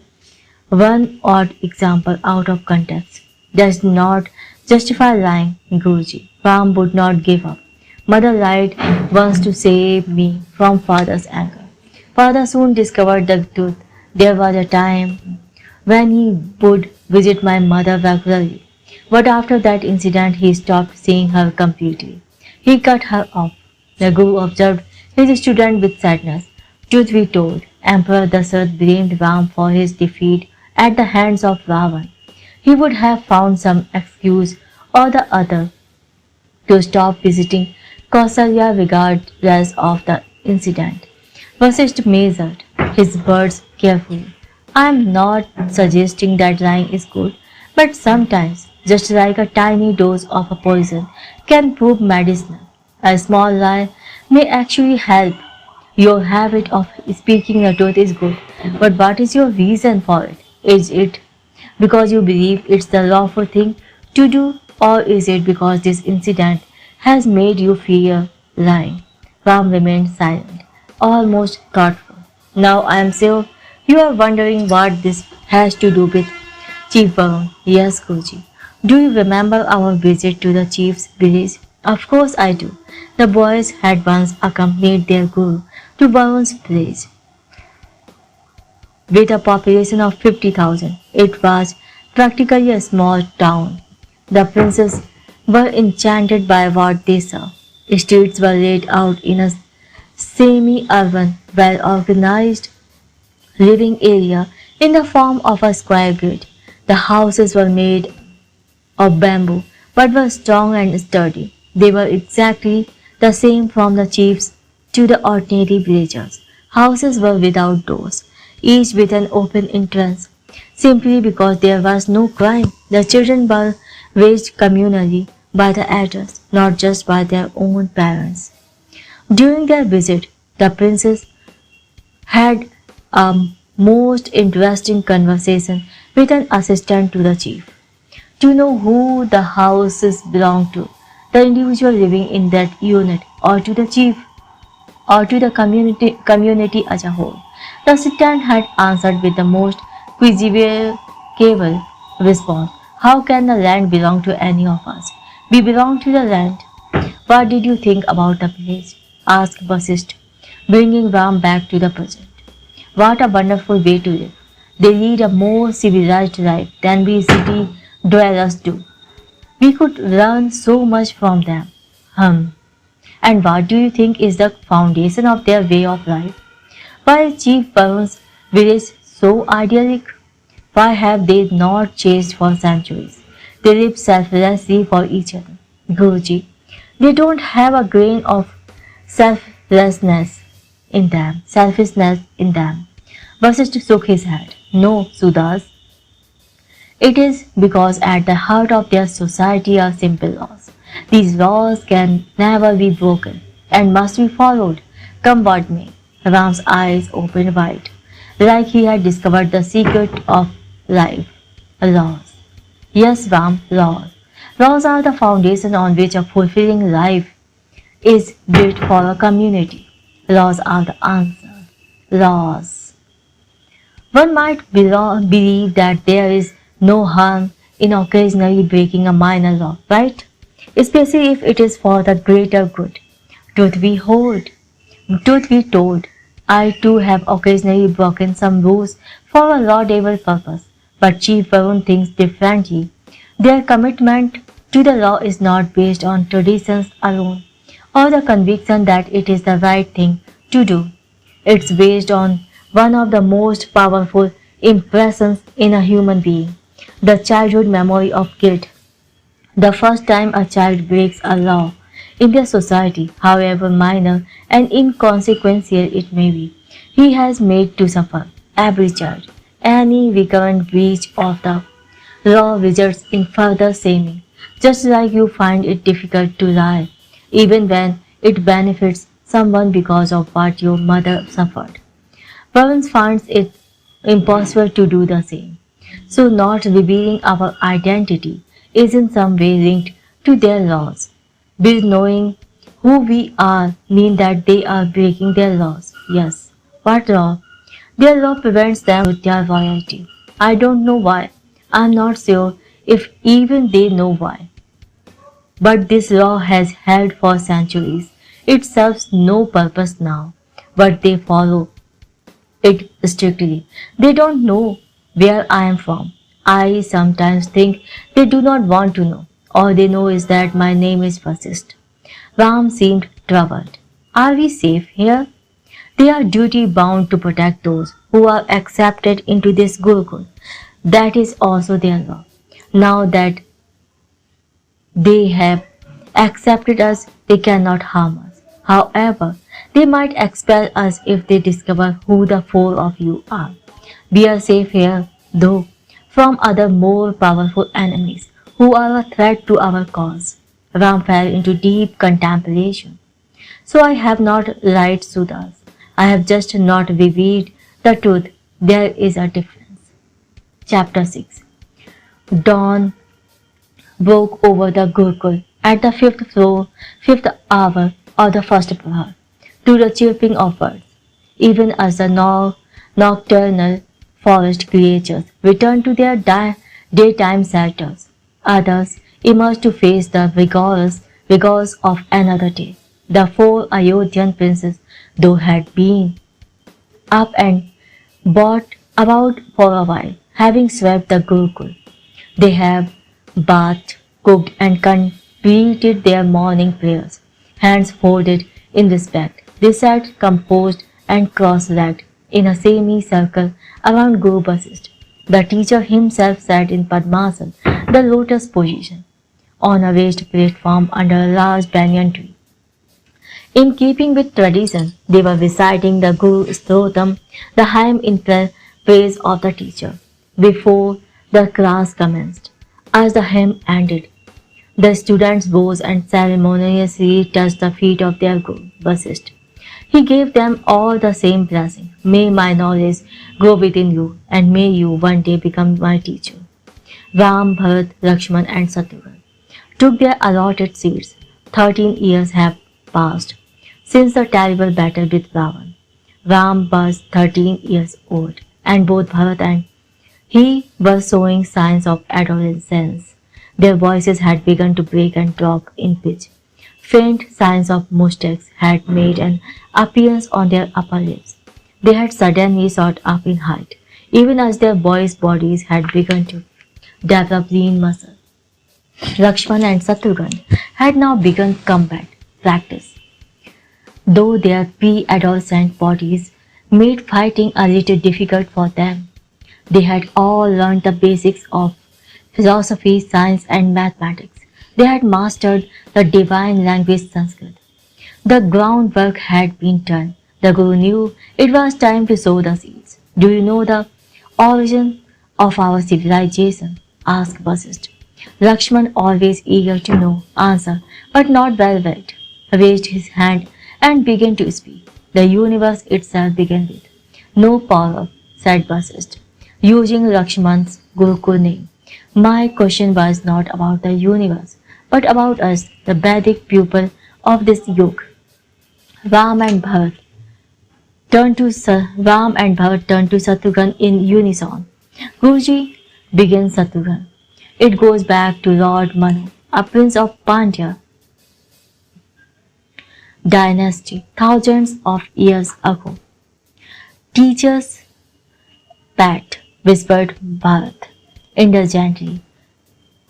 One odd example out of context does not justify lying, Guruji. Ram would not give up. Mother lied once to save me from father's anger. Father soon discovered the truth. There was a time when he would visit my mother regularly. But after that incident, he stopped seeing her completely. He cut her off. The Guru observed his student with sadness. Truth be told, Emperor Dasarath blamed Ram for his defeat at the hands of Ravan. He would have found some excuse or the other to stop visiting Kausalya regardless of the incident. Vasisht measured his words carefully. I am not suggesting that lying is good, but sometimes, just like a tiny dose of a poison can prove medicinal, a small lie may actually help. Your habit of speaking the truth is good, but what is your reason for it? Is it because you believe it's the lawful thing to do, or is it because this incident has made you fear lying? Ram remained silent, almost thoughtful. Now I am sure you are wondering what this has to do with Chief Baron. Yes, Guruji. Do you remember our visit to the chief's village? Of course I do. The boys had once accompanied their Guru to Baron's village. With a population of 50,000, it was practically a small town. The princes were enchanted by what they saw. Streets were laid out in a semi-urban, well-organized living area in the form of a square grid. The houses were made of bamboo, but were strong and sturdy. They were exactly the same from the chiefs to the ordinary villagers. Houses were without doors, each with an open entrance. Simply because there was no crime, the children were raised communally by the elders, not just by their own parents. During their visit, the princess had a most interesting conversation with an assistant to the chief to know who the houses belonged to, the individual living in that unit, or to the chief, or to the community as a whole. The assistant had answered with the most quizzical response. How can the land belong to any of us? We belong to the land. What did you think about the village? Asked Vasist, bringing Ram back to the present. What a wonderful way to live. They lead a more civilized life than we city dwellers do. We could learn so much from them. And what do you think is the foundation of their way of life? Why is Chief Varun's village so idyllic? Why have they not changed for centuries? They live selflessly for each other. Guruji, they don't have a grain of selfishness in them. Vasishtha shook his head. No, Sudas. It is because at the heart of their society are simple laws. These laws can never be broken and must be followed, come what may. Ram's eyes opened wide, like he had discovered the secret of life. Laws. Yes, Ram, laws. Laws are the foundation on which a fulfilling life is built for a community. Laws are the answer. Laws. One might believe that there is no harm in occasionally breaking a minor law, right? Especially if it is for the greater good. Truth be told, I too have occasionally broken some rules for a laudable purpose, but Chief Varun thinks differently. Their commitment to the law is not based on traditions alone, or the conviction that it is the right thing to do. It's based on one of the most powerful impressions in a human being, the childhood memory of guilt. The first time a child breaks a law in their society, however minor and inconsequential it may be, he has made to suffer. Every child, any recurrent breach of the law results in further shaming, just like you find it difficult to lie, even when it benefits someone because of what your mother suffered. Varun finds it impossible to do the same. So not revealing our identity is in some way linked to their laws. Will knowing who we are mean that they are breaking their laws? Yes. What law? Their law prevents them with their royalty. I don't know why. I'm not sure if even they know why. But this law has held for centuries. It serves no purpose now, but they follow it strictly. They don't know where I am from. I sometimes think they do not want to know. All they know is that my name is Vasist. Ram seemed troubled. Are we safe here? They are duty bound to protect those who are accepted into this Gurukul. That is also their law. Now that they have accepted us, they cannot harm us. However, they might expel us if they discover who the four of you are. We are safe here, though, from other more powerful enemies who are a threat to our cause. Ram fell into deep contemplation. So I have not lied, Sudas. I have just not revealed the truth. There is a difference. Chapter 6. Dawn broke over the Gurukul at the fifth hour of the first prahar, to the chirping of birds, even as the nocturnal forest creatures returned to their daytime shelters. Others emerged to face the rigors of another day. The four Ayodhyan princes, though, had been up and about for a while, having swept the Gurukul. They have bathed, cooked, and completed their morning prayers, hands folded in respect. They sat composed and cross-legged in a semicircle around Guru Vasishtha. The teacher himself sat in Padmasana, the lotus position, on a raised platform under a large banyan tree. In keeping with tradition, they were reciting the Guru Stotam, the hymn in praise of the teacher, before the class commenced. As the hymn ended, the students rose and ceremoniously touched the feet of their Guru, Vasishtha. He gave them all the same blessing. May my knowledge grow within you, and may you one day become my teacher. Ram, Bharat, Lakshman and Shatrughan took their allotted seats. 13 years have passed since the terrible battle with Ravan. Ram was 13 years old, and both Bharat and he were showing signs of adolescence. Their voices had begun to break and drop in pitch. Faint signs of mustaches had made an appearance on their upper lips. They had suddenly shot up in height, even as their boys' bodies had begun to develop lean muscle. Lakshman and Shatrughan had now begun combat practice, though their pre-adolescent bodies made fighting a little difficult for them. They had all learned the basics of philosophy, science and mathematics. They had mastered the divine language Sanskrit. The groundwork had been done. The Guru knew it was time to sow the seeds. Do you know the origin of our civilization? Asked Vasishtha. Lakshman, always eager to know, answered, but not well read, raised his hand and began to speak. The universe itself began with. No power, said Vasishtha, using Lakshman's Gurukul name. My question was not about the universe, but about us, the Vedic pupil of this yoke. Ram and Bharat turned to Shatrughan in unison. Guruji, began Shatrughan. It goes back to Lord Manu, a prince of Pandya dynasty, thousands of years ago. Teacher's pet, whispered Bharat indulgently,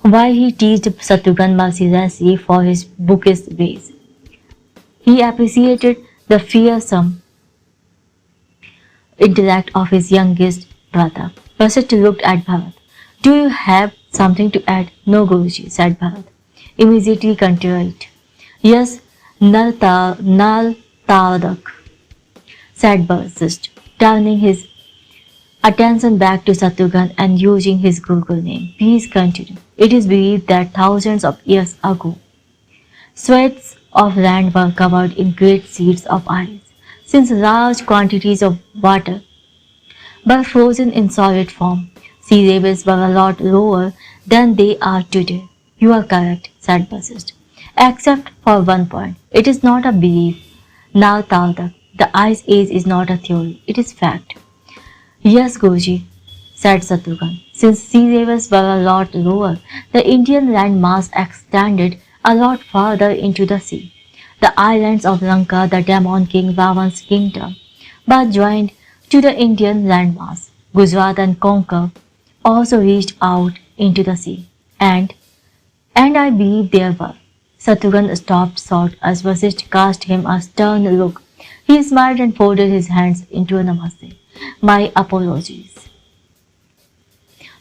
while he teased Shatrughan mercilessly for his bookish ways. He appreciated the fearsome intellect of his youngest brother. Vasishtha looked at Bharat. Do you have something to add? No, Guruji, said Bharat, immediately contrite. Yes, Nal Tadak, said Vasishtha, turning his attention back to Shatrughan and using his Gurukul name. Please continue. It is believed that thousands of years ago, swaths of land were covered in great sheets of ice. Since large quantities of water were frozen in solid form, sea levels were a lot lower than they are today. You are correct, said Vasishtha, except for one point. It is not a belief. Now, Taldak, the ice age is not a theory, it is fact. Yes, Guruji, said Shatrughan. Since sea levels were a lot lower, the Indian land mass extended a lot farther into the sea. The islands of Lanka, the demon king Ravan's kingdom, were joined to the Indian landmass. Gujarat and Konkan also reached out into the sea. And I believe there were. Shatrughan stopped short as Vasishtha cast him a stern look. He smiled and folded his hands into a namaste. My apologies.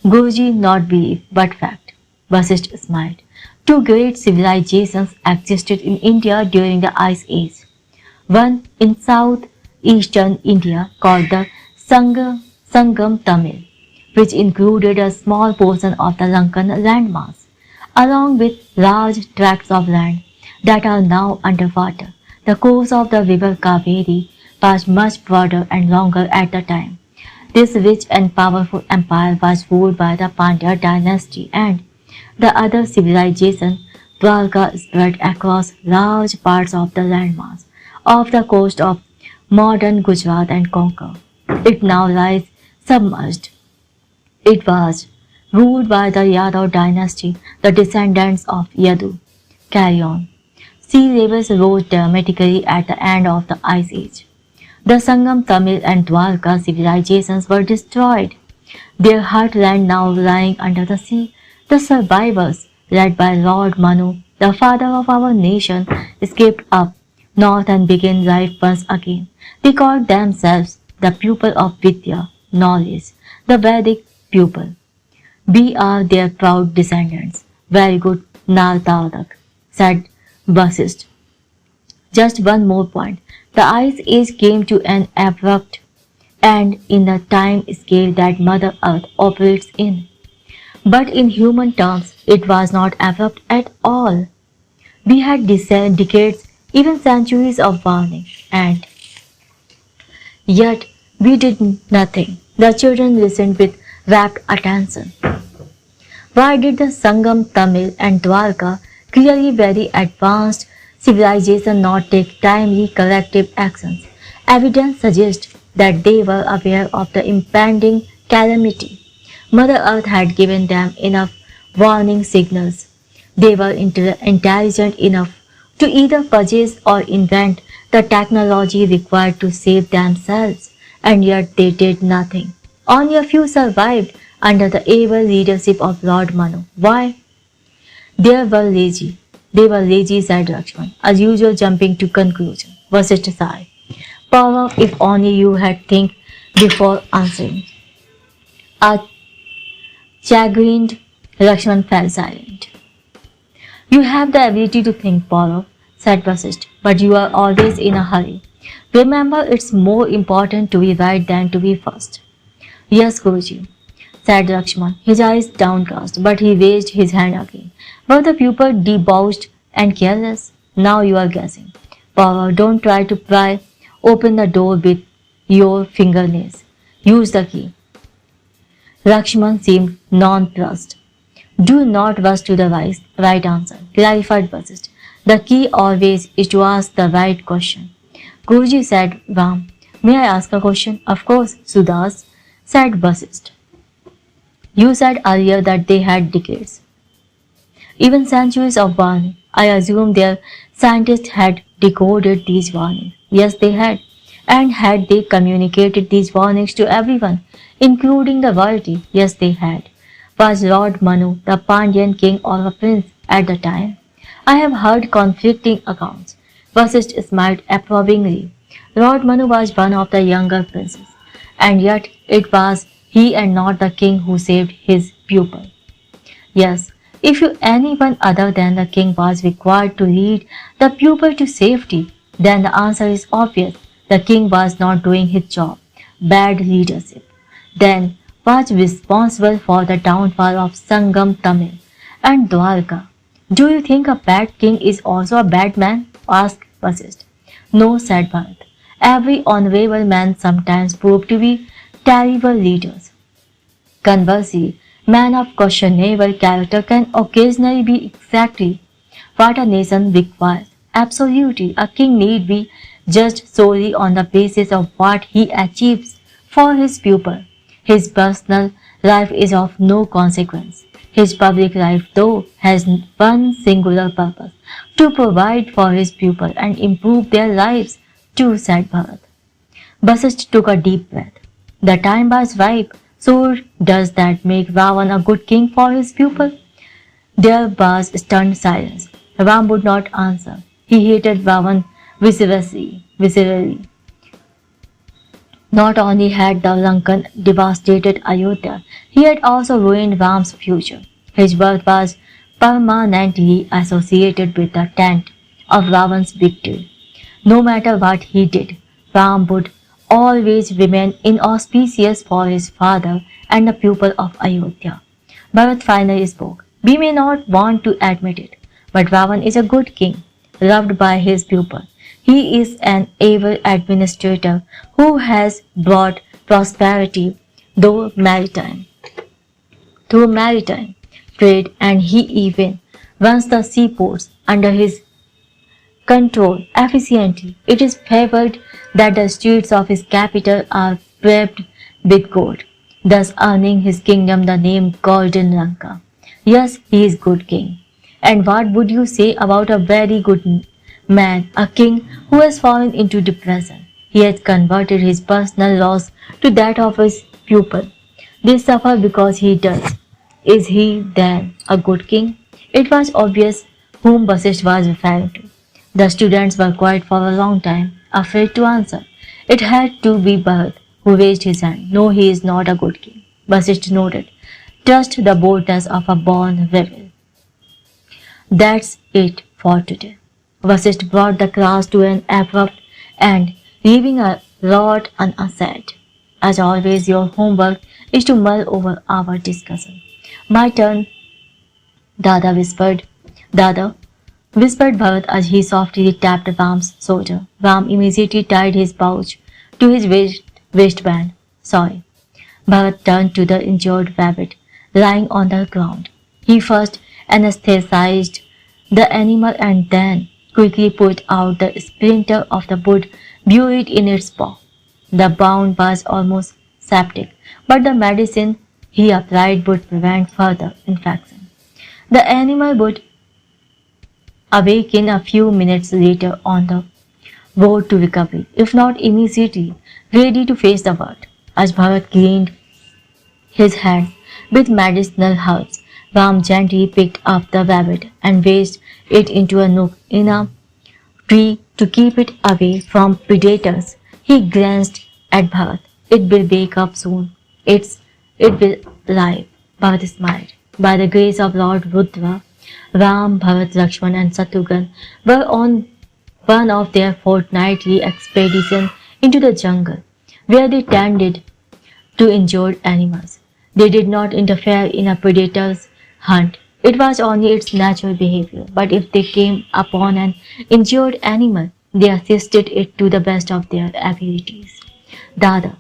Guruji, not belief, but fact. Vasishtha smiled. Two great civilizations existed in India during the Ice Age. One in southeastern India called the Sangam Tamil, which included a small portion of the Lankan landmass, along with large tracts of land that are now underwater. The course of the river Kaveri was much broader and longer at the time. This rich and powerful empire was ruled by the Pandya dynasty, and the other civilization, Dwarka, spread across large parts of the landmass off the coast of modern Gujarat and Konkan. It now lies submerged. It was ruled by the Yadav dynasty, the descendants of Yadu. Carry on. Sea levels rose dramatically at the end of the Ice Age. The Sangam, Tamil and Dwarka civilizations were destroyed, their heartland now lying under the sea. The survivors, led by Lord Manu, the father of our nation, escaped up north and began life once again. They called themselves the pupil of Vidya, knowledge, the Vedic pupil. We are their proud descendants. Very good, Nartadak, said Vasist. Just one more point. The Ice Age came to an abrupt end in the time scale that Mother Earth operates in. But in human terms, it was not abrupt at all. We had decades, even centuries of warning, and yet we did nothing. The children listened with rapt attention. Why did the Sangam, Tamil, and Dwarka, clearly very advanced civilization, not take timely corrective actions? Evidence suggests that they were aware of the impending calamity. Mother Earth had given them enough warning signals. They were intelligent enough to either purchase or invent the technology required to save themselves, and yet they did nothing. Only a few survived under the able leadership of Lord Manu. Why? They were lazy. They were lazy, said Lakshman, as usual jumping to conclusion. Vasishtha sighed. Power, if only you had think before answering. A chagrined Lakshman fell silent. You have the ability to think, Paurav, said Vasishtha, but you are always in a hurry. Remember, it's more important to be right than to be first. Yes, Guruji, said Lakshman, his eyes downcast, but he raised his hand again. Were the pupil debauched and careless? Now you are guessing. Paurav, don't try to pry open the door with your fingernails. Use the key. Lakshman seemed nonplussed. Do not rush to the right answer, clarified Vasishtha. The key always is to ask the right question. Guruji said, Ram, may I ask a question? Of course, Sudas, said Vasishtha. You said earlier that they had decades, even centuries of warning. I assume their scientists had decoded these warnings. Yes, they had. And had they communicated these warnings to everyone, including the royalty? Yes, they had. Was Lord Manu the Pandyan king or a prince at the time? I have heard conflicting accounts. Vasishtha smiled approvingly. Lord Manu was one of the younger princes, and yet it was he and not the king who saved his pupil. Yes, if anyone other than the king was required to lead the pupil to safety, then the answer is obvious. The king was not doing his job. Bad leadership. Then was responsible for the downfall of Sangam, Tamil, and Dwarka. Do you think a bad king is also a bad man? Asked Vasishtha. No, said Bharat. Every honorable man sometimes proved to be terrible leaders. Conversely, men of questionable character can occasionally be exactly what a nation requires. Absolutely, a king need be judged solely on the basis of what he achieves for his pupil. His personal life is of no consequence. His public life, though, has one singular purpose, to provide for his pupil and improve their lives too, said Bharat. Vasishtha took a deep breath. The time was ripe. So does that make Ram1 a good king for his pupil? There was stunned silence. Ram would not answer. He hated Ram1 viscerally. Not only had the Lankan devastated Ayodhya, he had also ruined Ram's future. His birth was permanently associated with the tent of Ravan's victory. No matter what he did, Ram would always remain inauspicious for his father and the pupil of Ayodhya. Bharat finally spoke. We may not want to admit it, but Ravan is a good king, loved by his pupil. He is an able administrator who has brought prosperity through maritime trade, and he even runs the seaports under his control efficiently. It is favored that the streets of his capital are paved with gold, thus earning his kingdom the name Golden Lanka. Yes, he is good king. And what would you say about a very good man, a king who has fallen into depression? He has converted his personal loss to that of his pupil. They suffer because he does. Is he then a good king? It was obvious whom Vasishtha was referring to. The students were quiet for a long time, afraid to answer. It had to be Bharat, who raised his hand. No, he is not a good king. Vasishtha nodded. Trust the boldness of a born rebel. That's it for today. Vasishtha brought the class to an abrupt end, leaving a lot unsaid. As always, your homework is to mull over our discussion. My turn, Dada whispered. Dada, whispered Bharat as he softly tapped Ram's shoulder. Ram immediately tied his pouch to his waistband. Sorry. Bharat turned to the injured rabbit, lying on the ground. He first anesthetized the animal and then quickly pulled out the splinter of the wood buried in its paw. The wound was almost septic, but the medicine he applied would prevent further infection. The animal would awaken a few minutes later on the road to recovery, if not immediately, ready to face the world. As Bharat cleaned his hand with medicinal herbs, Ram gently picked up the rabbit and raised it into a nook in a tree to keep it away from predators. He glanced at Bharat. It will wake up soon. It will live. Bharat smiled. By the grace of Lord Rudra, Ram, Bharat, Lakshman and Shatrughan were on one of their fortnightly expeditions into the jungle, where they tended to injured animals. They did not interfere in a predator's hunt. It was only its natural behavior, but if they came upon an injured animal, they assisted it to the best of their abilities. Dada,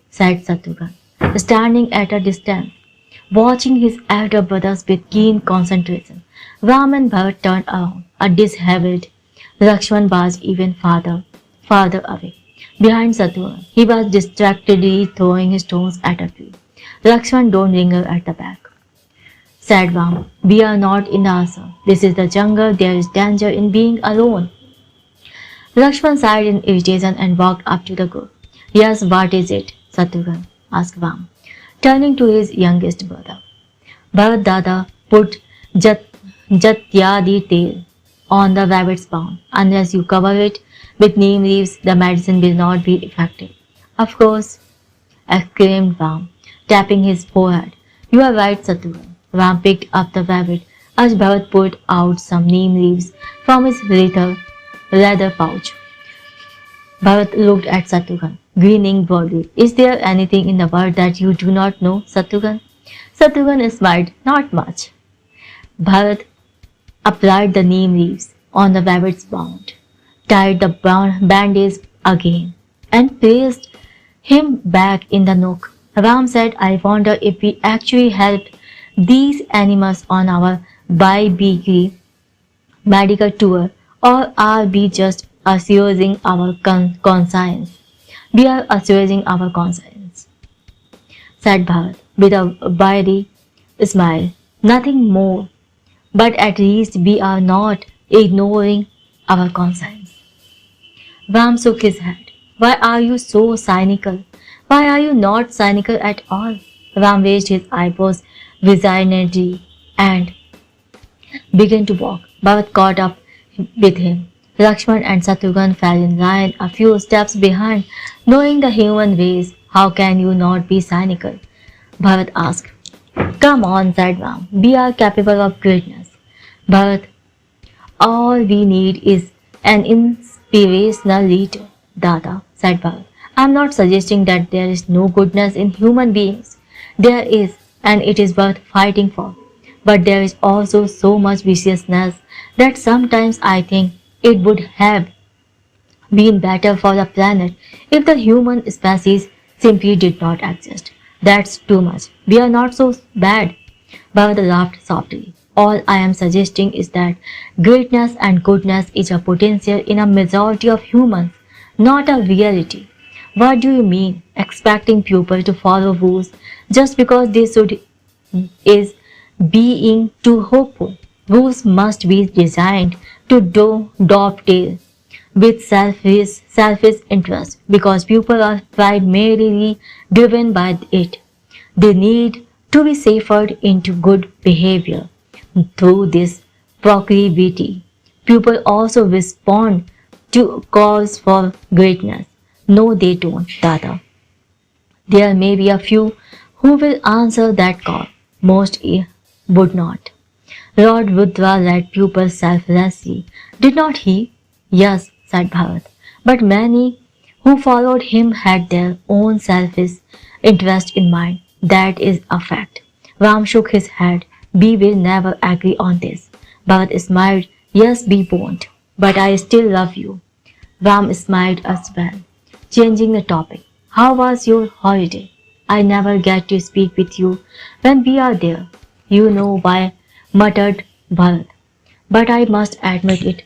said Shatrughan, standing at a distance, watching his elder brothers with keen concentration. Ram and Bharat turned around. A disheveled Lakshman was even farther away. Behind Shatrughan, he was distractedly throwing stones at a tree. Lakshman, don't linger at the back, said Ram. We are not in the ashram. This is the jungle. There is danger in being alone. Lakshman sighed in irritation and walked up to the group. Yes, what is it? Shatrughan asked Ram, turning to his youngest brother. Bharat Dada put Jatyadi tail on the rabbit's bound. Unless you cover it with neem leaves, the medicine will not be effective. Of course, exclaimed Ram, tapping his forehead. You are right, Shatrughan. Ram picked up the rabbit as Bharat pulled out some neem leaves from his leather pouch. Bharat looked at Shatrughan, grinning broadly. Is there anything in the world that you do not know, Shatrughan? Shatrughan smiled. Not much. Bharat applied the neem leaves on the rabbit's wound, tied the bandage again, and placed him back in the nook. Ram said, I wonder if we actually helped these animals on our bi-weekly medical tour, or are we just assuaging our conscience? We are assuaging our conscience, said Bharat with a wry smile. Nothing more, but at least we are not ignoring our conscience. Ram shook his head. Why are you so cynical? Why are you not cynical at all? Ram raised his eyebrows resignedly and began to walk. Bharat caught up with him. Lakshman and Shatrughan fell in line a few steps behind. Knowing the human ways, how can you not be cynical? Bharat asked. Come on, said Ram. We are capable of greatness. Bharat, all we need is an inspirational leader. Dada, said Bharat. I am not suggesting that there is no goodness in human beings. There is, and it is worth fighting for. But there is also so much viciousness that sometimes I think it would have been better for the planet if the human species simply did not exist. That's too much. We are not so bad. Bharat laughed softly. All I am suggesting is that greatness and goodness is a potential in a majority of humans, not a reality. What do you mean, expecting people to follow rules just because they should is being too hopeful? Rules must be designed to dovetail with selfish interest because people are primarily driven by it. They need to be safered into good behavior through this proclivity. People also respond to calls for greatness. No, they don't, Dada. There may be a few who will answer that call. Most would not. Lord Rudra led pupils selflessly. Did not he? Yes, said Bharat. But many who followed him had their own selfish interest in mind. That is a fact. Ram shook his head. We will never agree on this. Bharat smiled. Yes, we won't. But I still love you. Ram smiled as well, changing the topic. How was your holiday? I never get to speak with you when we are there. You know why, muttered Bharat. But I must admit it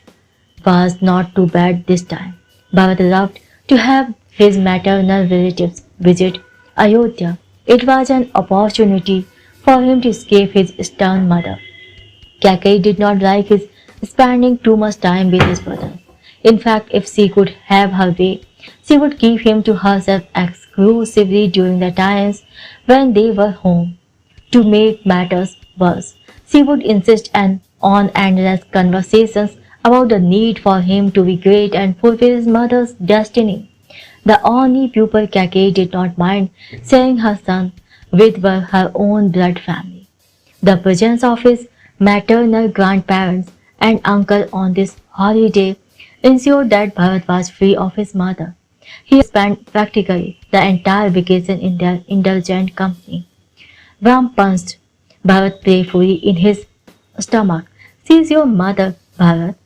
was not too bad this time. Bharat loved to have his maternal relatives visit Ayodhya. It was an opportunity for him to escape his stern mother. Kaikeyi did not like his spending too much time with his brother. In fact, if she could have her way, she would keep him to herself exclusively during the times when they were home. To make matters worse, she would insist on endless conversations about the need for him to be great and fulfill his mother's destiny. The only pupil Kaikeyi did not mind sharing her son with were her own blood family. The presence of his maternal grandparents and uncle on this holiday ensured that Bharat was free of his mother. He spent practically the entire vacation in their indulgent company. Ram punched Bharat playfully in his stomach. She is your mother, Bharat.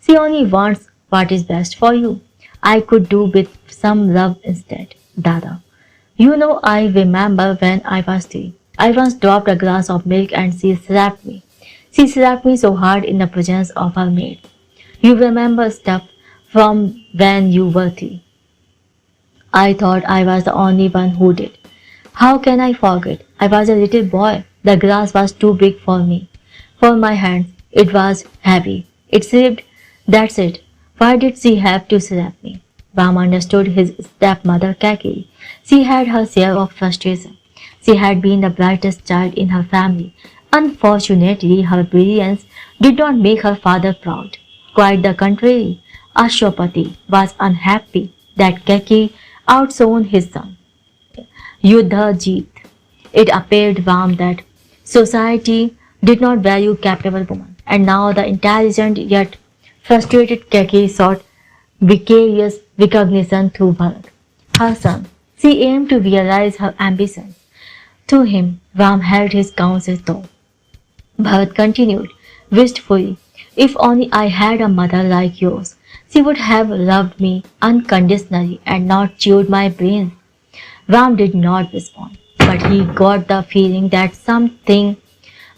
She only wants what is best for you. I could do with some love instead, Dada. You know, I remember when I was 3. I once dropped a glass of milk and she slapped me. She slapped me so hard in the presence of her maid. You remember stuff from when you were 3. I thought I was the only one who did. How can I forget? I was a little boy. The glass was too big for me. For my hands, it was heavy. It slipped. That's it. Why did she have to slap me? Ram understood his stepmother Kaikeyi. She had her share of frustration. She had been the brightest child in her family. Unfortunately, her brilliance did not make her father proud. Quite the contrary. Ashwapati was unhappy that Kaikeyi outshone his son. Yuddha Jeet. It appeared Ram that society did not value capable women, and now the intelligent yet frustrated Kaikeyi sought vicarious recognition through Bharat, her son. She aimed to realize her ambitions. Through him, Ram held his counsel though. Bharat continued wistfully, if only I had a mother like yours, she would have loved me unconditionally and not chewed my brains. Ram did not respond, but he got the feeling that something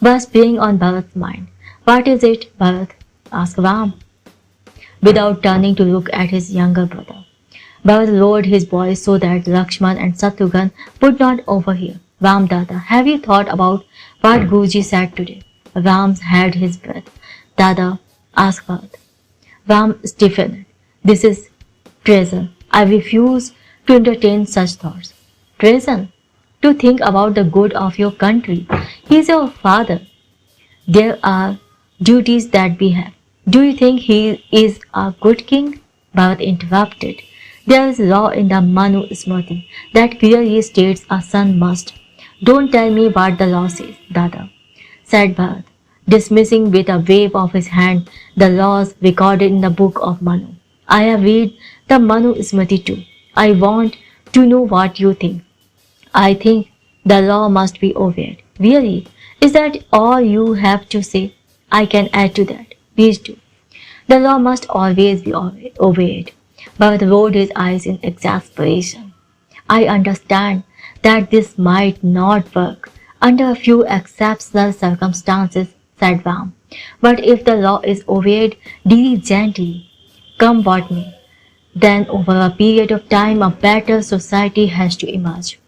was playing on Bharat's mind. What is it, Bharat? Asked Ram, without turning to look at his younger brother. Bharat lowered his voice so that Lakshman and Shatrughan would not overhear. Ram Dada, have you thought about what Guruji said today? Ram held his breath. Dada, asked Bharat. Ram stiffened. This is treason. I refuse to entertain such thoughts. Treason? To think about the good of your country. He is your father. There are duties that we have. Do you think he is a good king? Bharat interrupted. There is law in the Manu Smriti that clearly states a son must. Don't tell me what the law says, Dada, said Bharat, dismissing with a wave of his hand the laws recorded in the book of Manu. I have read the Manu Smriti too. I want to know what you think. I think the law must be obeyed. Really? Is that all you have to say? I can add to that. Please do. The law must always be obeyed. Bharat rolled his eyes in exasperation. I understand that this might not work under a few exceptional circumstances, said Ram. But if the law is obeyed diligently, come what may, then over a period of time a better society has to emerge.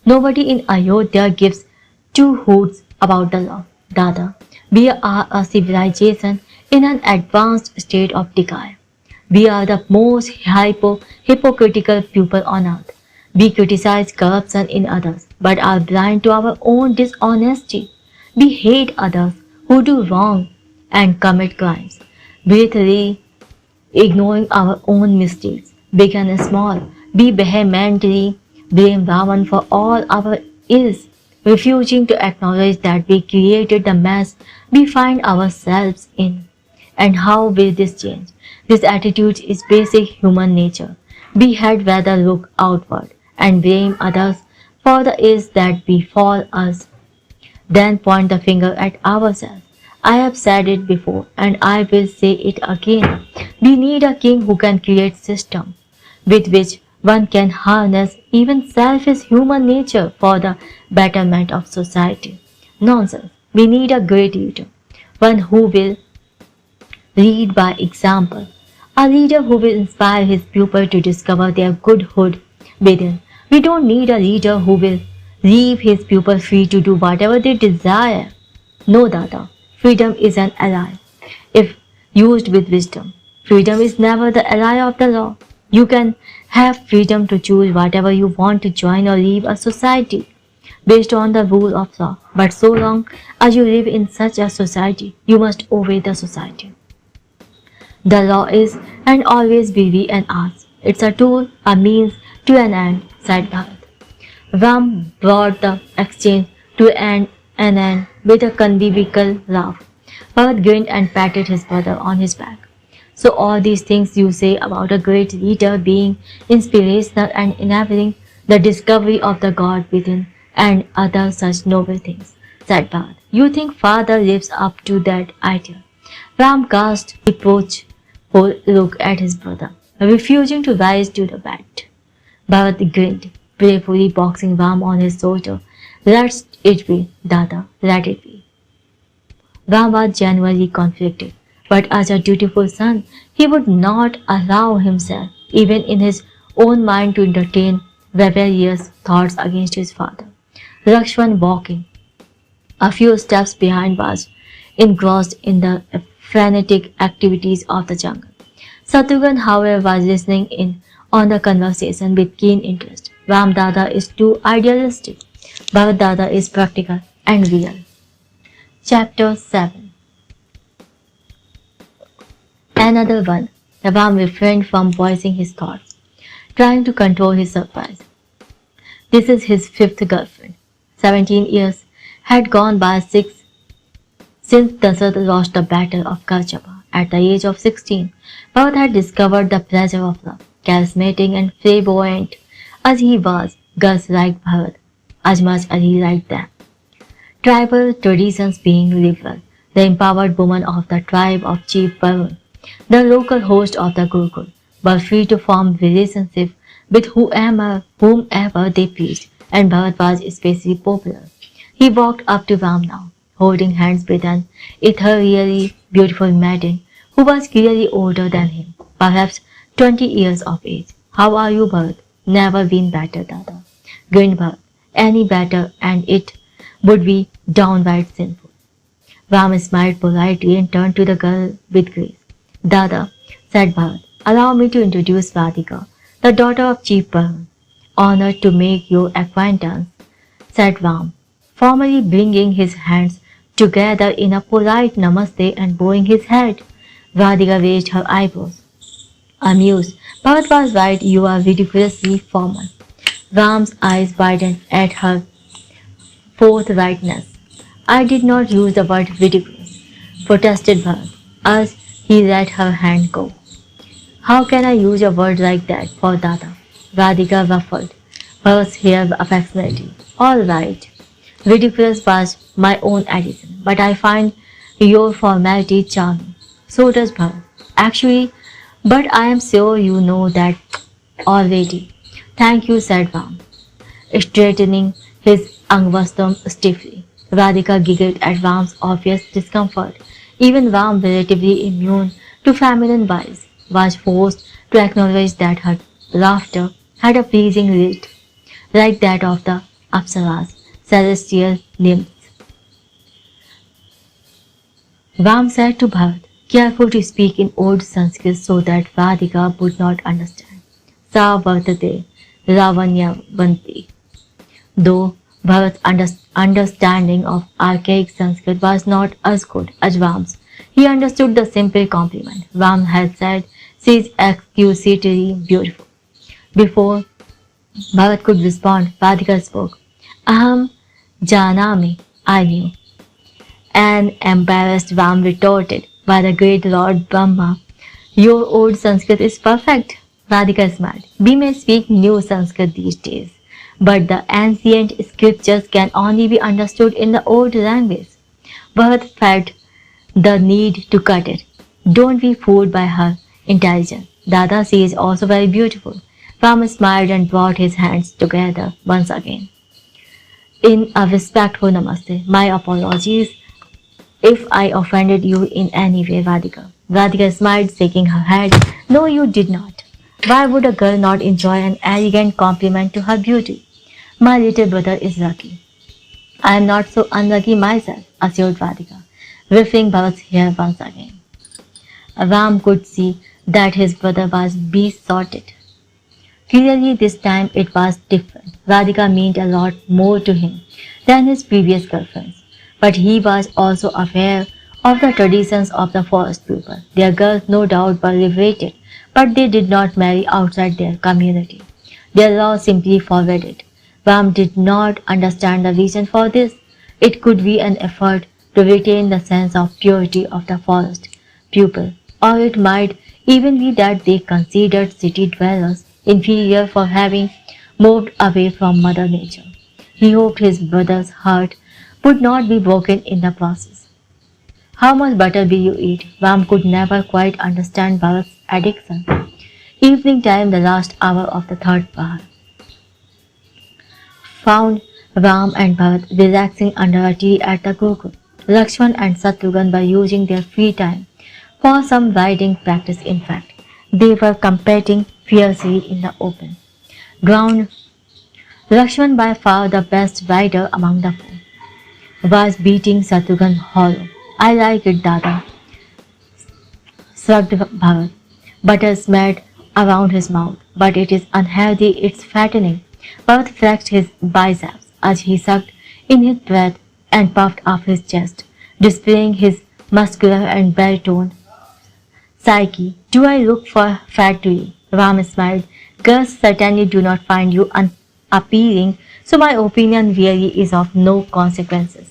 Nobody in Ayodhya gives two hoots about the law, Dada. We are a civilization in an advanced state of decay. We are the most hypocritical people on earth. We criticize corruption in others, but are blind to our own dishonesty. We hate others who do wrong and commit crimes. brutally ignoring our own mistakes, big and small. We vehemently blame Ram1 for all our ills, refusing to acknowledge that we created the mess we find ourselves in. And how will this change? This attitude is basic human nature. We had rather look outward and blame others for the ills that befall us then point the finger at ourselves. I have said it before and I will say it again. We need a king who can create systems with which one can harness even selfish human nature for the betterment of society. Nonsense. We need a great leader, one who will lead by example, a leader who will inspire his pupils to discover their goodhood within. We don't need a leader who will leave his pupils free to do whatever they desire. No, Dada. Freedom is an ally, if used with wisdom. Freedom is never the ally of the law. You can have freedom to choose whatever you want to join or leave a society based on the rule of law. But so long as you live in such a society, you must obey the society. The law is and always will be an art. It's a tool, a means to an end, said Bharat. Ram brought the exchange to an end with a convivial laugh. Bharat grinned and patted his brother on his back. So all these things you say about a great leader being inspirational and enabling the discovery of the God within and other such noble things, said Bharat. You think father lives up to that idea? Ram cast a reproachful look at his brother, refusing to rise to the bat. Bharat grinned, playfully boxing Ram on his shoulder. Let it be, Dada, let it be. Ram was genuinely conflicted, but as a dutiful son, he would not allow himself, even in his own mind, to entertain rebellious thoughts against his father. Lakshman, walking a few steps behind, was engrossed in the frenetic activities of the jungle. Shatrughan, however, was listening in on the conversation with keen interest. Ram Dada is too idealistic. Bharat Dada is practical and real. Chapter 7. Another one. Ram refrained from voicing his thoughts, trying to control his surprise. This is his fifth girlfriend. 17 years had gone by since Dasarath lost the battle of Karchapa. At the age of 16, Bharat had discovered the pleasure of love. Charismatic and flamboyant as he was, girls liked Bharat as much as he liked them. Tribal traditions being liberal, the empowered women of the tribe of Chief Varun, the local host of the Gurukul, were free to form relationships with whomever they pleased, and Bharat was especially popular. He walked up to Ram now, holding hands with an ethereally beautiful maiden who was clearly older than him, perhaps 20 years of age. How are you, Bharat? Never been better, Dada. Grinned Bharat. Any better and it would be downright sinful. Ram smiled politely and turned to the girl with grace. Dada, said Bharat, allow me to introduce Radhika, the daughter of Chief Varun. Honored to make your acquaintance, said Ram, formally bringing his hands together in a polite namaste and bowing his head. Radhika raised her eyebrows. Amused, Bharat was right, you are ridiculously formal. Ram's eyes widened at her forthrightness. I did not use the word ridiculous, protested Bharat, as he let her hand go. How can I use a word like that for Dada? Radhika ruffled Bharat's hair affectionately. All right. Ridiculous was my own addition, but I find your formality charming. So does Bharat. Actually, but I am sure you know that already. Thank you, said Ram, straightening his angvastam stiffly. Radhika giggled at Ram's obvious discomfort. Even Ram, relatively immune to feminine vice, was forced to acknowledge that her laughter had a pleasing lilt, like that of the Apsaras, celestial nymphs. Ram said to Bharat, careful to speak in old Sanskrit so that Radhika would not understand. Sa vartate Ravanyavanti. Though Bharat's understanding of archaic Sanskrit was not as good as Ram's, He understood the simple compliment. Ram had said, "She is exquisitely beautiful." Before Bharat could respond, Radhika spoke. Aham janami, I knew. An embarrassed Ram retorted, by the great Lord Brahma, your old Sanskrit is perfect. Radhika smiled. We may speak new Sanskrit these days, but the ancient scriptures can only be understood in the old language. Bharat felt the need to cut it. Don't be fooled by her intelligence. Dada, she is also very beautiful. Ram smiled and brought his hands together once again. In a respectful namaste, my apologies if I offended you in any way, Radhika. Radhika smiled, shaking her head. No, you did not. Why would a girl not enjoy an elegant compliment to her beauty? My little brother is lucky. I am not so unlucky myself, assured Radhika, riffling Bharat's hair once again. Ram could see that his brother was besotted. Clearly this time it was different. Radhika meant a lot more to him than his previous girlfriends. But he was also aware of the traditions of the forest people. Their girls no doubt were liberated, but they did not marry outside their community. Their law simply forbade it. Ram did not understand the reason for this. It could be an effort to retain the sense of purity of the forest people, or it might even be that they considered city dwellers inferior for having moved away from Mother Nature. He hoped his brother's heart would not be broken in the process. How much butter will you eat? Ram could never quite understand Bharat's addiction. Evening time, the last hour of the third Pahar, found Ram and Bharat relaxing under a tree at the Gurukul. Lakshman and Shatrughan were using their free time for some riding practice. In fact, they were competing fiercely in the open ground. Lakshman, by far the best rider among the four, was beating Shatrughan hollow. I like it, Dada, shrugged Bharat. Butter smeared around his mouth, but it is unhealthy, it's fattening. Bharat flexed his biceps as he sucked in his breath and puffed up his chest, displaying his muscular and well-toned psyche. Do I look for fat to you? Ram smiled. Girls certainly do not find you unappealing, so my opinion really is of no consequences.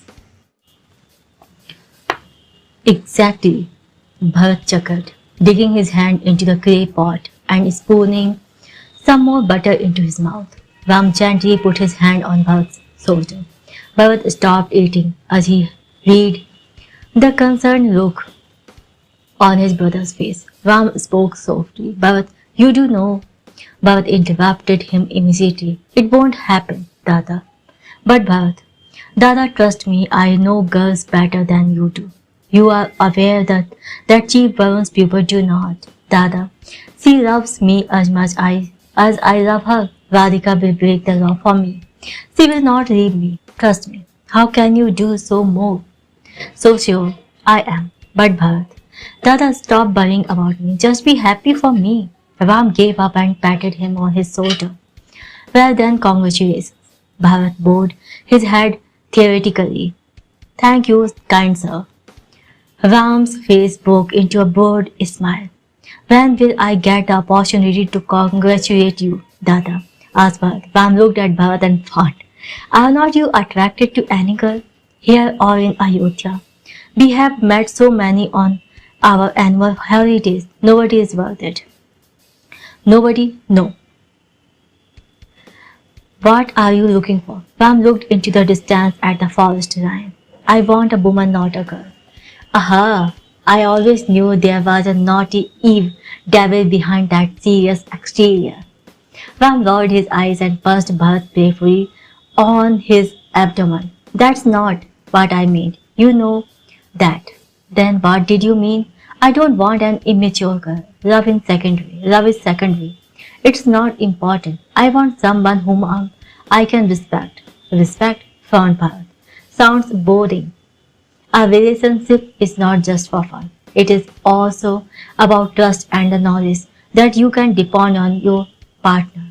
Exactly, Bharat chuckled, digging his hand into the clay pot and spooning some more butter into his mouth. Ram gently put his hand on Bharat's shoulder. Bharat stopped eating as he read the concerned look on his brother's face. Ram spoke softly. Bharat, you do know. Bharat interrupted him immediately. It won't happen, Dada. But Bharat, Dada, trust me, I know girls better than you do. You are aware that she burns people do not. Dada, she loves me as much as I love her. Radhika will break the law for me. She will not leave me. Trust me. How can you do so more? So sure, I am. But Bharat, Dada, stop worrying about me. Just be happy for me. Ram gave up and patted him on his shoulder. Well then, congratulations. Bharat bowed his head theoretically. Thank you, kind sir. Ram's face broke into a broad smile. When will I get the opportunity to congratulate you, Dada? Asked Bharat. Ram looked at Bharat and thought, are not you attracted to any girl, here or in Ayodhya? We have met so many on our annual holidays. Nobody is worth it. Nobody? No. What are you looking for? Ram looked into the distance at the forest line. I want a woman, not a girl. Aha! I always knew there was a naughty Eve devil behind that serious exterior. Ram lowered his eyes and punched Bharat playfully on his abdomen. That's not what I mean. You know that. Then what did you mean? I don't want an immature girl. Love is secondary. It's not important. I want someone whom I can respect. Respect? Frowned Bharat. Sounds boring. A relationship is not just for fun. It is also about trust and the knowledge that you can depend on your partner.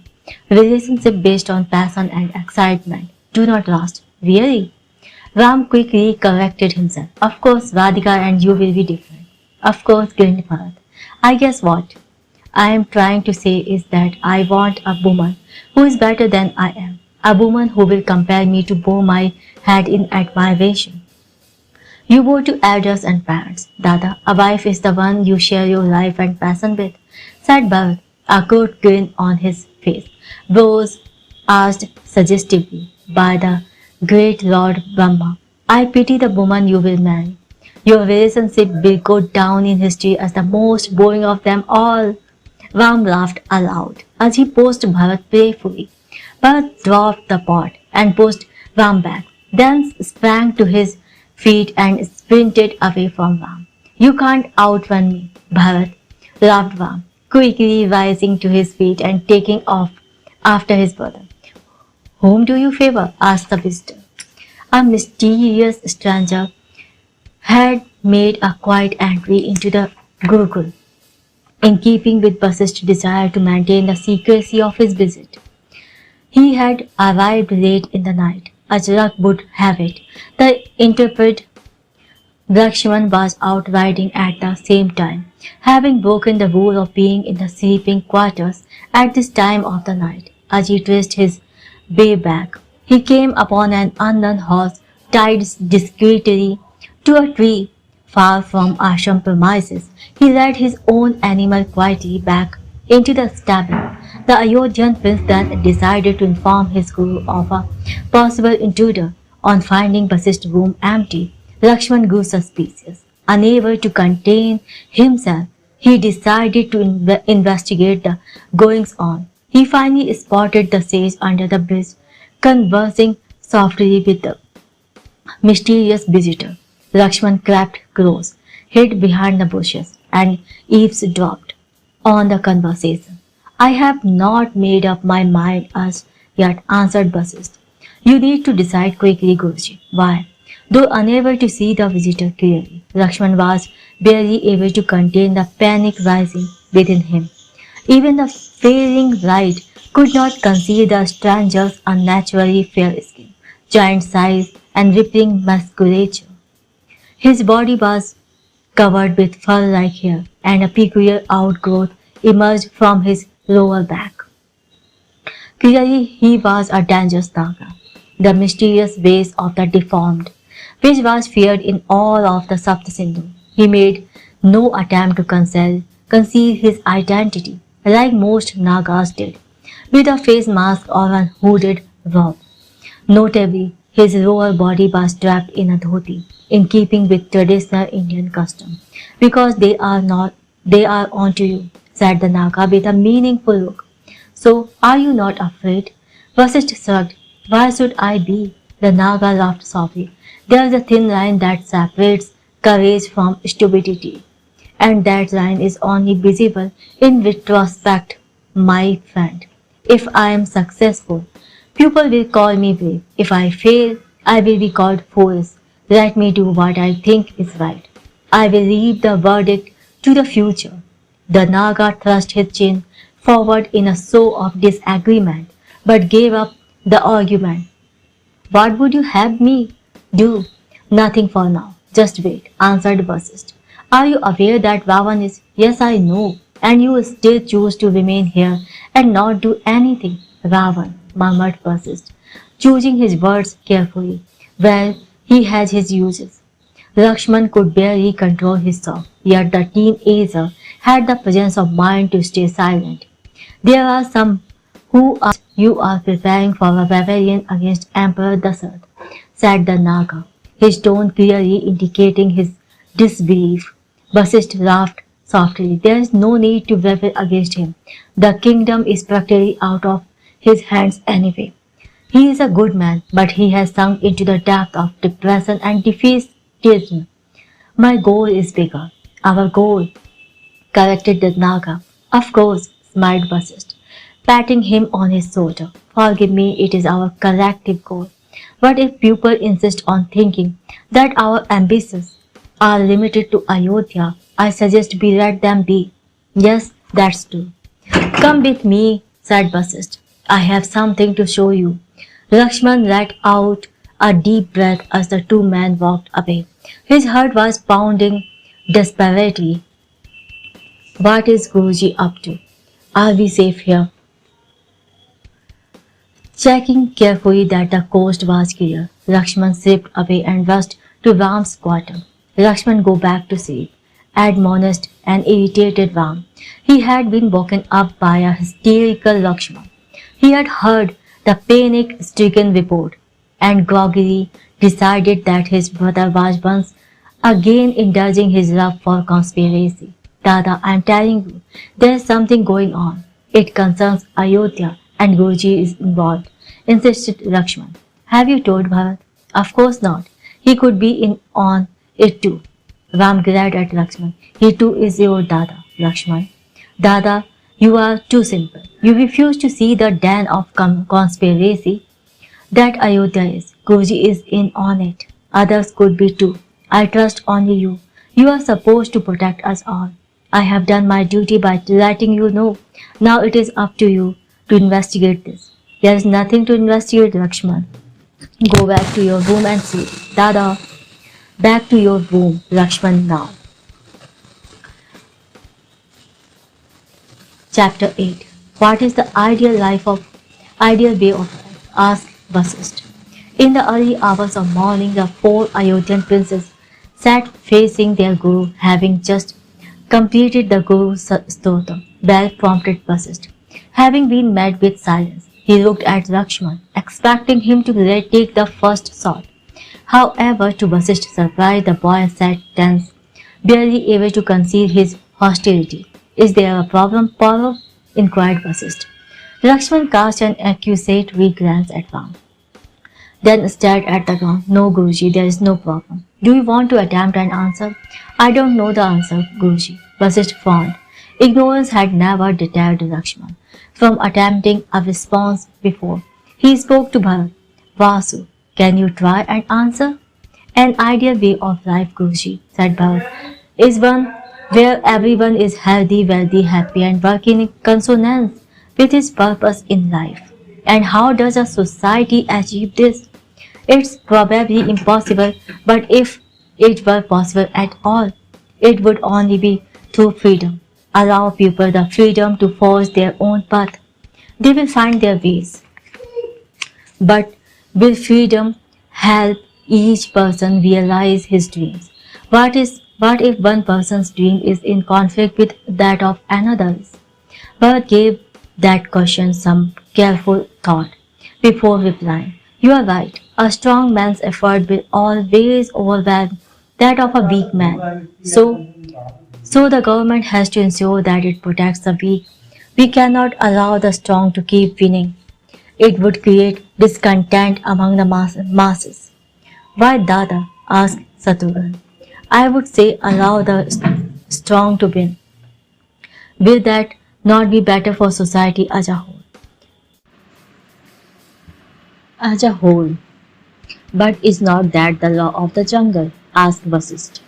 Relationship based on passion and excitement do not last. Really? Ram quickly corrected himself. Of course, Radhika and you will be different. Of course, grinned Bharat. I guess what I am trying to say is that I want a woman who is better than I am. A woman who will compel me to bow my head in admiration. You bow to elders and parents. Dada, a wife is the one you share your life and passion with, said Bharat, a good grin on his face. Brows asked suggestively by the great Lord Brahma. I pity the woman you will marry. Your relationship will go down in history as the most boring of them all. Ram laughed aloud as he pushed Bharat playfully. Bharat dropped the pot and pushed Ram back, then sprang to his feet and sprinted away from Ram. You can't outrun me, Bharat, laughed Ram, quickly rising to his feet and taking off after his brother. Whom do you favor? Asked the visitor. A mysterious stranger had made a quiet entry into the Gurukul, in keeping with Vasishtha's desire to maintain the secrecy of his visit. He had arrived late in the night. As luck would have it, the interpret Ram1 was out riding at the same time, having broken the rule of being in the sleeping quarters at this time of the night. As he traced his way back, he came upon an unknown horse tied discreetly to a tree far from ashram premises. He led his own animal quietly back into the stable. The Ayodhyan prince then decided to inform his guru of a possible intruder. On finding Vasishtha's room empty, Lakshman grew suspicious. Unable to contain himself, he decided to investigate the goings-on. He finally spotted the sage under the bridge, conversing softly with the mysterious visitor. Lakshman crept close, hid behind the bushes, and eavesdropped on the conversation. I have not made up my mind as yet, answered Vasishtha. You need to decide quickly, Guruji. Why? Though unable to see the visitor clearly, Lakshman was barely able to contain the panic rising within him. Even the failing light could not conceal the stranger's unnaturally fair skin, giant size, and rippling musculature. His body was covered with fur-like hair, and a peculiar outgrowth emerged from his lower back. Clearly, he was a dangerous Naga, the mysterious race of the deformed, which was feared in all of the Saptasindhu. He made no attempt to conceal his identity, like most Nagas did, with a face mask or a hooded robe. Notably, his lower body was draped in a dhoti, in keeping with traditional Indian custom. Because they are onto you, said the Naga with a meaningful look. So, are you not afraid? Vasishtha shrugged. Why should I be? The Naga laughed softly. There is a thin line that separates courage from stupidity, and that line is only visible in retrospect, my friend. If I am successful, people will call me brave. If I fail, I will be called foolish. Let me do what I think is right. I will leave the verdict to the future. The Naga thrust his chin forward in a show of disagreement, but gave up the argument. What would you have me do? Nothing for now. Just wait, answered Vasishtha. Are you aware that Ravan is? Yes, I know. And you still choose to remain here and not do anything. Ravan, murmured Vasishtha, choosing his words carefully. Well, he has his uses. Lakshman could barely control his soul, yet the teenager had the presence of mind to stay silent. There are some who you are preparing for a rebellion against Emperor Dasarath, said the Naga, his tone clearly indicating his disbelief. Vasishtha laughed softly. There is no need to rebel against him. The kingdom is practically out of his hands anyway. He is a good man, but he has sunk into the depth of depression and defeatism. My goal is bigger. Our goal, corrected the Naga. Of course, smiled Vasishtha, patting him on his shoulder. Forgive me, it is our collective goal. But if people insist on thinking that our ambitions are limited to Ayodhya, I suggest we let them be. Yes, that's true. Come with me, said Vasishtha. I have something to show you. Lakshman let out a deep breath as the two men walked away. His heart was pounding desperately. What is Guruji up to? Are we safe here? Checking carefully that the coast was clear, Lakshman slipped away and rushed to Ram's quarter. Lakshman, go back to sleep, admonished an irritated Ram. He had been woken up by a hysterical Lakshman. He had heard the panic-stricken report and groggily decided that his brother was once again indulging his love for conspiracy. Dada, I am telling you, there is something going on. It concerns Ayodhya and Guruji is involved, insisted Lakshman. Have you told Bharat? Of course not. He could be in on it too. Ram glared at Lakshman. He too is your Dada, Lakshman. Dada, you are too simple. You refuse to see the den of conspiracy that Ayodhya is. Guruji is in on it. Others could be too. I trust only you. You are supposed to protect us all. I have done my duty by letting you know. Now it is up to you to investigate this. There is nothing to investigate, Lakshman. Go back to your room and sleep. Dada, back to your room, Lakshman, now. Chapter 8. What is the ideal way of life? Asked Vasisht. In the early hours of morning, the four Ayodhyan princes sat facing their guru, having just completed the Guru's stotra. Bell prompted Vasisht. Having been met with silence, he looked at Lakshman, expecting him to take the first sword. However, to Vasisht's surprise, the boy sat tense, barely able to conceal his hostility. Is there a problem, Paurav? Inquired Vasisht. Lakshman cast an accusatory glance at Ram, then stared at the ground. No, Guruji, there is no problem. Do you want to attempt an answer? I don't know the answer, Guruji. Vasisht frowned. Ignorance had never deterred Lakshman from attempting a response before. He spoke to Bharat. Vasu, can you try and answer? An ideal way of life, Guruji, said Bharat, is one where everyone is healthy, wealthy, happy and working in consonance with his purpose in life. And how does a society achieve this? It's probably impossible, but if it were possible at all, it would only be through freedom. Allow people the freedom to forge their own path. They will find their ways. But will freedom help each person realize his dreams? What if one person's dream is in conflict with that of another's? Bharat gave that question some careful thought before replying. You are right. A strong man's effort will always overwhelm that of a weak man. So the government has to ensure that it protects the weak. We cannot allow the strong to keep winning. It would create discontent among the masses. Why, Dada? Asked Satrughn. I would say allow the strong to win. Will that not be better for society as a whole? As a whole. But is not that the law of the jungle? Asked Vasisht.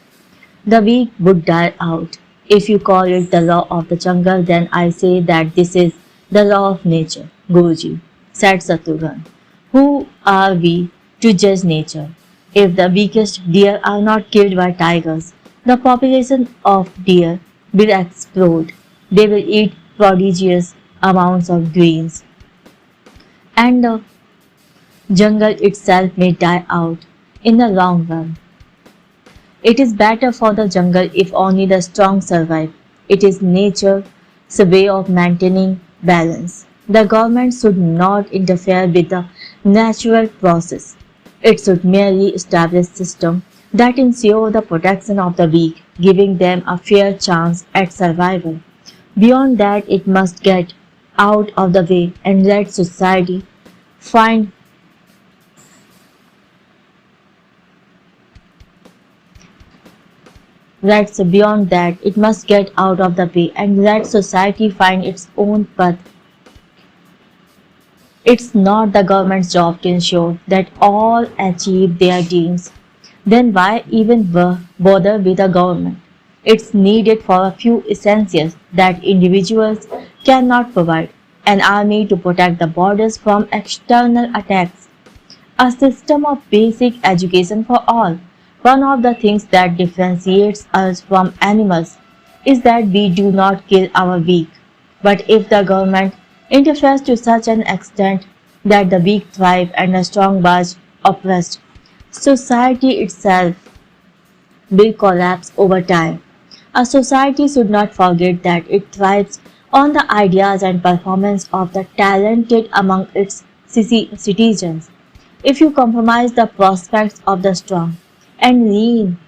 The weak would die out. If you call it the law of the jungle, then I say that this is the law of nature, Guruji, said Satrughn. Who are we to judge nature? If the weakest deer are not killed by tigers, the population of deer will explode. They will eat prodigious amounts of greens, and the jungle itself may die out in the long run. It is better for the jungle if only the strong survive. It is nature's way of maintaining balance. The government should not interfere with the natural process. It should merely establish systems that ensure the protection of the weak, giving them a fair chance at survival. Beyond that, it must get out of the way and let society find beyond that, it must get out of the way and let society find its own path. It's not the government's job to ensure that all achieve their dreams. Then why even bother with the government? It's needed for a few essentials that individuals cannot provide. An army to protect the borders from external attacks, a system of basic education for all. One of the things that differentiates us from animals is that we do not kill our weak. But if the government interferes to such an extent that the weak thrive and the strong was oppressed, society itself will collapse over time. A society should not forget that it thrives on the ideas and performance of the talented among its citizens. If you compromise the prospects of the strong and lean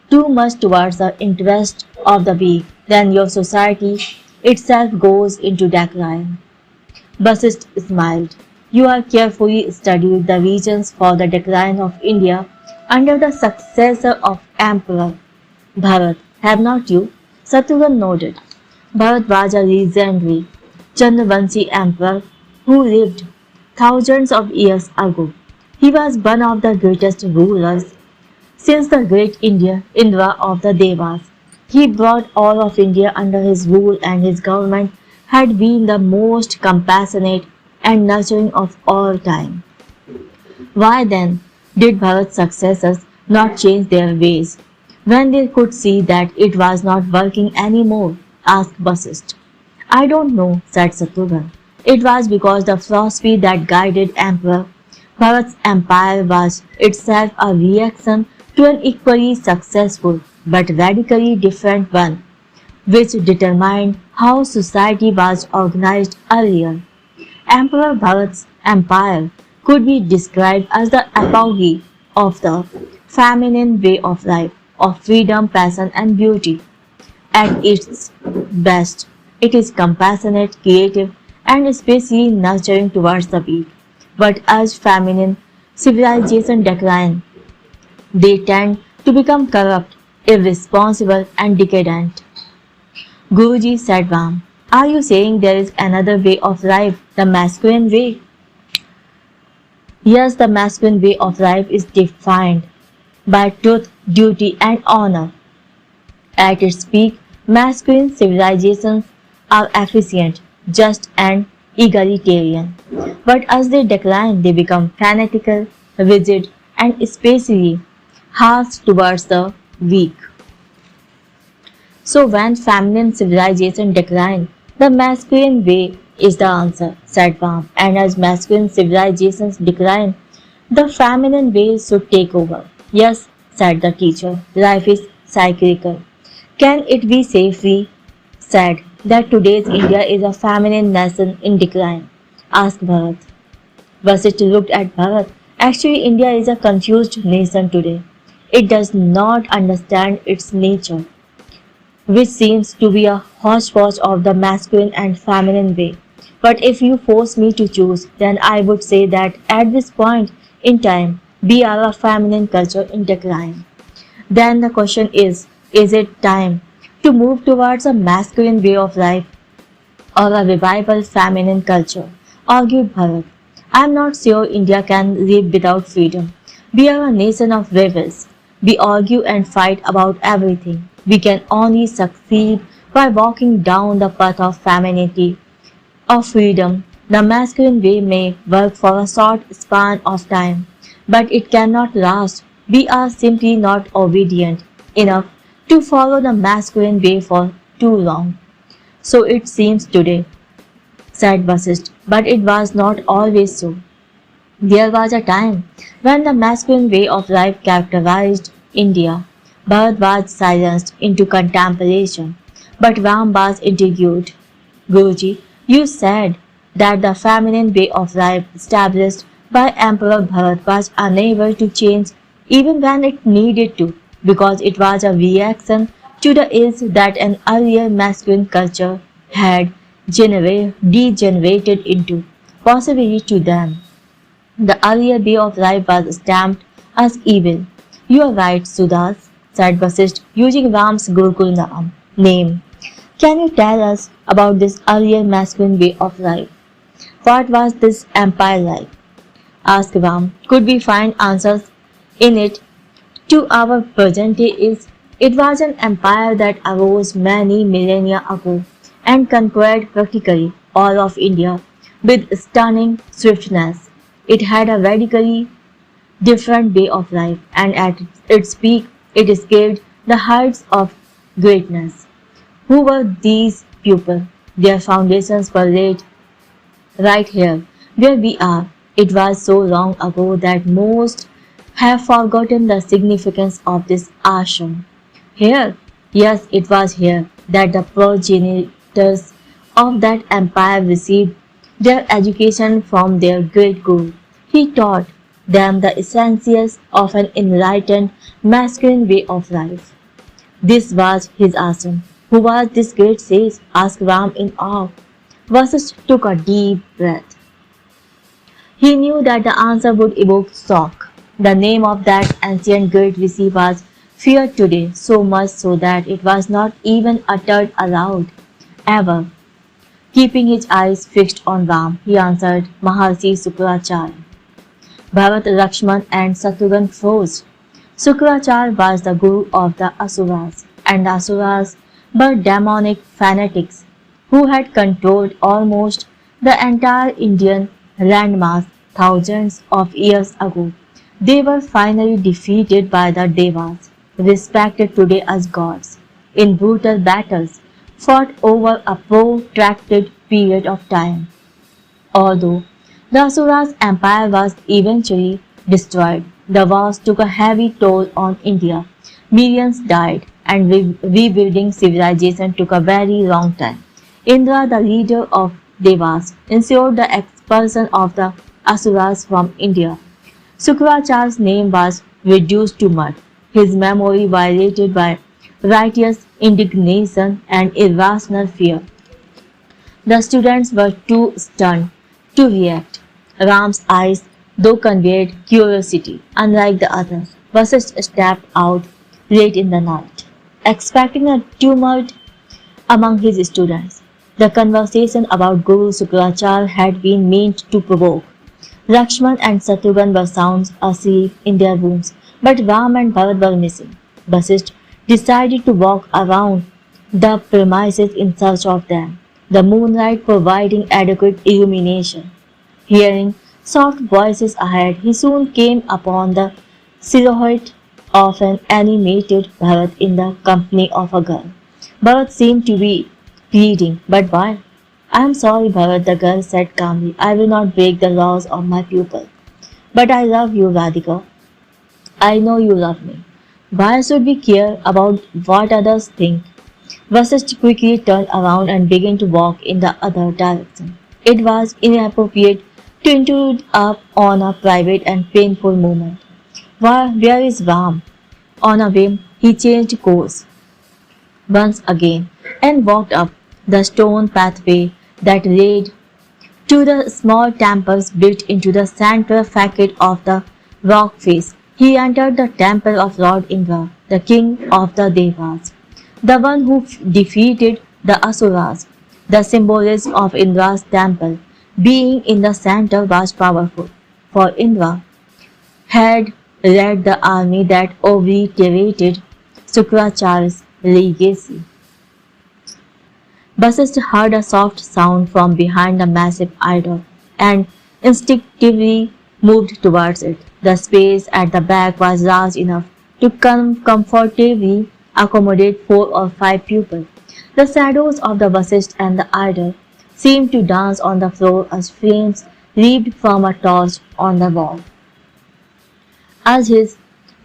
too much towards the interest of the weak, then your society itself goes into decline. Basist smiled. You have carefully studied the reasons for the decline of India under the successor of Emperor Bharat, have not you? Satyavhan nodded. Bharat was a legendary Chandravanshi emperor who lived thousands of years ago. He was one of the greatest rulers since the great Indra of the Devas. He brought all of India under his rule, and his government had been the most compassionate and nurturing of all time. Why then did Bharat's successors not change their ways when they could see that it was not working anymore? Asked Vasist. I don't know, said Satyavhan. It was because the philosophy that guided Emperor Bharat's empire was itself a reaction to an equally successful but radically different one, which determined how society was organized earlier. Emperor Bharat's empire could be described as the apogee of the feminine way of life, of freedom, passion, and beauty. At its best, it is compassionate, creative, and especially nurturing towards the weak. But as feminine civilization decline, they tend to become corrupt, irresponsible, and decadent. Guruji said, Ram, are you saying there is another way of life, the masculine way? Yes, the masculine way of life is defined by truth, duty, and honor. At its peak, masculine civilizations are efficient, just, and egalitarian. But as they decline, they become fanatical, rigid, and especially harsh towards the weak. So when feminine civilization decline, the masculine way is the answer, said Ram. And as masculine civilizations decline, the feminine way should take over. Yes, said the teacher, life is cyclical. Can it be safely said that today's India is a feminine nation in decline? Asked Bharat. Vasit looked at Bharat. Actually, India is a confused nation today. It does not understand its nature, which seems to be a hodgepodge of the masculine and feminine way. But if you force me to choose, then I would say that at this point in time, we are a feminine culture in decline. Then the question is it time to move towards a masculine way of life or a revival feminine culture? Argued Bharat. I am not sure India can live without freedom. We are a nation of rebels. We argue and fight about everything. We can only succeed by walking down the path of femininity, of freedom. The masculine way may work for a short span of time, but it cannot last. We are simply not obedient enough to follow the masculine way for too long. So it seems today, said Vasist, but it was not always so. There was a time when the masculine way of life characterized India. Bharat was silenced into contemplation, but Ram was intrigued. Guruji, you said that the feminine way of life established by Emperor Bharat was unable to change even when it needed to, because it was a reaction to the ills that an earlier masculine culture had degenerated into, possibly to them. The earlier way of life was stamped as evil. You are right, Sudas, said Vasist, using Ram's Gurukul name. Can you tell us about this earlier masculine way of life? What was this empire like? Asked Ram. Could we find answers in it to our present day? It was an empire that arose many millennia ago and conquered practically all of India with stunning swiftness. It had a radically different way of life, and at its peak, it scaled the heights of greatness. Who were these people? Their foundations were laid right here, where we are. It was so long ago that most have forgotten the significance of this ashram. Here, yes, it was here that the progenitors of that empire received their education from their great guru. He taught them the essentials of an enlightened masculine way of life. This was his ashram. Who was this great sage? Asked Ram in awe. Vasishtha took a deep breath. He knew that the answer would evoke shock. The name of that ancient great rishi was feared today, so much so that it was not even uttered aloud, ever. Keeping his eyes fixed on Ram, he answered, Maharshi Sukracharya. Bharat, Lakshman and Shatrughan froze. Sukracharya was the guru of the Asuras, and the Asuras were demonic fanatics who had controlled almost the entire Indian landmass thousands of years ago. They were finally defeated by the Devas, respected today as gods, in brutal battles fought over a protracted period of time. Although the Asuras' empire was eventually destroyed, the wars took a heavy toll on India. Millions died, and rebuilding civilization took a very long time. Indra, the leader of Devas, ensured the expulsion of the Asuras from India. Sukracharya's name was reduced to mud, his memory violated by righteous indignation and irrational fear. The students were too stunned to react. Ram's eyes, though, conveyed curiosity. Unlike the others, Vasishtha stepped out late in the night, expecting a tumult among his students. The conversation about Guru Sukracharya had been meant to provoke. Lakshman and Shatrughan were sound asleep in their rooms, but Ram and Bharat were missing. Vasishtha decided to walk around the premises in search of them, the moonlight providing adequate illumination. Hearing soft voices ahead, he soon came upon the silhouette of an animated Bharat in the company of a girl. Bharat seemed to be pleading, but why? I am sorry, Bharat, the girl said calmly. I will not break the laws of my pupil. But I love you, Radhika. I know you love me. Why should we care about what others think? Vasishtha quickly turned around and began to walk in the other direction. It was inappropriate to intrude on a private and painful moment. Where is Ram? On a whim, he changed course once again and walked up the stone pathway that led to the small temples built into the central facade of the rock face. He entered the temple of Lord Indra, the king of the Devas, the one who defeated the Asuras. The symbolism of Indra's temple being in the center was powerful, for Indra had led the army that obliterated Sukracharya's legacy. Vasishtha heard a soft sound from behind the massive idol and instinctively moved towards it. The space at the back was large enough to comfortably accommodate 4 or 5 people. The shadows of the Vasishtha and the idol seemed to dance on the floor as flames leaped from a torch on the wall. As his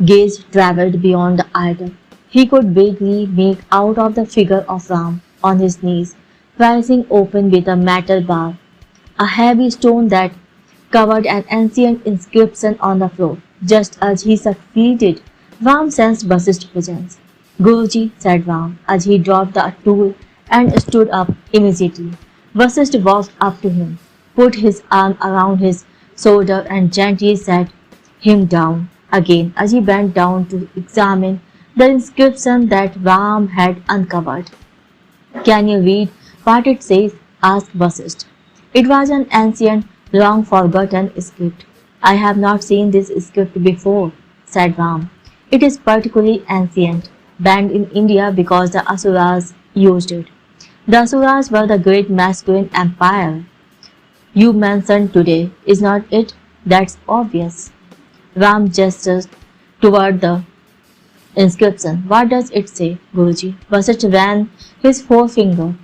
gaze travelled beyond the idol, he could vaguely make out of the figure of Ram on his knees, rising open with a metal bar, a heavy stone that covered an ancient inscription on the floor. Just as he succeeded, Ram sensed Vasishtha's presence. Guruji, said Ram, as he dropped the tool and stood up immediately. Vasishtha walked up to him, put his arm around his shoulder and gently set him down again as he bent down to examine the inscription that Ram had uncovered. Can you read what it says? Asked Vasishtha. It was an ancient, long-forgotten script. I have not seen this script before, said Ram. It is particularly ancient, banned in India because the Asuras used it. The Asuras were the great masculine empire you mentioned today, is not it? That's obvious. Ram gestures toward the inscription. What does it say, Guruji? Vasishtha ran his forefinger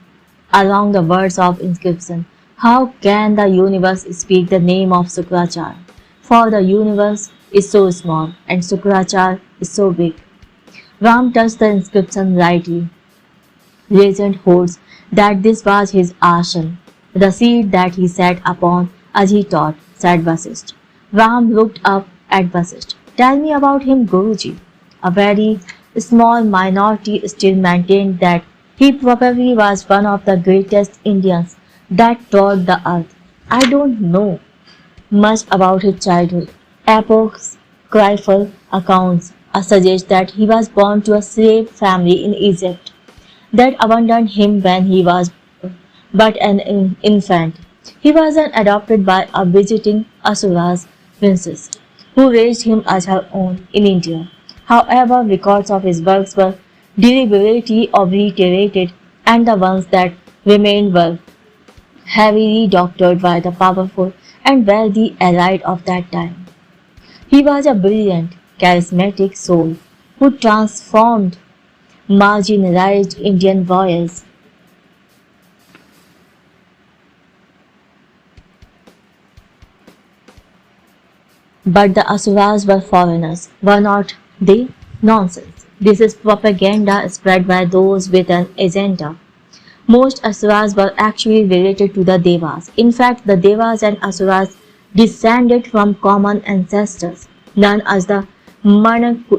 along the words of inscription. How can the universe speak the name of Sukracharya? For the universe is so small and Sukracharya is so big. Ram touched the inscription lightly. Legend holds that this was his ashan, the seat that he sat upon as he taught, said Vasishtha. Ram looked up at Vasishtha. Tell me about him, Guruji. A very small minority still maintained that he probably was one of the greatest Indians that trod the earth. I don't know much about his childhood. Apocryphal accounts suggest that he was born to a slave family in Egypt that abandoned him when he was but an infant. He was adopted by a visiting Asura's princess, who raised him as her own in India. However, records of his works were deliberately obliterated, and the ones that remained were heavily doctored by the powerful and wealthy elite of that time. He was a brilliant, charismatic soul who transformed marginalized Indian warriors. But the Asuras were foreigners, were not they? Nonsense. This is propaganda spread by those with an agenda. Most Asuras were actually related to the Devas. In fact, the Devas and Asuras descended from common ancestors, known as the Manaskul.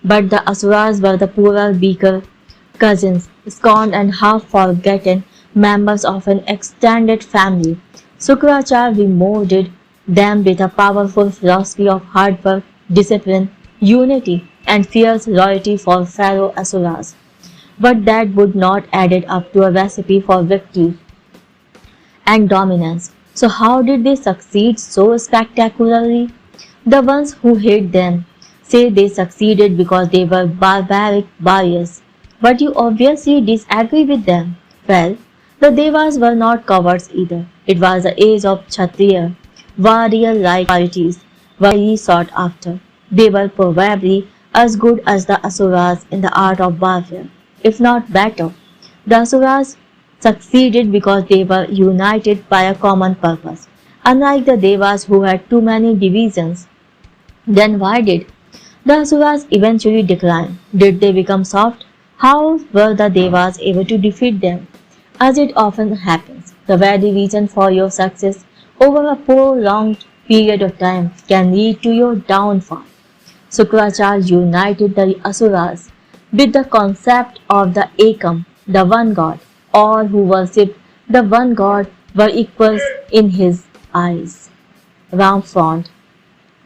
But the Asuras were the poorer, weaker cousins, scorned and half-forgotten members of an extended family. Sukracharya remolded them with a powerful philosophy of hard work, discipline, unity, and fierce loyalty for fellow Asuras. But that would not add up to a recipe for victory and dominance. So how did they succeed so spectacularly? The ones who hate them say they succeeded because they were barbaric warriors. But you obviously disagree with them. Well, the Devas were not cowards either. It was the age of Kshatriya. Warrior-like qualities were highly sought after. They were probably as good as the Asuras in the art of warfare, if not better. The Asuras succeeded because they were united by a common purpose, unlike the Devas who had too many divisions. Then why did the Asuras eventually decline? Did they become soft? How were the Devas able to defeat them? As it often happens, the very reason for your success over a prolonged period of time can lead to your downfall. Sukracharya united the Asuras with the concept of the Ekam, the one God. All who worshipped the one God were equals in his eyes. Ram frowned,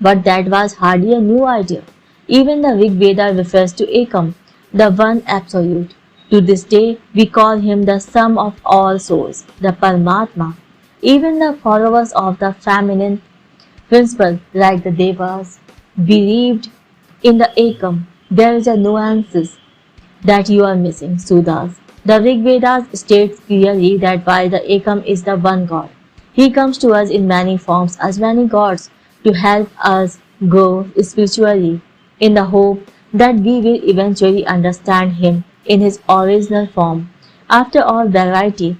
but that was hardly a new idea. Even the Rig Veda refers to Ekam, the one absolute. To this day, we call him the sum of all souls, the Paramatma. Even the followers of the feminine principle, like the Devas, believed in the Ekam. There is a nuance that you are missing, Sudas. The Rig Vedas states clearly that while the Ekam is the one God, he comes to us in many forms as many gods to help us grow spiritually, in the hope that we will eventually understand him in his original form. After all, variety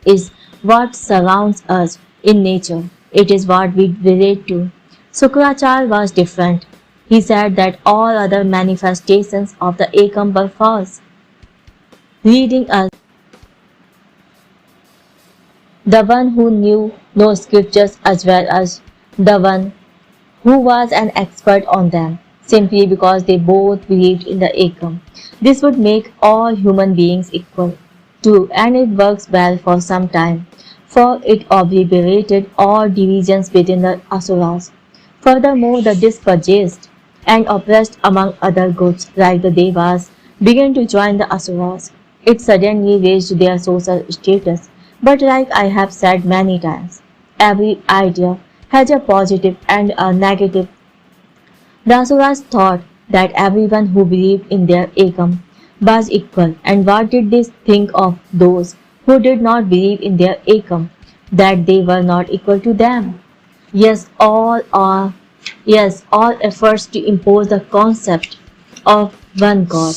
is what surrounds us in nature. It is what we relate to. Sukracharya was different. He said that all other manifestations of the Ekam were false, leading us the one who knew no scriptures as well as the one who was an expert on them, simply because they both believed in the Ekam. This would make all human beings equal, too, and it works well for some time, for it obliterated all divisions within the Asuras. Furthermore, the dispossessed and oppressed among other groups like the Devas began to join the Asuras. It suddenly raised their social status. But like I have said many times, every idea has a positive and a negative. The Asuras thought that everyone who believed in their Ekam was equal, and what did they think of those who did not believe in their Ekam, that they were not equal to them? Yes, all efforts to impose the concept of one God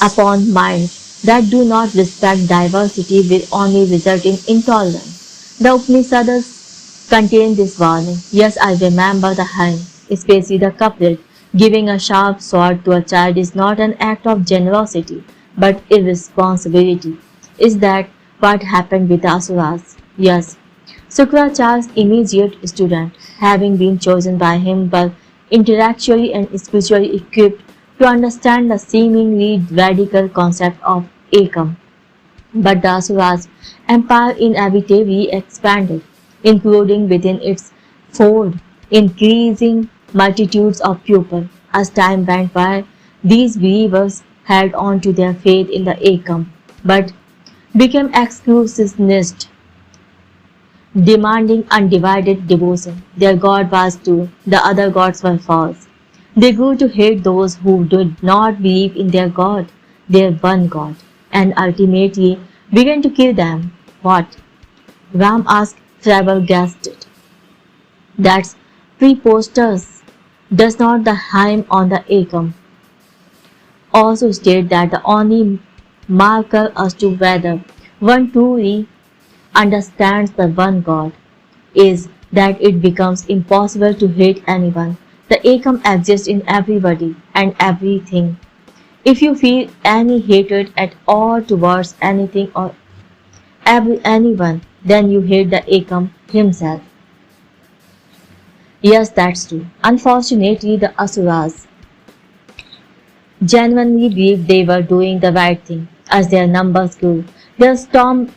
upon minds that do not respect diversity will only result in intolerance. The Upanishads contain this warning. Yes, I remember the hymn, especially the couplet, giving a sharp sword to a child is not an act of generosity, but irresponsibility. Is that what happened with the Asuras? Yes. Sukracharya's immediate student, having been chosen by him but intellectually and spiritually equipped to understand the seemingly radical concept of Ekam. But the Asuras' empire inevitably expanded, including within its fold increasing multitudes of pupils. As time went by, these believers held on to their faith in the Ekam, but became exclusionists, demanding undivided devotion. Their God was true, the other gods were false. They grew to hate those who did not believe in their God, their one God, and ultimately began to kill them. What? Ram asked flabbergasted. That's preposterous. Does not the hymn on the Ekam also state that the only marker as to whether one truly understands the one God is that it becomes impossible to hate anyone. The Ekam exists in everybody and everything. If you feel any hatred at all towards anything or anyone, then you hate the Ekam himself. Yes, that's true. Unfortunately, the Asuras genuinely believed they were doing the right thing. As their numbers grew, their storm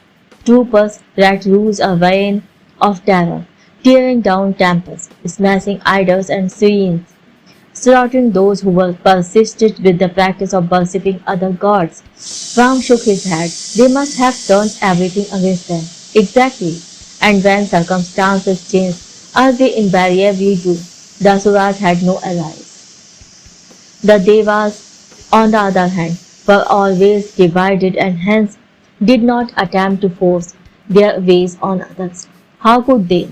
troopers let loose a reign of terror, tearing down temples, smashing idols and shrines, slaughtering those who were persisted with the practice of worshipping other gods. Ram shook his head. They must have turned everything against them. Exactly. And when circumstances changed, as they invariably do, the Asuras had no allies. The Devas, on the other hand, were always divided and hence did not attempt to force their ways on others. How could they?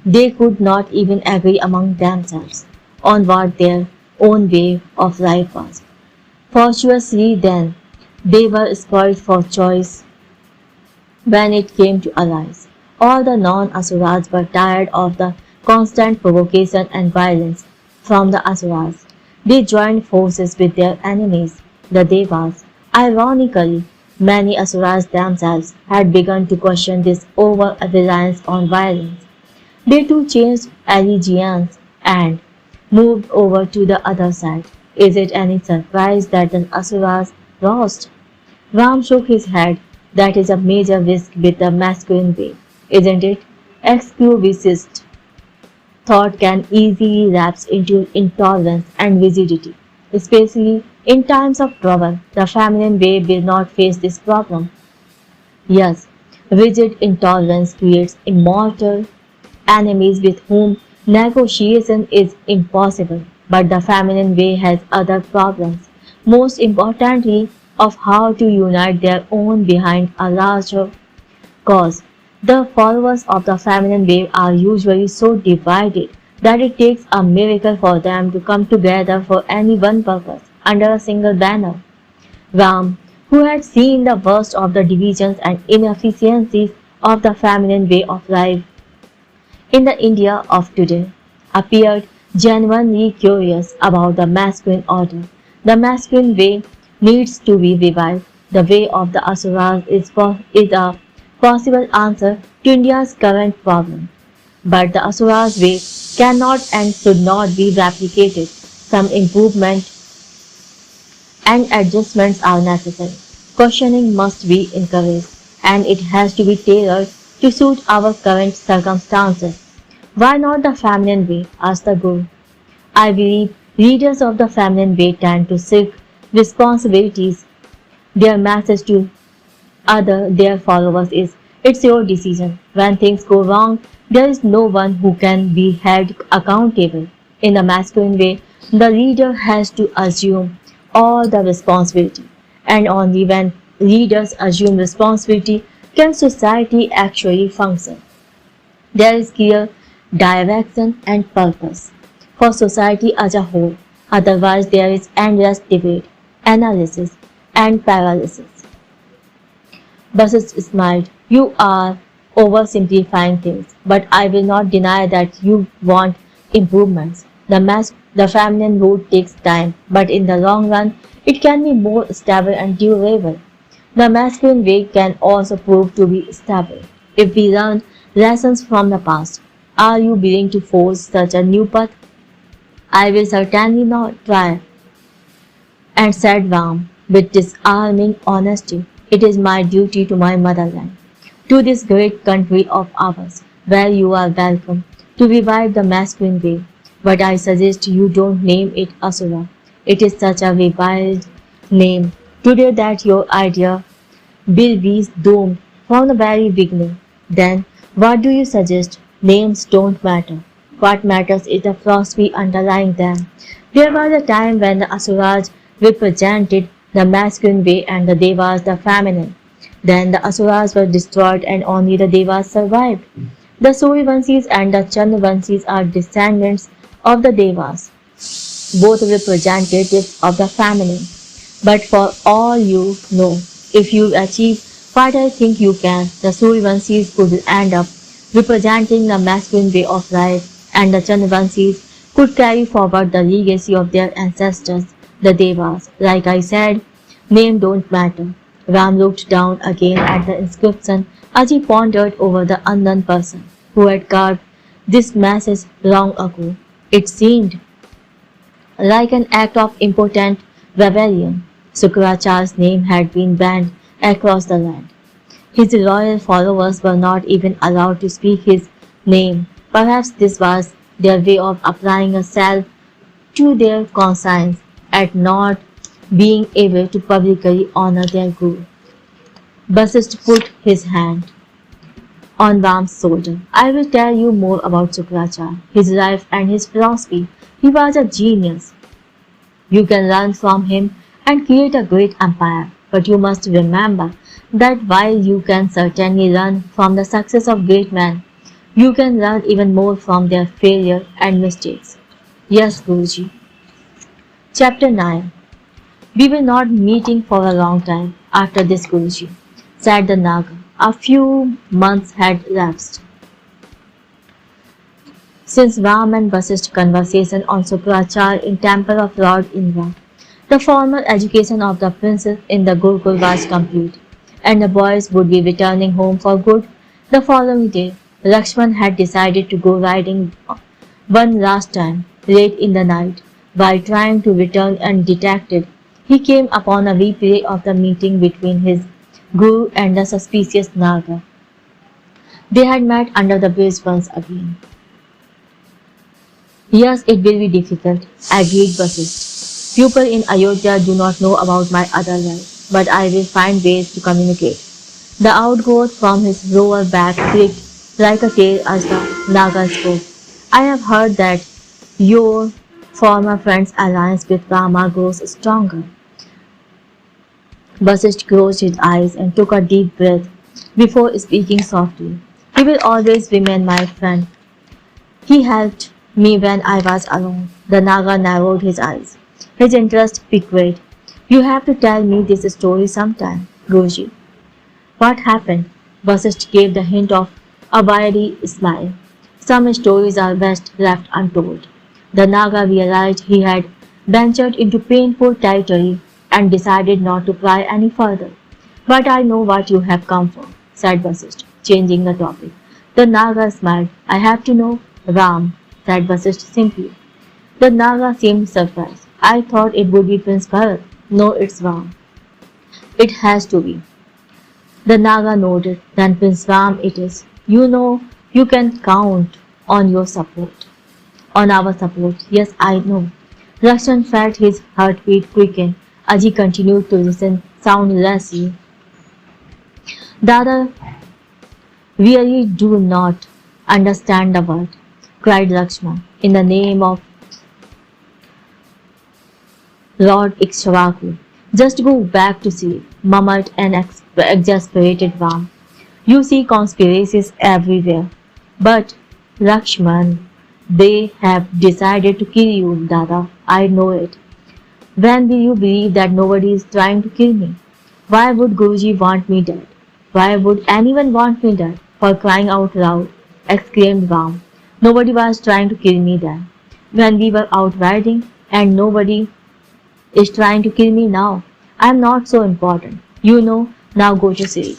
They could not even agree among themselves on what their own way of life was. Fortuitously then, they were spoiled for choice when it came to allies. All the non-Asuras were tired of the constant provocation and violence from the Asuras. They joined forces with their enemies, the Devas. Ironically, many Asuras themselves had begun to question this over-reliance on violence. They too changed allegiance and moved over to the other side. Is it any surprise that the Asuras lost? Ram shook his head. That is a major risk with the masculine way, isn't it? Exclusivist thought can easily lapse into intolerance and rigidity. Especially in times of trouble, the feminine way will not face this problem. Yes, rigid intolerance creates immortal enemies with whom negotiation is impossible, but the feminine way has other problems, most importantly of how to unite their own behind a larger cause. The followers of the feminine way are usually so divided that it takes a miracle for them to come together for any one purpose under a single banner. Ram, who had seen the worst of the divisions and inefficiencies of the feminine way of life in the India of today, appeared genuinely curious about the masculine order. The masculine way needs to be revived. The way of the Asuras is a possible answer to India's current problem. But the Asuras way cannot and should not be replicated. Some improvement and adjustments are necessary. Questioning must be encouraged, and it has to be tailored to suit our current circumstances. Why not the feminine way? Asked the Guru. I believe leaders of the feminine way tend to seek responsibilities. Their message to their followers is, it's your decision. When things go wrong, there is no one who can be held accountable. In the masculine way, the leader has to assume all the responsibility. And only when leaders assume responsibility can society actually function. There is clear direction and purpose for society as a whole. Otherwise, there is endless debate, analysis, and paralysis. Bassist smiled. You are oversimplifying things, but I will not deny that you want improvements. The feminine route takes time, but in the long run, it can be more stable and durable. The masculine way can also prove to be stable if we learn lessons from the past. Are you willing to force such a new path? I will certainly not try, and said Ram with disarming honesty. It is my duty to my motherland, to this great country of ours, where you are welcome, to revive the masculine way. But I suggest you don't name it Asura. It is such a reviled name today that your idea will be doomed from the very beginning. Then, what do you suggest? Names don't matter. What matters is the philosophy underlying them. There was a time when the Asuras represented the masculine way and the Devas the feminine. Then the Asuras were destroyed and only the Devas survived. The Suryavanshis and the Chandravanshis are descendants of the Devas, both representatives of the feminine. But for all you know, if you achieve what I think you can, the Suryavanshis could end up representing the masculine way of life, and the Chandravanshis could carry forward the legacy of their ancestors, the Devas. Like I said, name don't matter. Ram looked down again at the inscription as he pondered over the unknown person who had carved this message long ago. It seemed like an act of impotent rebellion. Sukrachar's name had been banned across the land. His loyal followers were not even allowed to speak his name. Perhaps this was their way of applying a salve to their conscience at not being able to publicly honor their guru. Basist put his hand on Ram's shoulder. I will tell you more about Sukrachar, his life and his philosophy. He was a genius. You can learn from him and create a great empire. But you must remember that while you can certainly learn from the success of great men, you can learn even more from their failure and mistakes. Yes, Guruji. Chapter 9. We will not meeting for a long time after this, Guruji, said the Naga. A few months had elapsed since Ram and Vasishtha's conversation on Sukrachar in temple of Lord Indra. The formal education of the princes in the Gurukul was complete, and the boys would be returning home for good. The following day, Lakshman had decided to go riding one last time, late in the night. While trying to return undetected, he came upon a replay of the meeting between his guru and the suspicious Naga. They had met under the bridge once again. Yes, it will be difficult, agreed Vasishtha. People in Ayodhya do not know about my other life, but I will find ways to communicate. The outgrowth from his lower back clicked like a tail as the Naga spoke. I have heard that your former friend's alliance with Rama grows stronger. Vasishtha closed his eyes and took a deep breath before speaking softly. He will always remain my friend. He helped me when I was alone. The Naga narrowed his eyes. His interest piqued. You have to tell me this story sometime, Guruji. What happened? Vasishtha gave the hint of a wily smile. Some stories are best left untold. The Naga realized he had ventured into painful territory and decided not to pry any further. But I know what you have come for, said Vasishtha, changing the topic. The Naga smiled. I have to know. Ram, said Vasishtha simply. The Naga seemed surprised. I thought it would be Prince Bharat. No, it's Ram. It has to be. The Naga nodded. Then Prince Ram it is. You know, you can count on your support. On our support. Yes, I know. Lakshman felt his heartbeat quicken as he continued to listen soundlessly. Dada really do not understand the word, cried Lakshman. In the name of Lord Ikshvaku, just go back to sleep, murmured an exasperated Ram. You see conspiracies everywhere. But, Lakshman, they have decided to kill you, Dada. I know it. When will you believe that nobody is trying to kill me? Why would Guruji want me dead? Why would anyone want me dead? For crying out loud, exclaimed Ram. Nobody was trying to kill me then, when we were out riding, and nobody is trying to kill me now. I am not so important. You know, now go to sleep.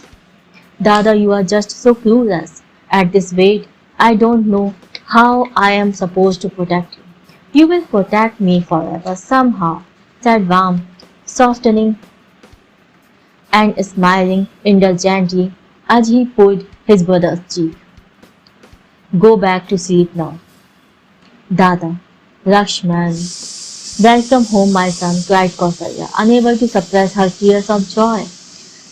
Dada, you are just so clueless. At this rate, I don't know how I am supposed to protect you. You will protect me forever somehow, said Ram, softening and smiling indulgently as he pulled his brother's cheek. Go back to sleep now. Dada, Lakshman. Welcome home, my son, cried Kausalya, unable to suppress her tears of joy.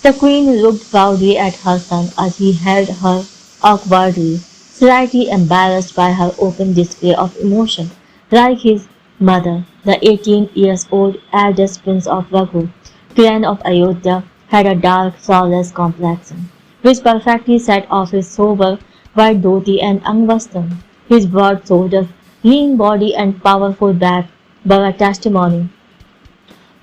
The queen looked proudly at her son as he held her awkwardly, slightly embarrassed by her open display of emotion. Like his mother, the 18-year-old eldest prince of Raghu, clan of Ayodhya, had a dark, flawless complexion, which perfectly set off his sober white dhoti and angvastram. His broad shoulders, lean body and powerful back were a testimony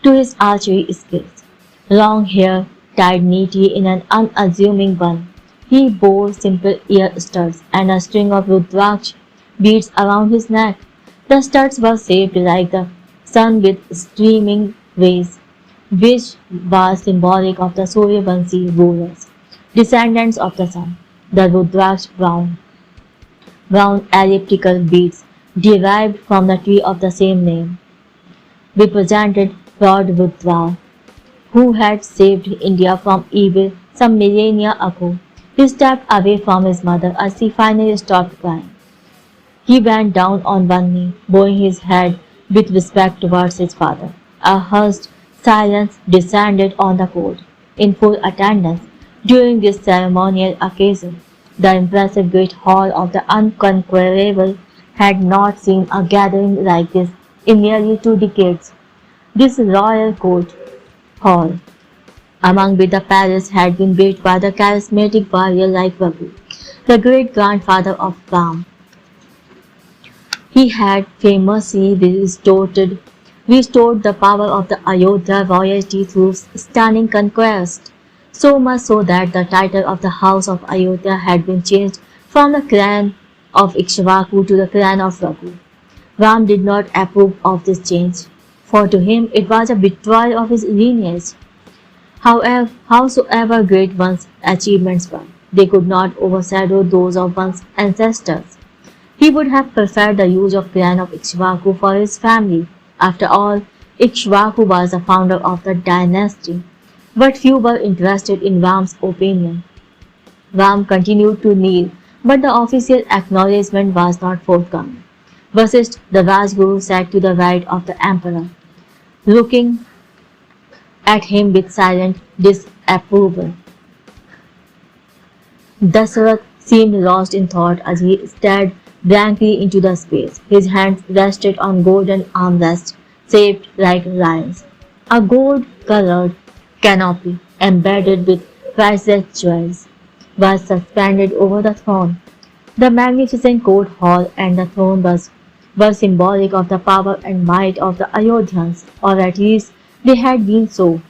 to his archery skills. Long hair tied neatly in an unassuming bun. He wore simple ear studs and a string of Rudraksh beads around his neck. The studs were shaped like the sun with streaming rays, which was symbolic of the Suryavanshi rulers, descendants of the sun. The Rudraksh brown elliptical beads derived from the tree of the same name, represented Lord Rudra, who had saved India from evil some millennia ago. He stepped away from his mother as he finally stopped crying. He bent down on one knee, bowing his head with respect towards his father. A hushed silence descended on the court. In full attendance during this ceremonial occasion, the impressive great hall of the unconquerable had not seen a gathering like this in nearly 2 decades. This royal court hall, among with the palace, had been built by the charismatic warrior like Raghu, the great-grandfather of Ram. He had famously restored the power of the Ayodhya royalty through stunning conquest, so much so that the title of the house of Ayodhya had been changed from the clan of Ikshvaku to the clan of Raghu. Ram did not approve of this change, for to him it was a betrayal of his lineage. However, howsoever great one's achievements were, they could not overshadow those of one's ancestors. He would have preferred the use of clan of Ikshvaku for his family. After all, Ikshvaku was the founder of the dynasty, but few were interested in Ram's opinion. Ram continued to kneel, but the official acknowledgement was not forthcoming. Vasisht, the Rajguru, sat to the right of the emperor, looking at him with silent disapproval. Dasarath seemed lost in thought as he stared blankly into the space. His hands rested on golden armrests shaped like lions. A gold-colored canopy, embedded with priceless jewels, was suspended over the throne. The magnificent court hall and the throne were symbolic of the power and might of the Ayodhyans, or at least they had been so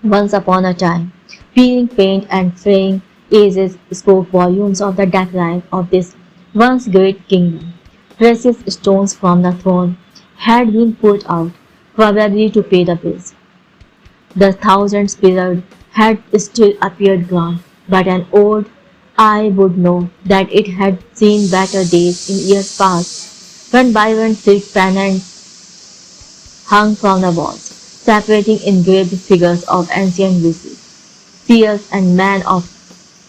once upon a time. Peeling paint and fraying edges spoke volumes of the decline of this once great kingdom. Precious stones from the throne had been put out, probably to pay the bills. The thousands pillared had still appeared grand, but an old eye would know that it had seen better days in years past, when vibrant silk pennants hung from the walls, separating engraved figures of ancient rishis, seers and men of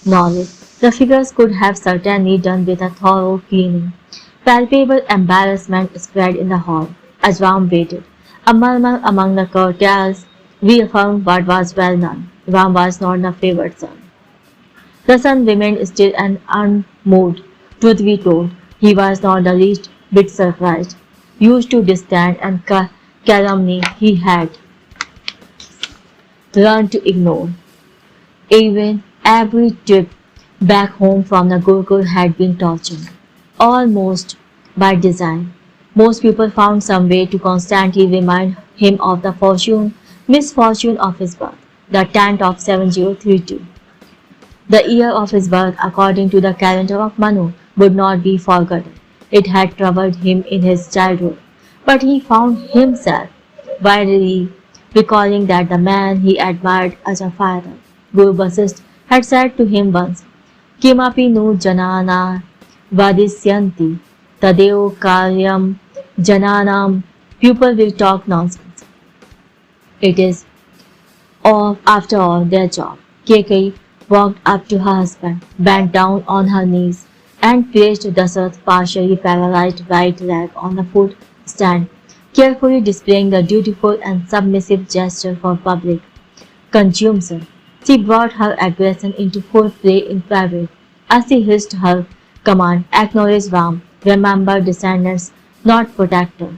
knowledge. The figures could have certainly done with a thorough cleaning. Palpable embarrassment spread in the hall as Ram waited. A murmur among the courtiers reaffirmed what was well known. Ram was not the favored son. The son remained still and unmoved. Truth be told, he was not the least bit surprised. Used to disdain and calumny, he had learned to ignore. Even every tip back home from the Gurukul had been tortured, almost by design. Most people found some way to constantly remind him of the misfortune of his birth, the 10th of 7032. The year of his birth, according to the calendar of Manu, would not be forgotten. It had troubled him in his childhood, but he found himself wearily recalling that the man he admired as a father, Guru Vasisth, had said to him once, Kimapi nu janana vadisyanti tadeo karyam jananam. People will talk nonsense. It is, after all, their job. Kekai walked up to her husband, bent down on her knees, and placed Dasarath's partially paralyzed right leg on the foot stand, carefully displaying the dutiful and submissive gesture for public consumption. She brought her aggression into full play in private as she hissed her command, acknowledge Ram, remember descendants, not protectors.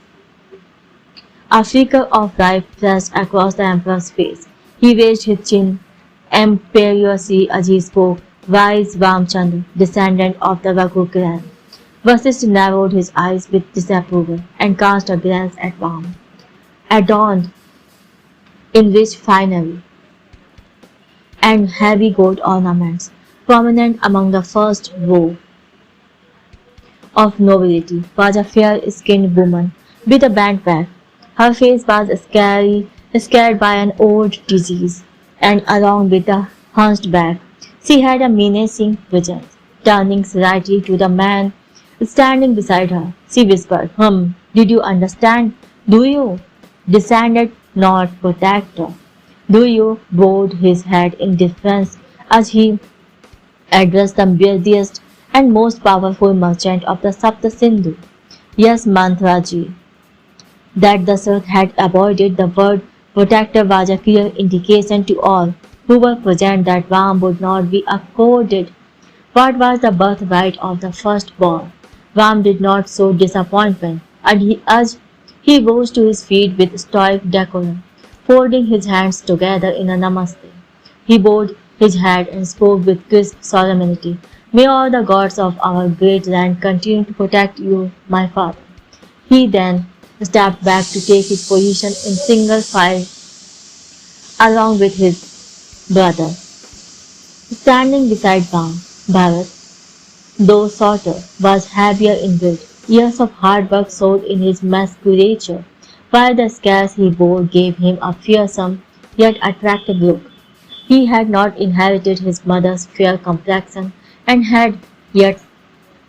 A flicker of life flashed across the emperor's face. He raised his chin imperiously as he spoke, wise Ram1, descendant of the Raghu clan. Vasisth narrowed his eyes with disapproval and cast a glance at Ram, adorned in rich finery and heavy gold ornaments, prominent among the first row of nobility, was a fair-skinned woman with a bent back. Her face was scared by an old disease, and along with a hunched back, she had a menacing presence. Turning slightly to the man standing beside her, she whispered, did you understand? Do you? Descendant, not protector. Do you? Bowed his head in defiance as he addressed the wealthiest and most powerful merchant of the Sapta Sindhu. Yes, Mantraji. That Dasarath had avoided the word protector was a clear indication to all who were present that Ram would not be accorded what was the birthright of the firstborn. Ram did not show disappointment, and as he rose to his feet with stoic decorum, folding his hands together in a namaste. He bowed his head and spoke with crisp solemnity. May all the gods of our great land continue to protect you, my father. He then stepped back to take his position in single file along with his brother. Standing beside Ram, Bharat, though shorter, was heavier in build. Years of hard work showed in his musculature, while the scars he bore gave him a fearsome yet attractive look. He had not inherited his mother's fair complexion and had yet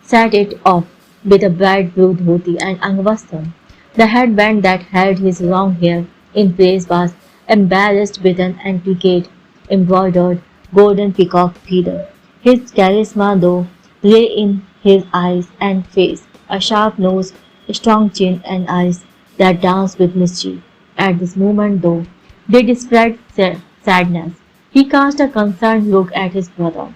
set it off with a bright blue dhoti and angvastram. The headband that held his long hair in place was embellished with an intricate embroidered golden peacock feather. His charisma, though, lay in his eyes and face, a sharp nose, a strong chin, and eyes that danced with mischief. At this moment, though, they displayed sadness. He cast a concerned look at his brother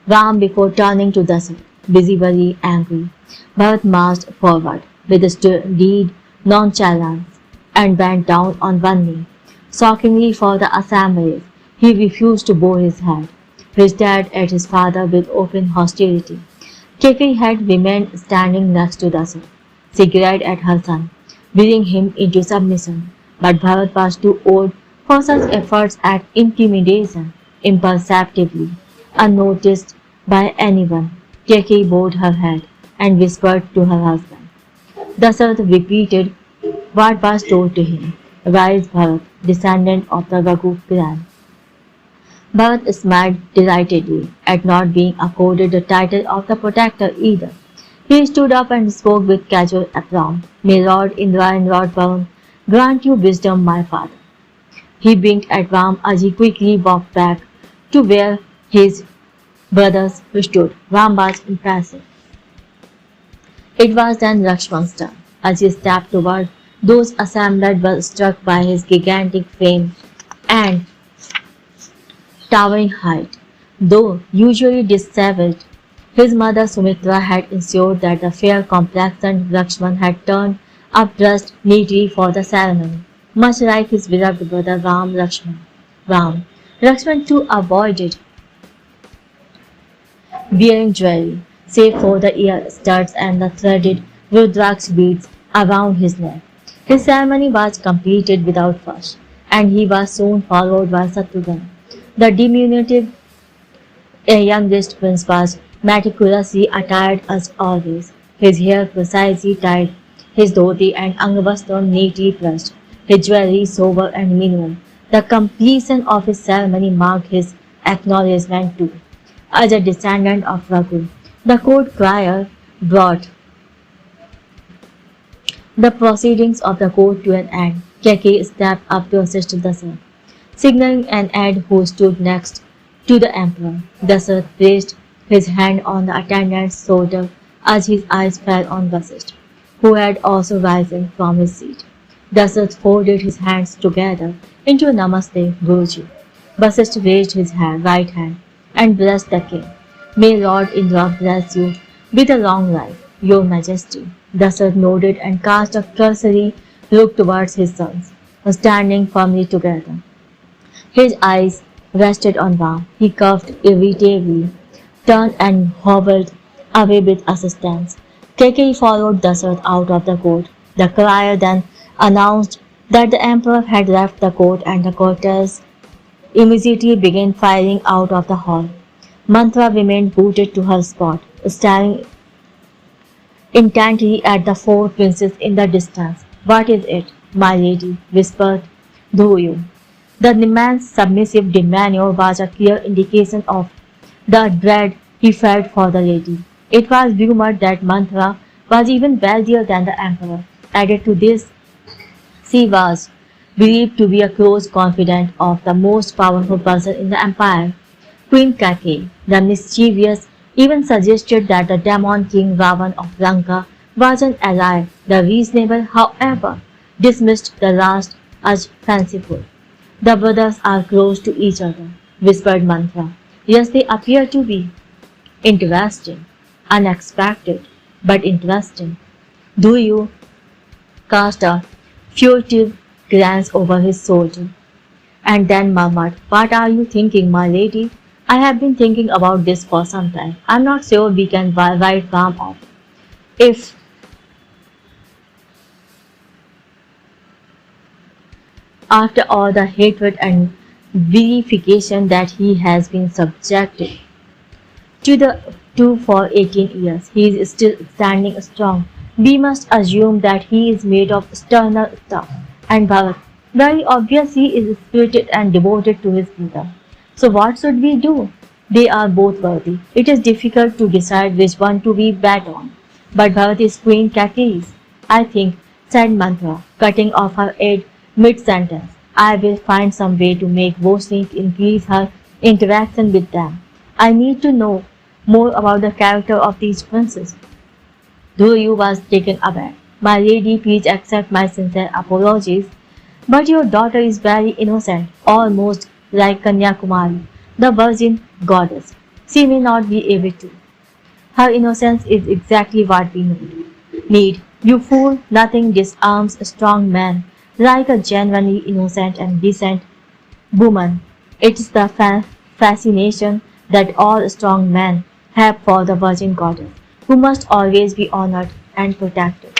Ram before turning to Dasarath, visibly angry. Bharat marched forward with studied nonchalance and bent down on one knee. Shockingly for the assemblage, he refused to bow his head. He stared at his father with open hostility. Kekai had remained standing next to Dasarath. She glared at her son, willing him into submission, but Bharat was too old for such efforts at intimidation. Imperceptibly, unnoticed by anyone, Kekai bowed her head and whispered to her husband. Dasarath repeated what was told to him. Rise, Bharat, descendant of the Raghu clan. Bharat smiled delightedly at not being accorded the title of the protector either. He stood up and spoke with casual aplomb. May Lord Indra and Lord Varun grant you wisdom, my father. He winked at Ram as he quickly walked back to where his brothers stood. Ram was impressive. It was then Lakshman's turn. As he stepped toward those assembled were struck by his gigantic frame and towering height. Though usually disheveled, his mother Sumitra had ensured that the fair-complexioned Lakshman had turned up dressed neatly for the ceremony, much like his beloved brother Ram. Lakshman too avoided wearing jewelry, save for the ear studs and the threaded Rudraksh beads around his neck. His ceremony was completed without fuss, and he was soon followed by Satrughna. The diminutive youngest prince was meticulously attired as always, his hair precisely tied, his dhoti and angavastram neatly brushed, his jewelry sober and minimal. The completion of his ceremony marked his acknowledgement too. As a descendant of Raghu, the court crier brought the proceedings of the court to an end. Keke stepped up to assist Dasaratha, signaling an aide who stood next to the emperor. Dasaratha placed his hand on the attendant's shoulder as his eyes fell on Vasishtha, who had also risen from his seat. Dasaratha folded his hands together into a Namaste, Guruji. Vasishtha raised his right hand and blessed the king. May Lord Indra bless you with a long life, your majesty. Dasaratha nodded and cast a cursory look towards his sons, standing firmly together. His eyes rested on Ram. He coughed irritably, turned and hobbled away with assistance. Keke followed Dasaratha out of the court. The crier then announced that the emperor had left the court and the courtiers immediately began filing out of the hall. Mantra remained rooted to her spot, staring intently at the four princes in the distance. What is it, my lady? Whispered Dhruyu. The man's submissive demeanor was a clear indication of the dread he felt for the lady. It was rumored that Mantra was even wealthier than the emperor. Added to this, she was believed to be a close confidant of the most powerful person in the empire, Queen Kake. The mischievous even suggested that the demon king Ram1 of Lanka was an ally. The reasonable, however, dismissed the last as fanciful. The brothers are close to each other, whispered Mantra. Yes, they appear to be. Interesting. Unexpected, but interesting. Do you cast a furtive glance over his shoulder, and then murmured, What are you thinking, my lady? I have been thinking about this for some time. I'm not sure we can write Ram off. If after all the hatred and vilification that he has been subjected to for 18 years, he is still standing strong. We must assume that he is made of sterner stuff, and Bharat very obviously is spirited and devoted to his brother. So what should we do? They are both worthy. It is difficult to decide which one to be bet on. But Bharat is Queen Kake's, I think, said Mantra, cutting off her aid mid-sentence. I will find some way to make Voshnik increase her interaction with them. I need to know more about the character of these princes. Dhruyu was taken aback. My lady, please accept my sincere apologies, but your daughter is very innocent, almost like Kanyakumari, the virgin goddess. She may not be able to. Her innocence is exactly what we need. You fool, nothing disarms a strong man like a genuinely innocent and decent woman. It's the fascination that all strong men have for the virgin goddess, who must always be honored and protected.